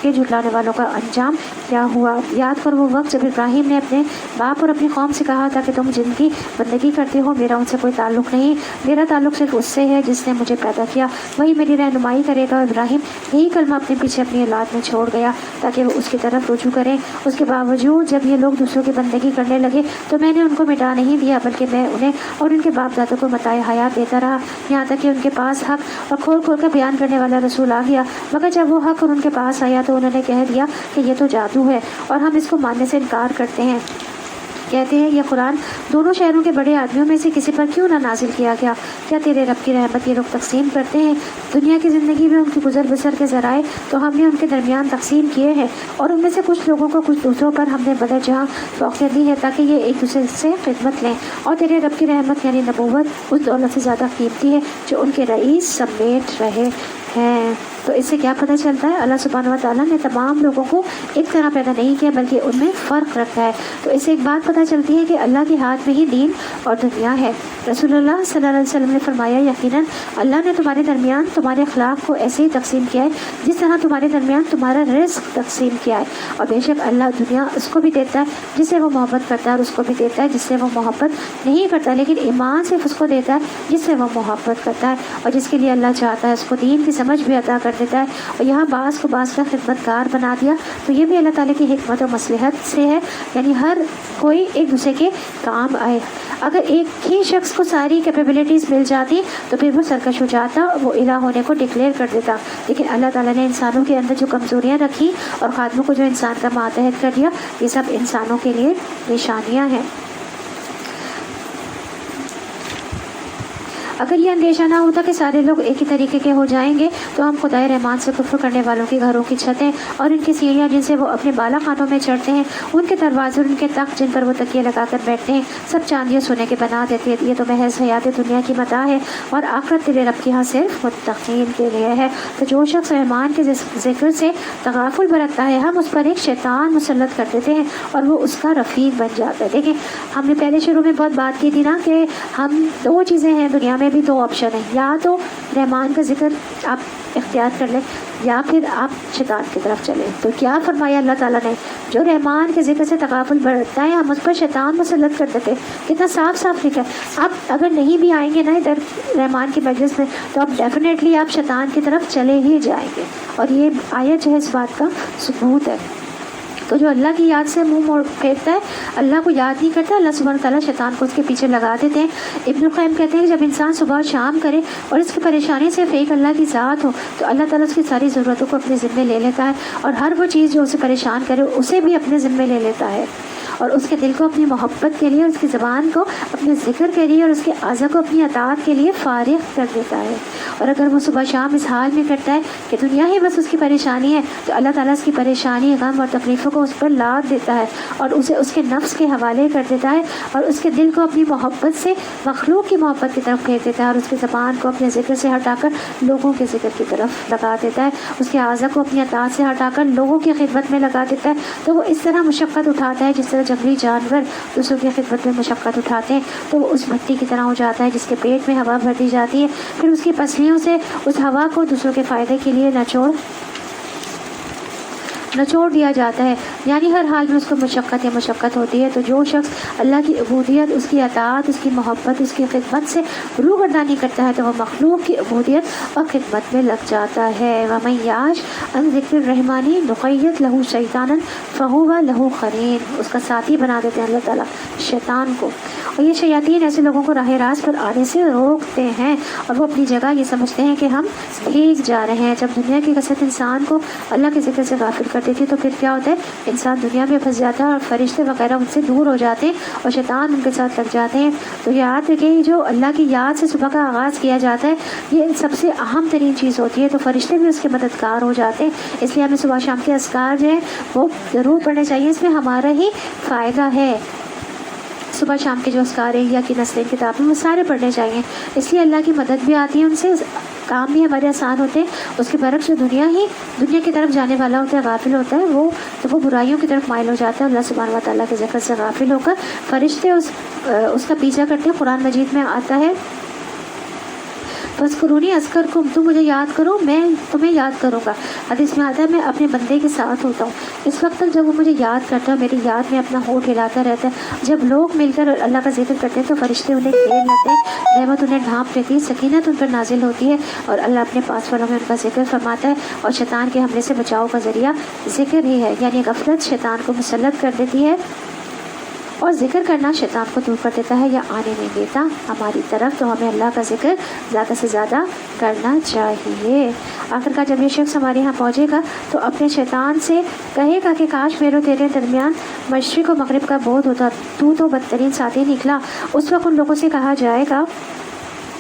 کہ جھٹلانے والوں کا انجام کیا ہوا۔ یاد کرو وہ وقت جب ابراہیم نے اپنے باپ اور اپنی قوم سے کہا تھا کہ تم جن کی بندگی کرتے ہو میرا ان سے کوئی تعلق نہیں، میرا تعلق صرف اس سے ہے جس نے مجھے پیدا کیا، وہی میری رہنمائی کرے گا۔ ابراہیم یہی کلمہ اپنے پیچھے اپنی اولاد میں چھوڑ گیا تاکہ وہ اس کی طرف رجوع کریں۔ اس کے باوجود جب یہ لوگ دوسروں کی بندگی کرنے لگے تو میں نے ان کو مٹا نہیں دیا بلکہ میں انہیں اور ان کے باپ دادوں کو متاع حیات دیتا رہا یہاں تک کہ ان کے پاس حق اور کھول کھول کر بیان کرنے والا رسول آ گیا، مگر جب وہ حق اور ان کے پاس آیا تو انہوں نے کہہ دیا کہ یہ تو جادو ہے اور ہم اس کو ماننے سے انکار کرتے ہیں۔ کہتے ہیں یہ قرآن دونوں شہروں کے بڑے آدمیوں میں سے کسی پر کیوں نہ نازل کیا گیا؟ کیا تیرے رب کی رحمت یہ لوگ تقسیم کرتے ہیں؟ دنیا کی زندگی میں ان کی گزر بسر کے ذرائع تو ہم نے ان کے درمیان تقسیم کیے ہیں اور ان میں سے کچھ لوگوں کو کچھ دوسروں پر ہم نے بدر جہاں فوقیت دی ہے تاکہ یہ ایک دوسرے سے خدمت لیں، اور تیرے رب کی رحمت یعنی نبوت اس دولت سے زیادہ قیمتی ہے جو ان کے رئیس سمیٹ رہے ہیں۔ تو اس سے کیا پتہ چلتا ہے؟ اللہ سبحانہ و تعالیٰ نے تمام لوگوں کو ایک طرح پیدا نہیں کیا بلکہ ان میں فرق رکھا ہے۔ تو اس سے ایک بات پتہ چلتی ہے کہ اللہ کے ہاتھ میں ہی دین اور دنیا ہے۔ رسول اللہ صلی اللہ علیہ وسلم نے فرمایا یقیناً اللہ نے تمہارے درمیان تمہارے اخلاق کو ایسے ہی تقسیم کیا ہے جس طرح تمہارے درمیان تمہارا رزق تقسیم کیا ہے، اور بے شک اللہ دنیا اس کو بھی دیتا ہے جس سے وہ محبت کرتا ہے اور اس کو بھی دیتا ہے جس سے وہ محبت نہیں کرتا، لیکن ایمان صرف اس کو دیتا ہے جس سے وہ محبت کرتا ہے، اور جس کے لیے اللہ چاہتا ہے اس کو دین کی سمجھ بھی عطا کر دیتا ہے۔ اور یہاں بعض کو بعض کا خدمت گار بنا دیا تو یہ بھی اللہ تعالیٰ کی حکمت اور مصلحت سے ہے، یعنی ہر کوئی ایک دوسرے کے کام آئے۔ اگر ایک ہی شخص کو ساری کیپیبلٹیز مل جاتی تو پھر وہ سرکش ہو جاتا، وہ الہ ہونے کو ڈکلیئر کر دیتا، لیکن اللہ تعالیٰ نے انسانوں کے اندر جو کمزوریاں رکھی اور خادموں کو جو انسان کا ماتحت کر دیا، یہ سب انسانوں کے لیے نشانیاں ہیں۔ اگر یہ اندیشہ نہ ہوتا کہ سارے لوگ ایک ہی طریقے کے ہو جائیں گے تو ہم خدائے رحمان سے کفر کرنے والوں کے گھروں کی چھتیں اور ان کی سیڑھیاں جن سے وہ اپنے بالا خانوں میں چڑھتے ہیں، ان کے دروازے اور ان کے تخت جن پر وہ تکیے لگا کر بیٹھتے ہیں، سب چاندی اور سونے کے بنا دیتے ہیں۔ یہ تو محض حیات دنیا کی متاع ہے اور آخرت تیرے رب کے ہاں صرف متقین کے لیے ہے۔ تو جو شخص رحمان کے ذکر سے تغافل برتتا ہے ہم اس پر ایک شیطان مسلط کر دیتے ہیں اور وہ اس کا رفیق بن جاتا ہے۔ دیکھیں ہم نے پہلے شروع میں بہت بات کی تھی نا کہ ہم دو چیزیں ہیں دنیا میں بھی، دو آپشن ہیں، یا تو رحمان کا ذکر آپ اختیار کر لیں یا پھر آپ شیطان کی طرف چلیں۔ تو کیا فرمایا اللہ تعالیٰ نے؟ جو رحمان کے ذکر سے تغافل برتتا ہے ہم اس پر شیطان مسلط کر دیتے ہیں۔ کتنا صاف صاف لکھا ہے۔ اب اگر نہیں بھی آئیں گے نا ادھر رحمان کی مجلس میں تو اب ڈیفینیٹلی آپ شیطان کی طرف چلے ہی جائیں گے، اور یہ آیت جو ہے اس بات کا ثبوت ہے۔ تو جو اللہ کی یاد سے منہ موڑ پھیرتا ہے، اللہ کو یاد نہیں کرتا، اللہ سبحانہ تعالیٰ شیطان کو اس کے پیچھے لگا دیتے ہیں۔ ابن القیم کہتے ہیں کہ جب انسان صبح اور شام کرے اور اس کی پریشانی صرف ایک اللہ کی ذات ہو تو اللہ تعالیٰ اس کی ساری ضرورتوں کو اپنے ذمے لے لیتا ہے، اور ہر وہ چیز جو اسے پریشان کرے اسے بھی اپنے ذمے لے لیتا ہے، اور اس کے دل کو اپنی محبت کے لیے، اس کی زبان کو اپنے ذکر کے لیے اور اس کے اعضاء کو اپنی اطاعت کے لیے فارغ کر دیتا ہے۔ اور اگر وہ صبح شام اس حال میں کرتا ہے کہ دنیا ہی بس اس کی پریشانی ہے تو اللہ تعالیٰ اس کی پریشانی، غم اور تکلیفوں کو اس پر لاد دیتا ہے اور اسے اس کے نفس کے حوالے کر دیتا ہے، اور اس کے دل کو اپنی محبت سے مخلوق کی محبت کی طرف پھیر دیتا ہے، اور اس کی زبان کو اپنے ذکر سے ہٹا کر لوگوں کے ذکر کی طرف لگا دیتا ہے، اس کے اعضاء کو اپنی اطاعت سے ہٹا کر لوگوں کی خدمت میں لگا دیتا ہے۔ تو وہ اس طرح مشقت اٹھاتا ہے جس طرح جنگلی جانور دوسروں کی خدمت میں مشقت اٹھاتے ہیں، تو وہ اس بھٹی کی طرح ہو جاتا ہے جس کے پیٹ میں ہوا بھر دی جاتی ہے، پھر اس کی پسلیوں سے اس ہوا کو دوسروں کے فائدے کے لیے نچوڑ دیا جاتا ہے، یعنی ہر حال میں اس کو مشقت ہوتی ہے۔ تو جو شخص اللہ کی عبودیت، اس کی اطاعت، اس کی محبت، اس کی خدمت سے روگردانی کرتا ہے تو وہ مخلوق کی عبودیت اور خدمت میں لگ جاتا ہے۔ وَمَن یعش عن ذکر الرحمن نقیض لہ شیطانا فہو لہ قرین، اس کا ساتھی بنا دیتے ہیں اللہ تعالیٰ شیطان کو، اور یہ شیاطین ایسے لوگوں کو راہ راست پر آنے سے روکتے ہیں، اور وہ اپنی جگہ یہ سمجھتے ہیں کہ ہم بھیگ جا رہے ہیں۔ جب دنیا کی کثرت انسان کو اللہ کے ذکر سے غافل کر دیتی ہے تو پھر کیا ہوتا ہے؟ انسان دنیا میں پھنس جاتا ہے اور فرشتے وغیرہ ان سے دور ہو جاتے ہیں اور شیطان ان کے ساتھ لگ جاتے ہیں۔ تو یاد رکھیں جو اللہ کی یاد سے صبح کا آغاز کیا جاتا ہے یہ سب سے اہم ترین چیز ہوتی ہے، تو فرشتے بھی اس کے مددگار ہو جاتے ہیں، اس لیے ہمیں صبح شام کے اذکار جو ہیں وہ ضرور پڑھنے چاہیے، اس میں ہمارا ہی فائدہ ہے۔ صبح شام کے جو اذکار ہیں یا کی نسلیں کتاب میں وہ سارے پڑھنے چاہیے، اس لیے اللہ کی مدد بھی آتی ہے ان سے، کام بھی ہمارے آسان ہوتے ہیں. اس کے برعکس جو دنیا کی طرف جانے والا ہوتا ہے، غافل ہوتا ہے، وہ برائیوں کی طرف مائل ہو جاتا ہے. اللہ سبحانہ و تعالیٰ کے ذکر سے غافل ہو کر فرشتے اس کا پیچھا کرتے ہیں. قرآن مجید میں آتا ہے فَاذْكُرُونِی أَذْكُرْکُم، تم مجھے یاد کرو میں تمہیں یاد کروں گا. حدیث میں آتا ہے میں اپنے بندے کے ساتھ ہوتا ہوں. اس وقت تک جب وہ مجھے یاد کرتا ہے، میری یاد میں اپنا ہونٹ ہلاتا رہتا ہے، جب لوگ مل کر اللہ کا ذکر کرتے ہیں تو فرشتے انہیں گھیر لیتے ہیں، رحمت انہیں ڈھانپ لیتی ہے، سکینت ان پر نازل ہوتی ہے، اور اللہ اپنے پاس والوں میں ان کا ذکر فرماتا ہے. اور شیطان کے حملے سے بچاؤ کا ذریعہ ذکر ہی ہے. یعنی غفلت شیطان کو مسلط کر دیتی ہے اور ذکر کرنا شیطان کو دور کر دیتا ہے یا آنے نہیں دیتا ہماری طرف. تو ہمیں اللہ کا ذکر زیادہ سے زیادہ کرنا چاہیے. آخر کا جب یہ شخص ہمارے یہاں پہنچے گا تو اپنے شیطان سے کہے گا کہ کاش میرے تیرے درمیان مشرق و مغرب کا بعد ہوتا، تو بدترین ساتھی نکلا. اس وقت ان لوگوں سے کہا جائے گا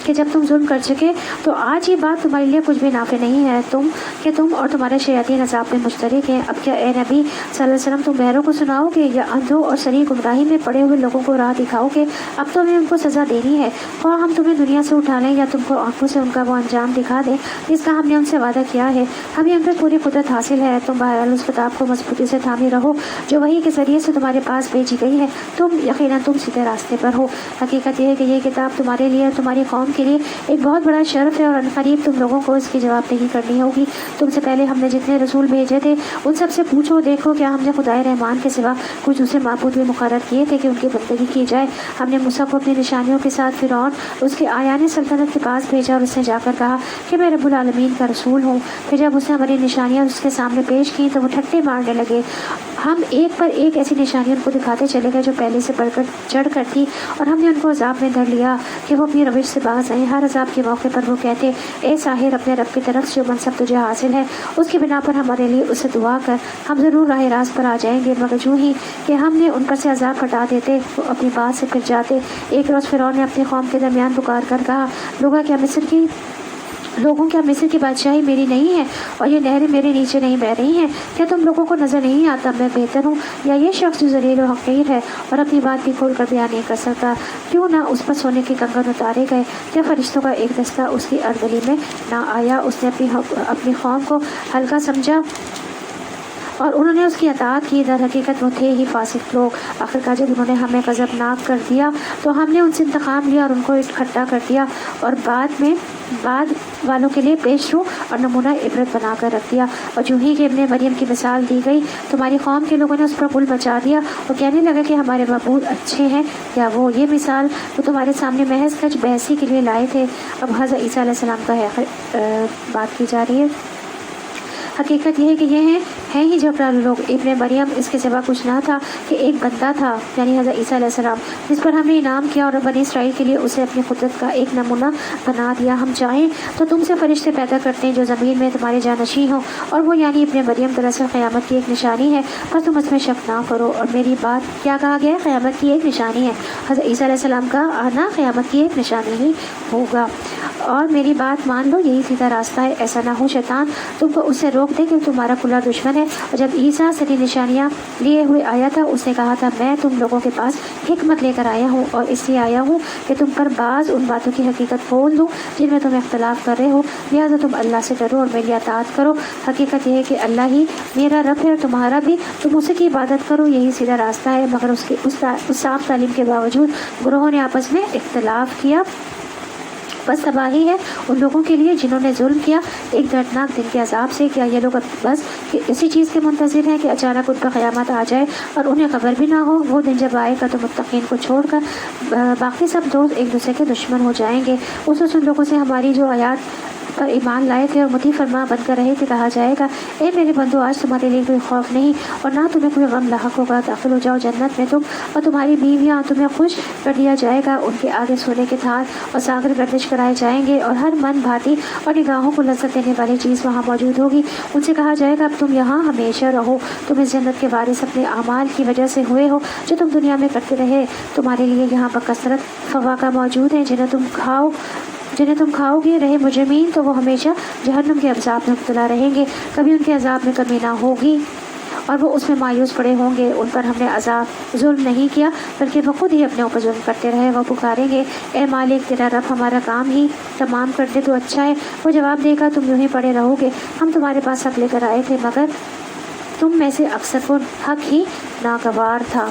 کہ جب تم ظلم کر چکے تو آج یہ بات تمہارے لیے کچھ بھی نافع نہیں ہے، تم اور تمہارے شیاطین عذاب میں مشترک ہیں. اب کیا اے نبی صلی اللہ علیہ وسلم تم بہروں کو سناؤ گے یا اندھوں اور سری گمراہی میں پڑے ہوئے لوگوں کو راہ دکھاؤ گے؟ اب تو ہمیں ان کو سزا دینی ہے، خواہ ہم تمہیں دنیا سے اٹھا لیں یا تم کو آنکھوں سے ان کا وہ انجام دکھا دیں جس کا ہم نے ان سے وعدہ کیا ہے. ہمیں ان پر پوری قدرت حاصل ہے. تم بہرحال اس کتاب کو مضبوطی سے تھامے رہو جو وحی کے ذریعے سے تمہارے پاس بھیجی گئی ہے. یقیناً تم سیدھے راستے پر ہو. حقیقت یہ ہے کہ یہ کتاب تمہارے لیے اور تمہاری قوم کے لیے ایک بہت بڑا شرف ہے، اور عنقریب تم لوگوں کو اس کی جواب دہی کرنی ہوگی. تم سے پہلے ہم نے جتنے رسول بھیجے تھے ان سب سے پوچھو دیکھو کیا ہم نے خدائے رحمان کے سوا کچھ دوسرے معبود بھی مقرر کیے تھے کہ ان کی بندگی کی جائے. ہم نے موسیٰ کو اپنی نشانیوں کے ساتھ فرعون اس کے آیان سلطنت کے پاس بھیجا اور اس نے جا کر کہا کہ میں رب العالمین کا رسول ہوں. پھر جب اس نے ہماری نشانیاں اس کے سامنے پیش کی تو وہ ٹھٹے مارنے لگے. ہم ایک پر ایک ایسی نشانیاں ان کو دکھاتے چلے گئے جو پہلے سے بڑھ کر چڑھ کر تھی، اور ہم نے ان کو عذاب میں دھر لیا کہ وہ اپنی روش سے باز آئیں. ہر عذاب کے موقع پر وہ کہتے اے ساحر اپنے رب کی طرف جو منصب تجھے حاصل ہے اس کی بنا پر ہمارے لیے اسے دعا کر، ہم ضرور راہ راست پر آ جائیں گے. مگر جو ہی کہ ہم نے ان پر سے عذاب ہٹا دیتے وہ اپنی بات سے پھر جاتے. ایک روز فرعون نے اپنی قوم کے درمیان پکار کر کہا لوگوں کیا مصر کی بادشاہی میری نہیں ہے اور یہ نہریں میرے نیچے نہیں بہہ رہی ہیں؟ کیا تم لوگوں کو نظر نہیں آتا میں بہتر ہوں یا یہ شخص جو ذلیل و حقیر ہے اور اپنی بات بھی کھول کر بیان نہیں کر سکتا؟ کیوں نہ اس پر سونے کے کنگن اتارے گئے؟ کیا فرشتوں کا ایک دستہ اس کی اردلی میں نہ آیا؟ اس نے اپنی قوم کو ہلکا سمجھا اور انہوں نے اس کی اطاعت کی. در حقیقت وہ تھے ہی فاسق لوگ. آخر کار جب انہوں نے ہمیں غضبناک کر دیا تو ہم نے ان سے انتقام لیا اور ان کو اکٹھا کر دیا اور بعد والوں کے لیے پیش رو اور نمونہ عبرت بنا کر رکھ دیا. اور جو ہی کہ ابن مریم کی مثال دی گئی تمہاری قوم کے لوگوں نے اس پر غل مچا دیا اور کہنے لگا کہ ہمارے معبود اچھے ہیں یا وہ یہ مثال وہ تمہارے سامنے محض کچھ بحثی کے لیے لائے تھے. اب حضرت عیسیٰ علیہ السلام کا بات کی جا رہی ہے. حقیقت یہ ہے کہ یہ ہیں ہی جبرا لوگ. ابن مریم اس کے سوا کچھ نہ تھا کہ ایک بندہ تھا یعنی حضرت عیسیٰ علیہ السلام جس پر ہم نے انعام کیا اور بنی اسرائیل کے لیے اسے اپنی قدرت کا ایک نمونہ بنا دیا. ہم چاہیں تو تم سے فرشتے پیدا کرتے ہیں جو زمین میں تمہارے جانشین ہوں اور وہ یعنی ابن مریم دراصل قیامت کی ایک نشانی ہے، پر تم اس میں شک نہ کرو. اور میری بات کیا کہا گیا ہے؟ قیامت کی ایک نشانی ہے. حضرت عیسیٰ علیہ السلام کا آنا قیامت کی ایک نشانی ہی ہوگا. اور میری بات مان لو یہی سیدھا راستہ ہے. ایسا نہ ہو شیطان تم کو اس سے روک دے کہ تمہارا کھلا دشمن ہے. اور جب عیسیٰ سری نشانیاں لیے ہوئے آیا تھا اس نے کہا تھا میں تم لوگوں کے پاس حکمت لے کر آیا ہوں اور اس لیے آیا ہوں کہ تم پر بعض ان باتوں کی حقیقت کھول دوں جن میں تم اختلاف کر رہے ہو، لہٰذا تم اللہ سے ڈرو اور میری اطاعت کرو. حقیقت یہ ہے کہ اللہ ہی میرا رب ہے اور تمہارا بھی، تم اسی کی عبادت کرو، یہی سیدھا راستہ ہے. مگر اس صاف تعلیم کے باوجود گروہوں نے آپس میں اختلاف کیا. بس تباہی ہے ان لوگوں کے لیے جنہوں نے ظلم کیا ایک دردناک دن کے عذاب سے. کیا یہ لوگ بس اسی چیز کے منتظر ہیں کہ اچانک ان پر قیامت آ جائے اور انہیں خبر بھی نہ ہو؟ وہ دن جب آئے گا تو متقین کو چھوڑ کر باقی سب دوست ایک دوسرے کے دشمن ہو جائیں گے. اس وقت ان لوگوں سے ہماری جو آیات پر ایمان لائے تھے اور مطیع فرما بن کر رہے تھے کہا جائے گا اے میرے بندو آج تمہارے لیے کوئی خوف نہیں اور نہ تمہیں کوئی غم لاحق ہوگا. داخل ہو جاؤ جنت میں تم اور تمہاری بیویاں، تمہیں خوش کر دیا جائے گا. ان کے آگے سونے کے تھار اور ساغر گردش کرائے جائیں گے اور ہر من بھاتی اور نگاہوں کو لذت دینے والی چیز وہاں موجود ہوگی. ان سے کہا جائے گا اب تم یہاں ہمیشہ رہو. تم اس جنت کے وارث اپنے اعمال کی وجہ سے ہوئے ہو جو تم دنیا میں کرتے رہے. تمہارے لیے یہاں بکثرت فواکہ موجود ہیں جنہیں تم کھاؤ گے. رہے مجرمین تو وہ ہمیشہ جہنم کے عذاب میں مبتلا رہیں گے، کبھی ان کے عذاب میں کمی نہ ہوگی اور وہ اس میں مایوس پڑے ہوں گے، ان پر ہم نے عذاب ظلم نہیں کیا بلکہ وہ خود ہی اپنے اوپر ظلم کرتے رہے۔ وہ پکاریں گے اے مالک تیرا رب ہمارا کام ہی تمام کر دے تو اچھا ہے۔ وہ جواب دے گا تم یوں ہی پڑے رہو گے، ہم تمہارے پاس حق لے کر آئے تھے مگر تم میں سے اکثر کو حق ہی ناگوار تھا۔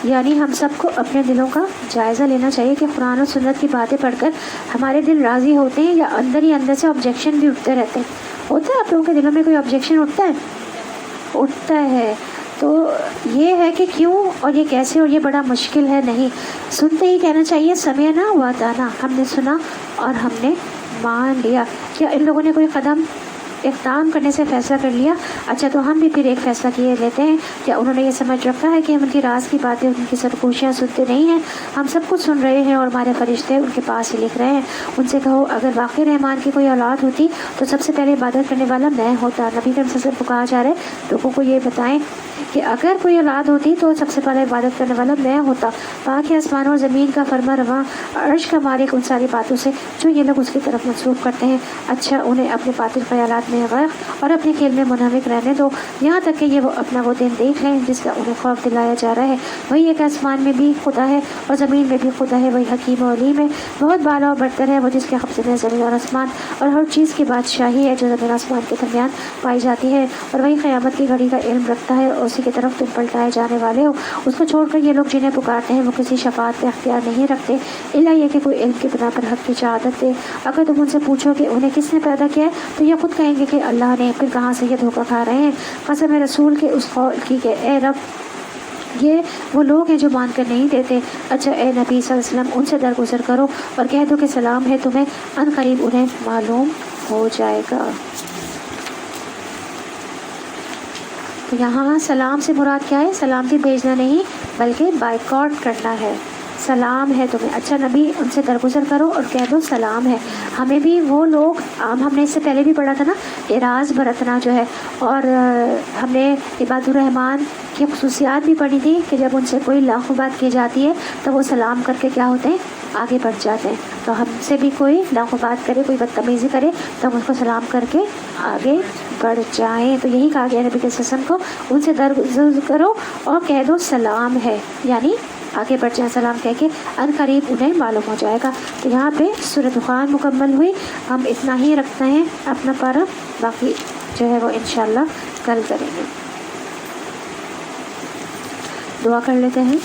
یعنی ہم سب کو اپنے دلوں کا جائزہ لینا چاہیے کہ قرآن و سنت کی باتیں پڑھ کر ہمارے دل راضی ہوتے ہیں یا اندر ہی اندر سے آبجیکشن بھی اٹھتے رہتے ہیں۔ ہوتا ہے آپ لوگوں کے دلوں میں کوئی آبجیکشن اٹھتا ہے تو یہ ہے کہ کیوں اور یہ کیسے اور یہ بڑا مشکل ہے؟ نہیں، سنتے ہی کہنا چاہیے سمعنا و اطعنا، ہم نے سنا اور ہم نے مان لیا۔ کیا ان لوگوں نے کوئی قدم اقدام کرنے سے فیصلہ کر لیا؟ اچھا تو ہم بھی پھر ایک فیصلہ کیے لیتے ہیں۔ کیا انہوں نے یہ سمجھ رکھا ہے کہ ہم ان کی راز کی باتیں، ان کی سرگوشیاں سنتے نہیں ہیں؟ ہم سب کچھ سن رہے ہیں اور ہمارے فرشتے ان کے پاس ہی لکھ رہے ہیں۔ ان سے کہو اگر واقعی رحمان کی کوئی اولاد ہوتی تو سب سے پہلے عبادت کرنے والا میں ہوتا۔ نبی کریم صلی اللہ علیہ وسلم کو کہا جا رہا ہے لوگوں کو یہ بتائیں کہ اگر کوئی اولاد ہوتی تو سب سے پہلے عبادت کرنے والا میں ہوتا۔ پاک آسمانوں اور زمین کا فرما رواں، عرش کا مالک ان ساری باتوں سے جو یہ لوگ اس کی طرف منسوخ کرتے ہیں۔ اچھا انہیں اپنے باطل خیالات میں غرق اور اپنے کھیل میں منہمک رہنے دو یہاں تک کہ یہ وہ اپنا وہ دن دیکھ لیں جس کا انہیں خوف دلایا جا رہا ہے۔ وہی ایک آسمان میں بھی خدا ہے اور زمین میں بھی خدا ہے، وہی حکیم و علیم ہے، بہت بالا اور برتر ہے، وہ جس کے قبضے میں زمین اور آسمان اور ہر چیز کی بادشاہی ہے جو زمین آسمان کے درمیان پائی جاتی ہے، اور وہی قیامت کی گھڑی کا علم رکھتا ہے اور اسی کی طرف تم پلٹائے جانے والے ہو۔ اس کو چھوڑ کر یہ لوگ جنہیں پکارتے ہیں وہ کسی شفاعت پہ اختیار نہیں رکھتے الا یہ کہ کوئی علم کی بنا پر حق کی شہادت دے۔ اگر تم ان سے پوچھو کہ انہیں کس نے پیدا کیا ہے تو یہ خود کہیں گے کہ اللہ نے، پھر کہاں سے یہ دھوکہ کھا رہے ہیں۔ قسم ہے رسول کے اس قول کی کہ اے رب یہ وہ لوگ ہیں جو مان کر نہیں دیتے۔ اچھا اے نبی صلی اللہ علیہ وسلم ان سے درگزر کرو اور کہہ دو کہ سلام ہے تمہیں، ان قریب انہیں معلوم ہو جائے گا۔ تو یہاں سلام سے مراد کیا ہے؟ سلامتی بھیجنا نہیں بلکہ بائیکاٹ کرنا ہے۔ سلام ہے تمہیں، اچھا نبی ان سے درگزر کرو اور کہہ دو سلام ہے۔ ہمیں بھی وہ لوگ، ہم نے اس سے پہلے بھی پڑھا تھا نا، اعراض برتنا جو ہے، اور ہم نے عباد الرحمن کی خصوصیات بھی پڑھی تھی کہ جب ان سے کوئی لاکھو بات کی جاتی ہے تو وہ سلام کر کے کیا ہوتے ہیں؟ آگے بڑھ جاتے ہیں۔ تو ہم سے بھی کوئی لاکھو بات کرے، کوئی بدتمیزی کرے تو ہم اس کو سلام کر کے آگے بڑھ جائیں۔ تو یہی کہا گیا نبی کے سسن کو، ان سے درگزر کرو اور کہہ دو سلام ہے، یعنی آگے بڑھ جائیں سلام کہہ کے، ان قریب انہیں معلوم ہو جائے گا۔ تو یہاں پہ سورۃ دخان مکمل ہوئی۔ ہم اتنا ہی رکھتے ہیں اپنا پارہ، باقی جو ہے وہ انشاءاللہ کل کریں گے۔ دعا کر لیتے ہیں۔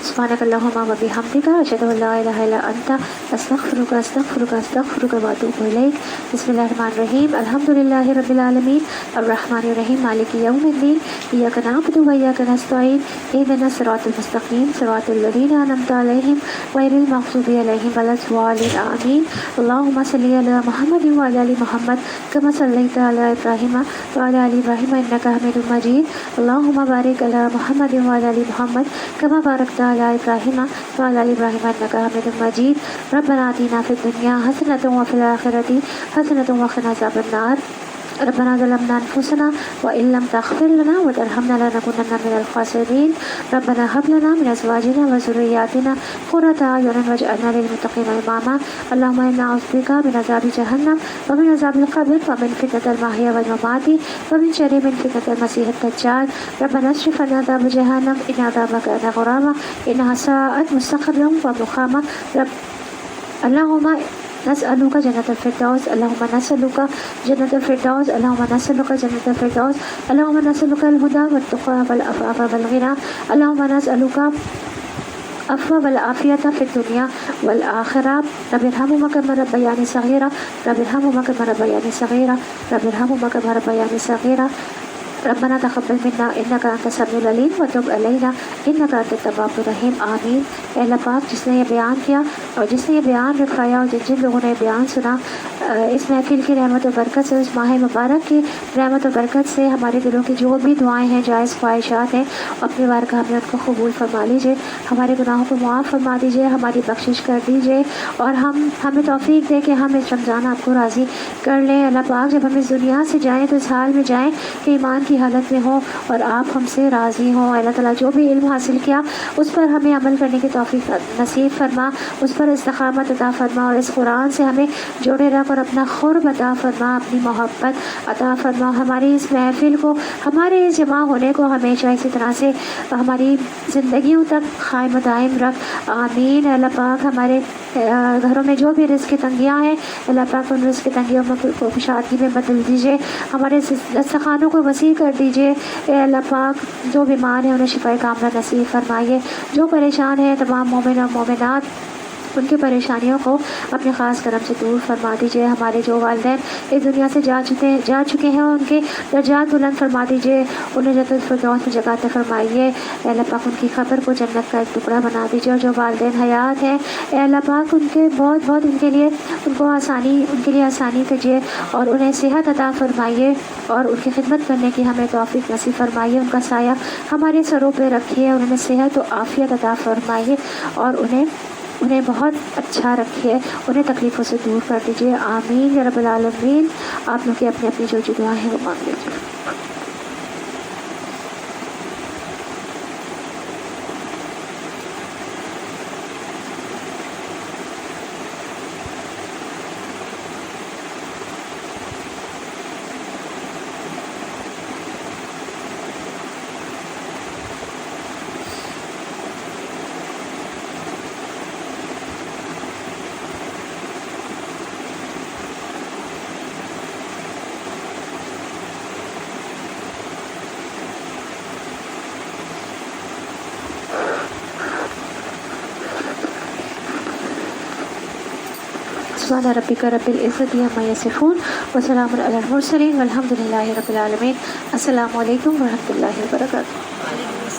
سبحانک اللہم و بحمدک اشہد ان لا الہ الا انت استغفرک استغفرک استغفرک واتوب الیک۔ بسم اللہ الرحمن الرحیم، الحمدللہ رب العالمین الرحمن الرحیم مالک یوم الدین، ایاک نعبد و ایاک نستعین، اہدنا الصراط المستقیم صراط الذین انعمت علیہم غیر المغضوب علیہم ولا الضالین آمین۔ اللہم صلی علی محمد وعلی آل محمد کما صلیت علی ابراہیم وعلی آل ابراہیم انک حمید مجید۔ اللہم بارک علی محمد وعلی آل محمد کما بارکت علی ابراہیم وعلی آل ابراہیم انک حمید مجید۔ ربنا آتنا فی الدنیا حسنۃ وفی الآخرۃ حسنۃ وقنا عذاب النار۔ ربنا ظلمنا انفسنا وان لم تغفر لنا وترحمنا لنكونن من الخاسرین۔ ربنا هب لنا من ازواجنا وذرياتنا قرة اعین واجعلنا للمتقین اماما۔ اللهم انا نعوذ بک من عذاب جہنم ومن عذاب القبر ومن فتنة المحیا والممات ومن شر من فتنة المسیح الدجال۔ ربنا اصرف عنا عذاب جہنم ان عذابها كان غراما انها ساءت مستقرا ومقاما۔ اللهم نسألك جنة الفردوس، اللهم نسألك جنة الفردوس، اللهم نسألك جنة الفردوس، اللهم نسألك الهدى والتقى والعفاف والغنى، اللهم نسألك العفو والعافية في الدنيا والآخرة۔ رب ارحمهما كما ربياني صغيرا، رب ارحمهما كما ربياني صغيرا، رب ارحمهما كما ربياني صغيرا۔ ربنا تقبل منا انك انت السميع العليم وتب علينا انك انت التواب الرحيم آمین۔ اے اللہ پاک جس نے یہ بیان کیا اور جس نے یہ بیان رکھایا اور جن لوگوں نے بیان سنا، اس محفل کی رحمت و برکت سے، اس ماہ مبارک کی رحمت و برکت سے ہمارے دلوں کی جو بھی دعائیں ہیں، جائز خواہشات ہیں، اپنی بارگاہ میں ان کو قبول فرما لیجیے، ہمارے گناہوں کو معاف فرما دیجیے، ہماری بخشش کر دیجیے، اور ہمیں توفیق دے کہ ہم اس رمضان آپ کو راضی کر لیں۔ اللہ پاک جب ہم اس دنیا سے جائیں تو اس حال میں جائیں کہ ایمان کی حالت میں ہوں اور آپ ہم سے راضی ہوں۔ اللہ تعالیٰ جو بھی علم حاصل کیا اس پر ہمیں عمل کرنے کی توفیق نصیب فرما، اس پر استقامت عطا فرما، اور اس قرآن سے ہمیں جوڑے رکھ اور اپنا قرب عطا فرما، اپنی محبت عطا فرما۔ ہماری اس محفل کو، ہمارے اس جمع ہونے کو ہمیشہ اسی طرح سے ہماری زندگیوں تک قائم دائم رکھ، آمین۔ اللہ پاک ہمارے گھروں میں جو بھی رزق کی تنگیاں ہیں، اللہ پاک ان رزق کی تنگیوں کو کشادگی میں بدل دیجیے، ہمارے دسترخوانوں کو وسیع کر دیجیے۔ اے اللہ پاک جو بیمار ہیں انہیں شفاء کاملہ نصیب فرمائیے، جو پریشان ہیں تمام مومن اور مومنات ان کی پریشانیوں کو اپنے خاص کرم سے دور فرما دیجیے۔ ہمارے جو والدین اس دنیا سے جا چکے ہیں ان کے درجات بلند فرما دیجیے، انہیں جنت الفردوس میں جگہ عطا فرمائیے۔ اے اللہ پاک ان کی قبر کو جنت کا ایک ٹکڑا بنا دیجیے، اور جو والدین حیات ہیں اے اللہ پاک ان کے بہت ان کے لیے آسانی کیجیے، اور انہیں صحت عطا فرمائیے، اور ان کی خدمت کرنے کی ہمیں توفیق نصیب فرمائیے۔ ان کا سایہ ہمارے سروں پہ رکھیے، اور انہیں صحت و عافیت عطا فرمائیے، اور انہیں بہت اچھا رکھیے، انہیں تکلیفوں سے دور کر دیجیے، آمین یا رب العالمین۔ آپ لوگ کی اپنی اپنی جو دعائیں ہیں وہ مانگ لیجیے۔ سبحان ربک رب العزت عما یصفون وسلام علی المرسلین والحمد للہ رب العالمین۔ السلام علیکم ورحمۃ اللہ وبرکاتہ۔